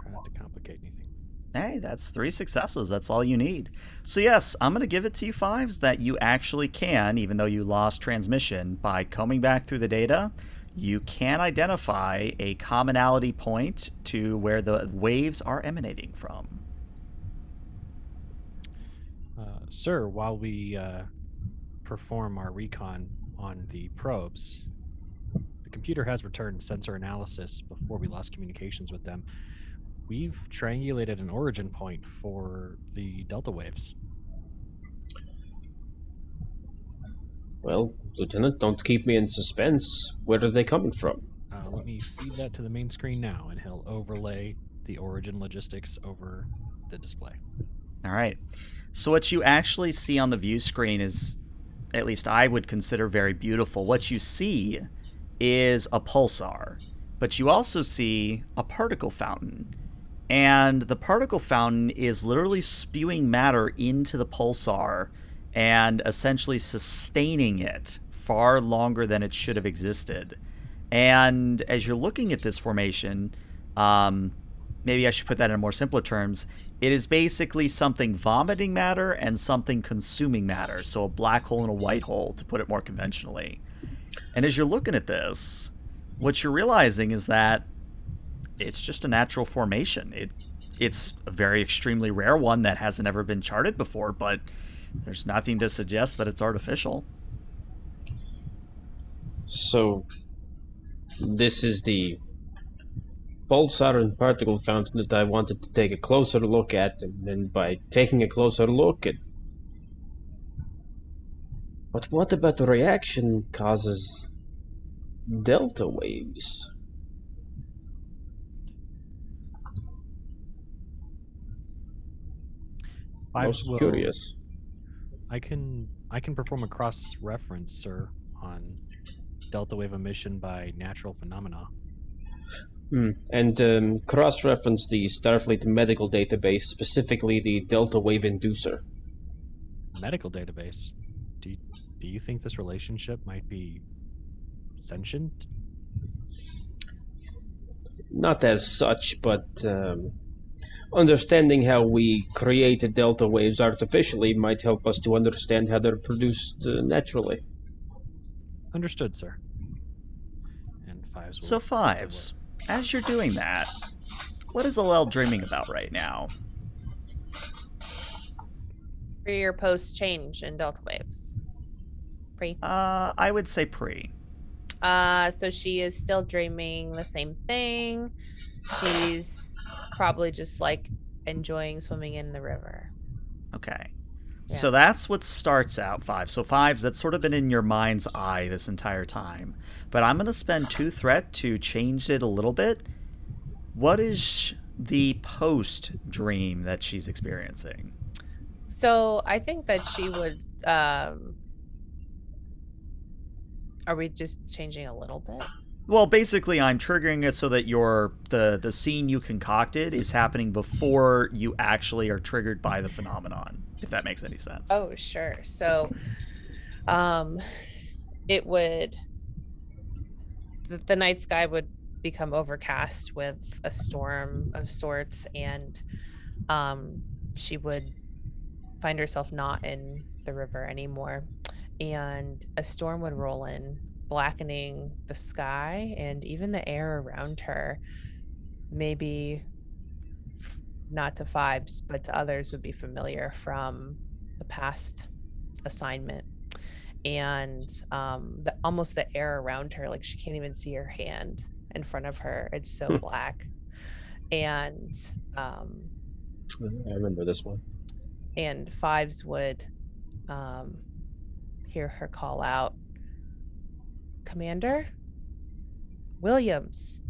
Try not to complicate anything. Hey, that's 3 successes. That's all you need. So yes, I'm going to give it to you, Fives, that you actually can, even though you lost transmission, by combing back through the data, you can identify a commonality point to where the waves are emanating from. Sir, while we perform our recon on the probes, the computer has returned sensor analysis before we lost communications with them. We've triangulated an origin point for the delta waves. Well, Lieutenant, don't keep me in suspense. Where are they coming from? Let me feed that to the main screen now, and he'll overlay the origin logistics over the display. All right. So what you actually see on the view screen is, at least I would consider, very beautiful. What you see is a pulsar, but you also see a particle fountain. And the particle fountain is literally spewing matter into the pulsar and essentially sustaining it far longer than it should have existed. And as you're looking at this formation, maybe I should put that in more simpler terms. It is basically something vomiting matter and something consuming matter. So a black hole and a white hole, to put it more conventionally. And as you're looking at this, what you're realizing is that it's just a natural formation. It's a very extremely rare one that hasn't ever been charted before, but there's nothing to suggest that it's artificial. So, this is the pulsar and particle fountain that I wanted to take a closer look at, and then by taking a closer look at... But what about the reaction causes delta waves? Fives Most will- curious. I can perform a cross reference, sir, on delta wave emission by natural phenomena. And cross-reference the Starfleet medical database, specifically the delta wave inducer. Medical database. Do you think this relationship might be sentient? Not as such, but understanding how we create delta waves artificially might help us to understand how they're produced naturally. Understood, sir. And Fives will So Fives, as you're doing that, what is Alel dreaming about right now? Pre or post change in delta waves? Pre. I would say pre. So she is still dreaming the same thing. She's probably just like enjoying swimming in the river. Okay. Yeah. So that's what starts out 5. So 5's that's sort of been in your mind's eye this entire time. But I'm going to spend 2 threat to change it a little bit. What is the post dream that she's experiencing? So I think that she would are we just changing a little bit? Well, basically, I'm triggering it so that the scene you concocted is happening before you actually are triggered by the phenomenon, if that makes any sense. Oh, sure. So, it would the night sky would become overcast with a storm of sorts, and she would find herself not in the river anymore, and a storm would roll in, blackening the sky and even the air around her. Maybe not to Fibes, but to others would be familiar from the past assignment. And almost the air around her, like she can't even see her hand in front of her. It's so black. And I remember this one. And Fibes would hear her call out, "Commander Williams."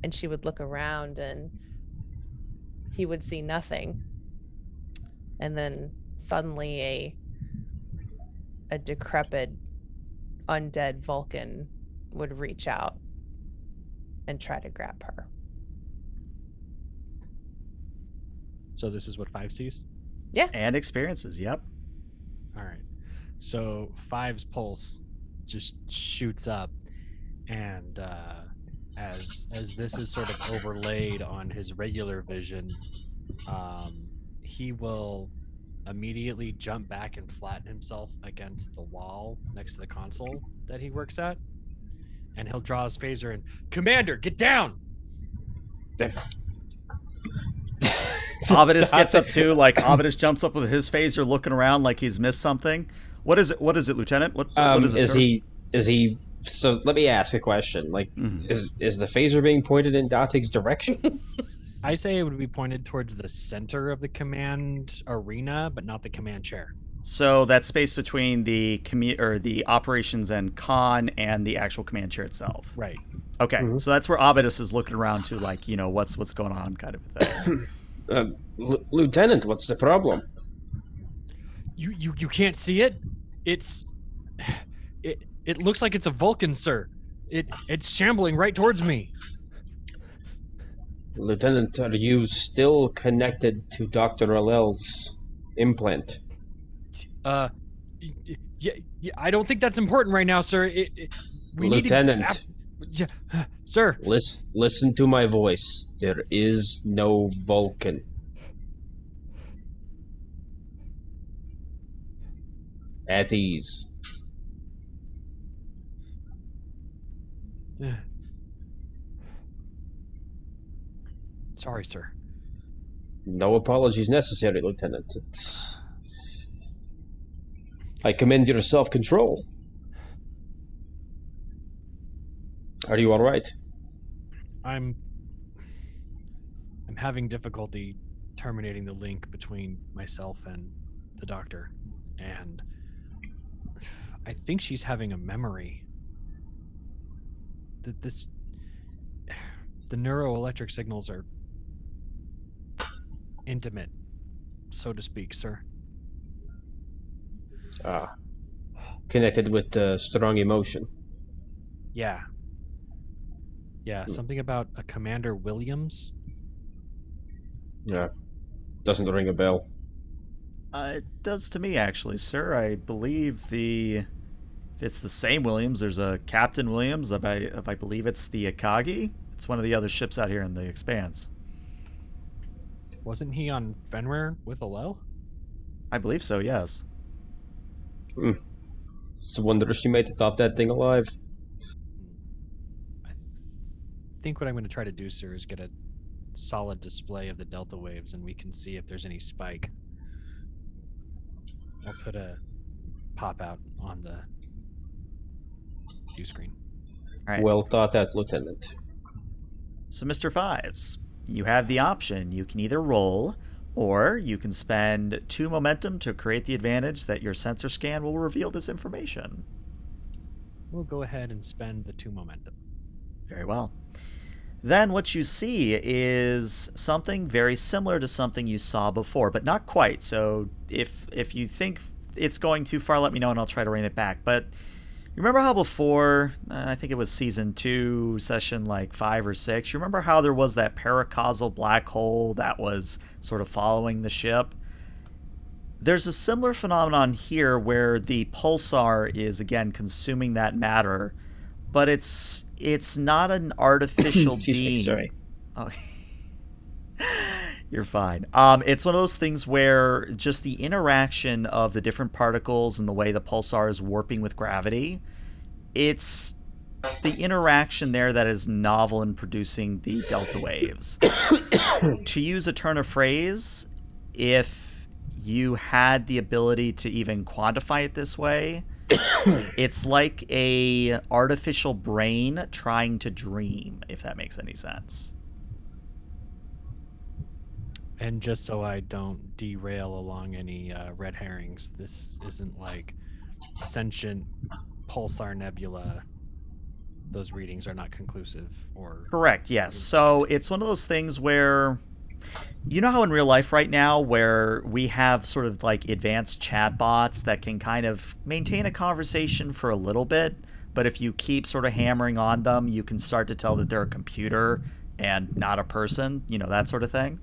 And she would look around and he would see nothing. And then suddenly a decrepit undead Vulcan would reach out and try to grab her. So this is what 5 sees? Yeah. And experiences, yep. All right. So 5's pulse just shoots up, and as this is sort of overlaid on his regular vision, he will immediately jump back and flatten himself against the wall next to the console that he works at, and he'll draw his phaser and, "Commander, get down!" Obidus gets up too, like Obidus jumps up with his phaser looking around like he's missed something. What is it, Lieutenant? What is it, sir? Is he so let me ask a question. Like, is the phaser being pointed in Datig's direction? I say it would be pointed towards the center of the command arena, but not the command chair. So that space between the operations and con and the actual command chair itself. Right. Okay, so that's where Obidus is looking around to, like, you know, what's going on, kind of a thing. Lieutenant, what's the problem? You can't see it? It looks like it's a Vulcan, sir. It's shambling right towards me. Lieutenant, are you still connected to Dr. Alel's implant? Yeah, I don't think that's important right now, sir. Lieutenant. Yeah, sir. Listen to my voice. There is no Vulcan. At ease. Sorry, sir. No apologies necessary, Lieutenant. I commend your self-control. Are you all right? I'm having difficulty terminating the link between myself and the doctor, and I think she's having a memory. The neuroelectric signals are intimate, so to speak, sir. Connected with strong emotion. Yeah, something about a Commander Williams. Yeah, doesn't ring a bell. It does to me, actually, sir. I believe if it's the same Williams, there's a Captain Williams. If I believe it's the Akagi. It's one of the other ships out here in the Expanse. Wasn't he on Fenrir with Alel? I believe so, yes. It's a wonder she made it off that thing alive. I think what I'm going to try to do, sir, is get a solid display of the delta waves, and we can see if there's any spike. I'll put a pop out on the view screen. All right. Well thought out, Lieutenant. So, Mr. Fives, you have the option. You can either roll, or you can spend 2 momentum to create the advantage that your sensor scan will reveal this information. We'll go ahead and spend the 2 momentum. Very well. Then what you see is something very similar to something you saw before, but not quite. So if you think it's going too far, let me know and I'll try to rein it back. But you remember how before, I think it was season 2, session like 5 or 6, you remember how there was that paracausal black hole that was sort of following the ship? There's a similar phenomenon here where the pulsar is, again, consuming that matter, but it's not an artificial Excuse being. me, sorry. Oh. You're fine. It's one of those things where just the interaction of the different particles and the way the pulsar is warping with gravity, it's the interaction there that is novel in producing the delta waves. To use a turn of phrase, if you had the ability to even quantify it this way, it's like a artificial brain trying to dream, if that makes any sense. And just so I don't derail along any red herrings, this isn't like sentient pulsar nebula. Those readings are not conclusive or... Correct, yes. So it's one of those things where, you know how in real life right now where we have sort of like advanced chatbots that can kind of maintain a conversation for a little bit, but if you keep sort of hammering on them, you can start to tell that they're a computer and not a person, you know, that sort of thing.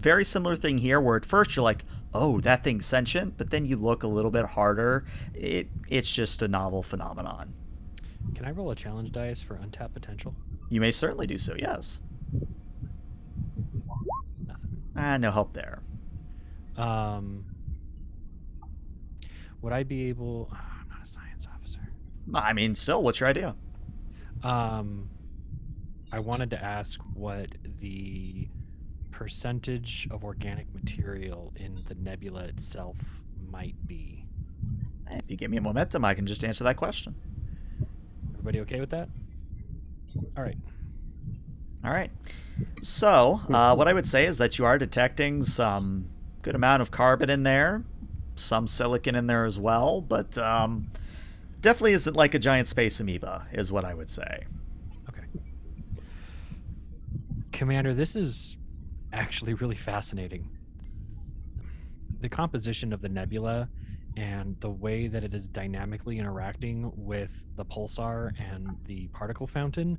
Very similar thing here where at first you're like, oh, that thing's sentient, but then you look a little bit harder. It's just a novel phenomenon. Can I roll a challenge dice for untapped potential? You may certainly do so, yes. Nothing. No help there. Would I be able... I'm not a science officer. I mean, still, what's your idea? I wanted to ask what the percentage of organic material in the nebula itself might be. If you give me a momentum, I can just answer that question. Everybody okay with that? All right. All right. So, what I would say is that you are detecting some good amount of carbon in there, some silicon in there as well, but definitely isn't like a giant space amoeba, is what I would say. Okay. Commander, this is actually really fascinating. The composition of the nebula and the way that it is dynamically interacting with the pulsar and the particle fountain,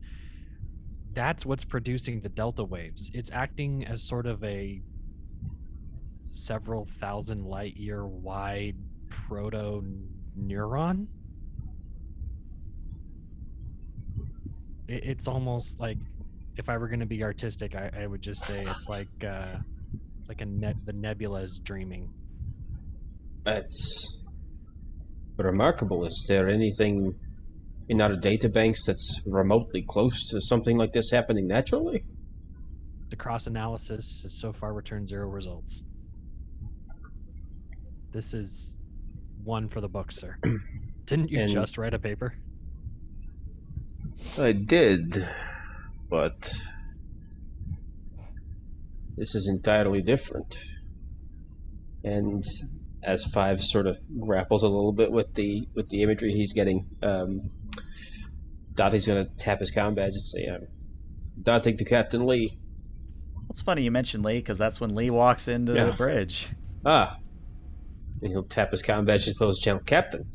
that's what's producing the delta waves. It's acting as sort of a several thousand light year wide proto neuron. It's almost like, if I were going to be artistic, I would just say it's like the nebula is dreaming. That's remarkable. Is there anything in our databanks that's remotely close to something like this happening naturally? The cross analysis has so far returned 0 results. This is one for the books, sir. Didn't you just write a paper? I did, but this is entirely different. And as Five sort of grapples a little bit with the imagery he's getting, Dottie's going to tap his comm badge and say, Dottie to Captain Lee. It's funny you mentioned Lee, because that's when Lee walks into the bridge. Ah. And he'll tap his comm badge and close the channel. Captain,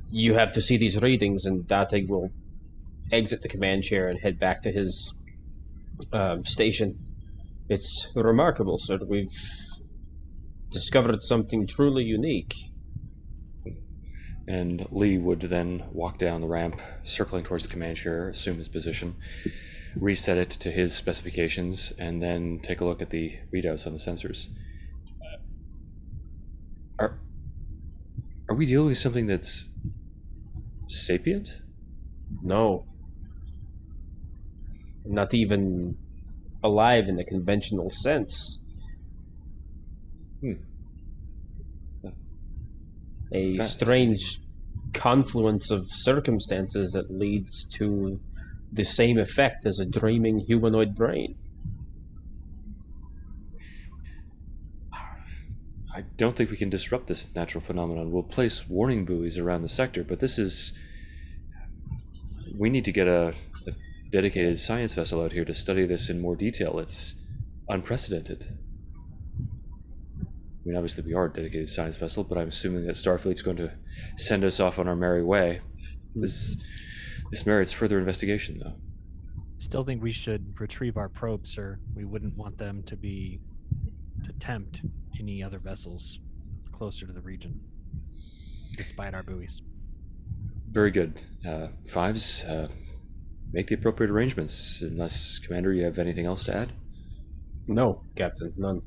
you have to see these readings, and Dottie will exit the command chair and head back to his station. It's remarkable, sir. We've discovered something truly unique. And Lee would then walk down the ramp, circling towards the command chair, assume his position, reset it to his specifications, and then take a look at the readouts on the sensors. Are we dealing with something that's sapient? No. Not even alive in the conventional sense. A That's- strange confluence of circumstances that leads to the same effect as a dreaming humanoid brain. I don't think we can disrupt this natural phenomenon. We'll place warning buoys around the sector, but this is... We need to get a dedicated science vessel out here to study this in more detail. It's unprecedented. I mean, obviously we are a dedicated science vessel, but I'm assuming that Starfleet's going to send us off on our merry way. This merits further investigation, though. Still think we should retrieve our probes, sir. We wouldn't want them to tempt any other vessels closer to the region, despite our buoys. Very good. Fives, make the appropriate arrangements. Unless, Commander, you have anything else to add? No, Captain, none.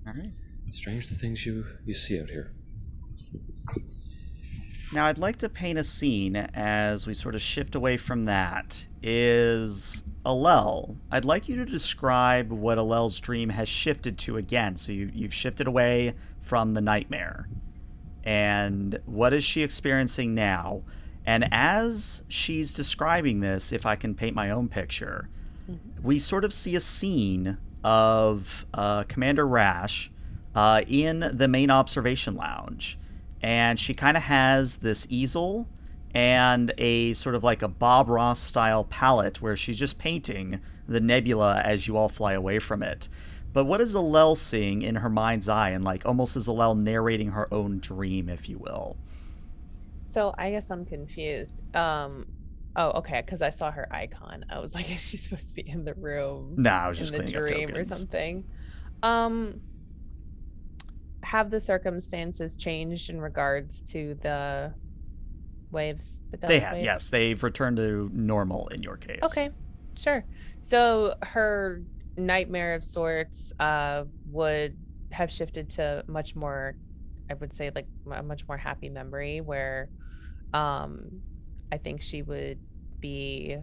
All right. Strange the things you see out here. Now, I'd like to paint a scene as we sort of shift away from that. Is Alel. I'd like you to describe what Alel's dream has shifted to again. So you've shifted away from the nightmare. And what is she experiencing now? And as she's describing this, if I can paint my own picture, we sort of see a scene of Commander Rash in the main observation lounge. And she kind of has this easel and a sort of like a Bob Ross style palette where she's just painting the nebula as you all fly away from it. But what is Alel seeing in her mind's eye, and like almost as Alel narrating her own dream, if you will? So I guess I'm confused. Oh, okay, because I saw her icon. I was like, is she supposed to be in the room? Nah, I was just in the cleaning up dream or tokens. something. Have the circumstances changed in regards to the waves? They have, yes. They've returned to normal in your case. Okay, sure. So her nightmare of sorts would have shifted to much more, I would say, like a much more happy memory where I think she would be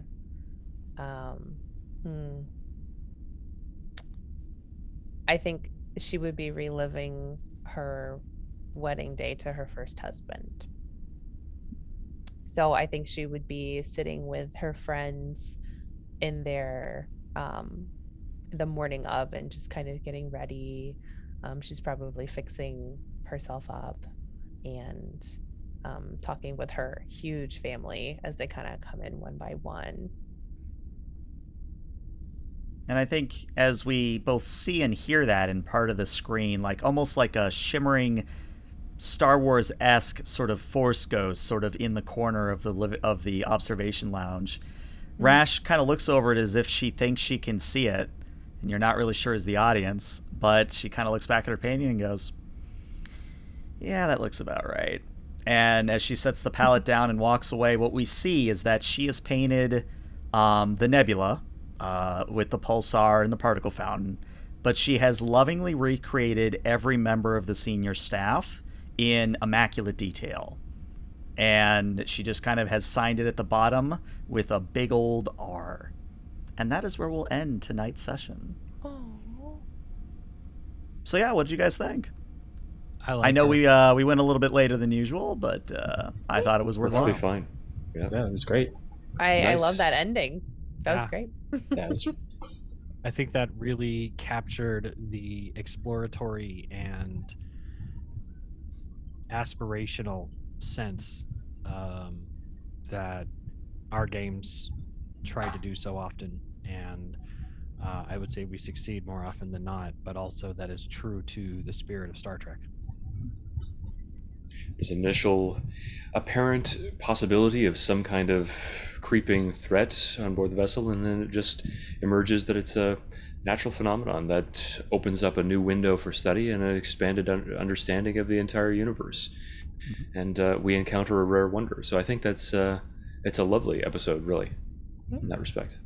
I think she would be reliving her wedding day to her first husband. So I think she would be sitting with her friends in their the morning of and just kind of getting ready. She's probably fixing herself up and talking with her huge family as they kind of come in one by one. And I think as we both see and hear that in part of the screen, like almost like a shimmering Star Wars-esque sort of force ghost sort of in the corner of the observation lounge, Rash kind of looks over it as if she thinks she can see it, and you're not really sure as the audience, but she kind of looks back at her painting and goes, yeah, that looks about right. And as she sets the palette down and walks away, what we see is that she has painted the nebula with the pulsar and the particle fountain, but she has lovingly recreated every member of the senior staff in immaculate detail. And she just kind of has signed it at the bottom with a big old R. And that is where we'll end tonight's session. Oh. So yeah, what did you guys think? I know her. we went a little bit later than usual, but I thought it was Perfectly worthwhile. fine. Yeah. Yeah, it was great. I Nice. love that ending. That was Yeah. great. That was I think that really captured the exploratory and aspirational sense that our games try to do so often. And I would say we succeed more often than not, but also that is true to the spirit of Star Trek. There's initial apparent possibility of some kind of creeping threat on board the vessel, and then it just emerges that it's a natural phenomenon that opens up a new window for study and an expanded understanding of the entire universe. And we encounter a rare wonder. So I think that's it's a lovely episode, really, in that respect.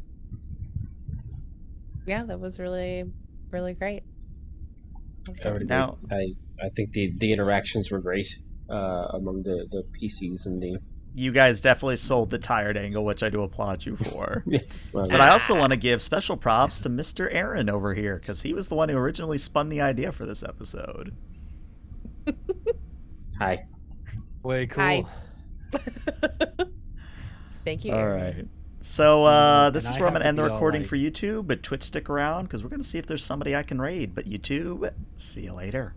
Yeah, that was really, really great. Now- I think the interactions were great among the PCs and the. You guys definitely sold the tired angle, which I do applaud you for. Well, But I also want to give special props to Mr. Aaron over here, because he was the one who originally spun the idea for this episode. Hi. Way cool. Hi. Thank you. All Aaron. right. So this And is I where I'm have going to to end the be all recording like- for YouTube, but Twitch stick around because we're going to see if there's somebody I can raid. But YouTube, see you later.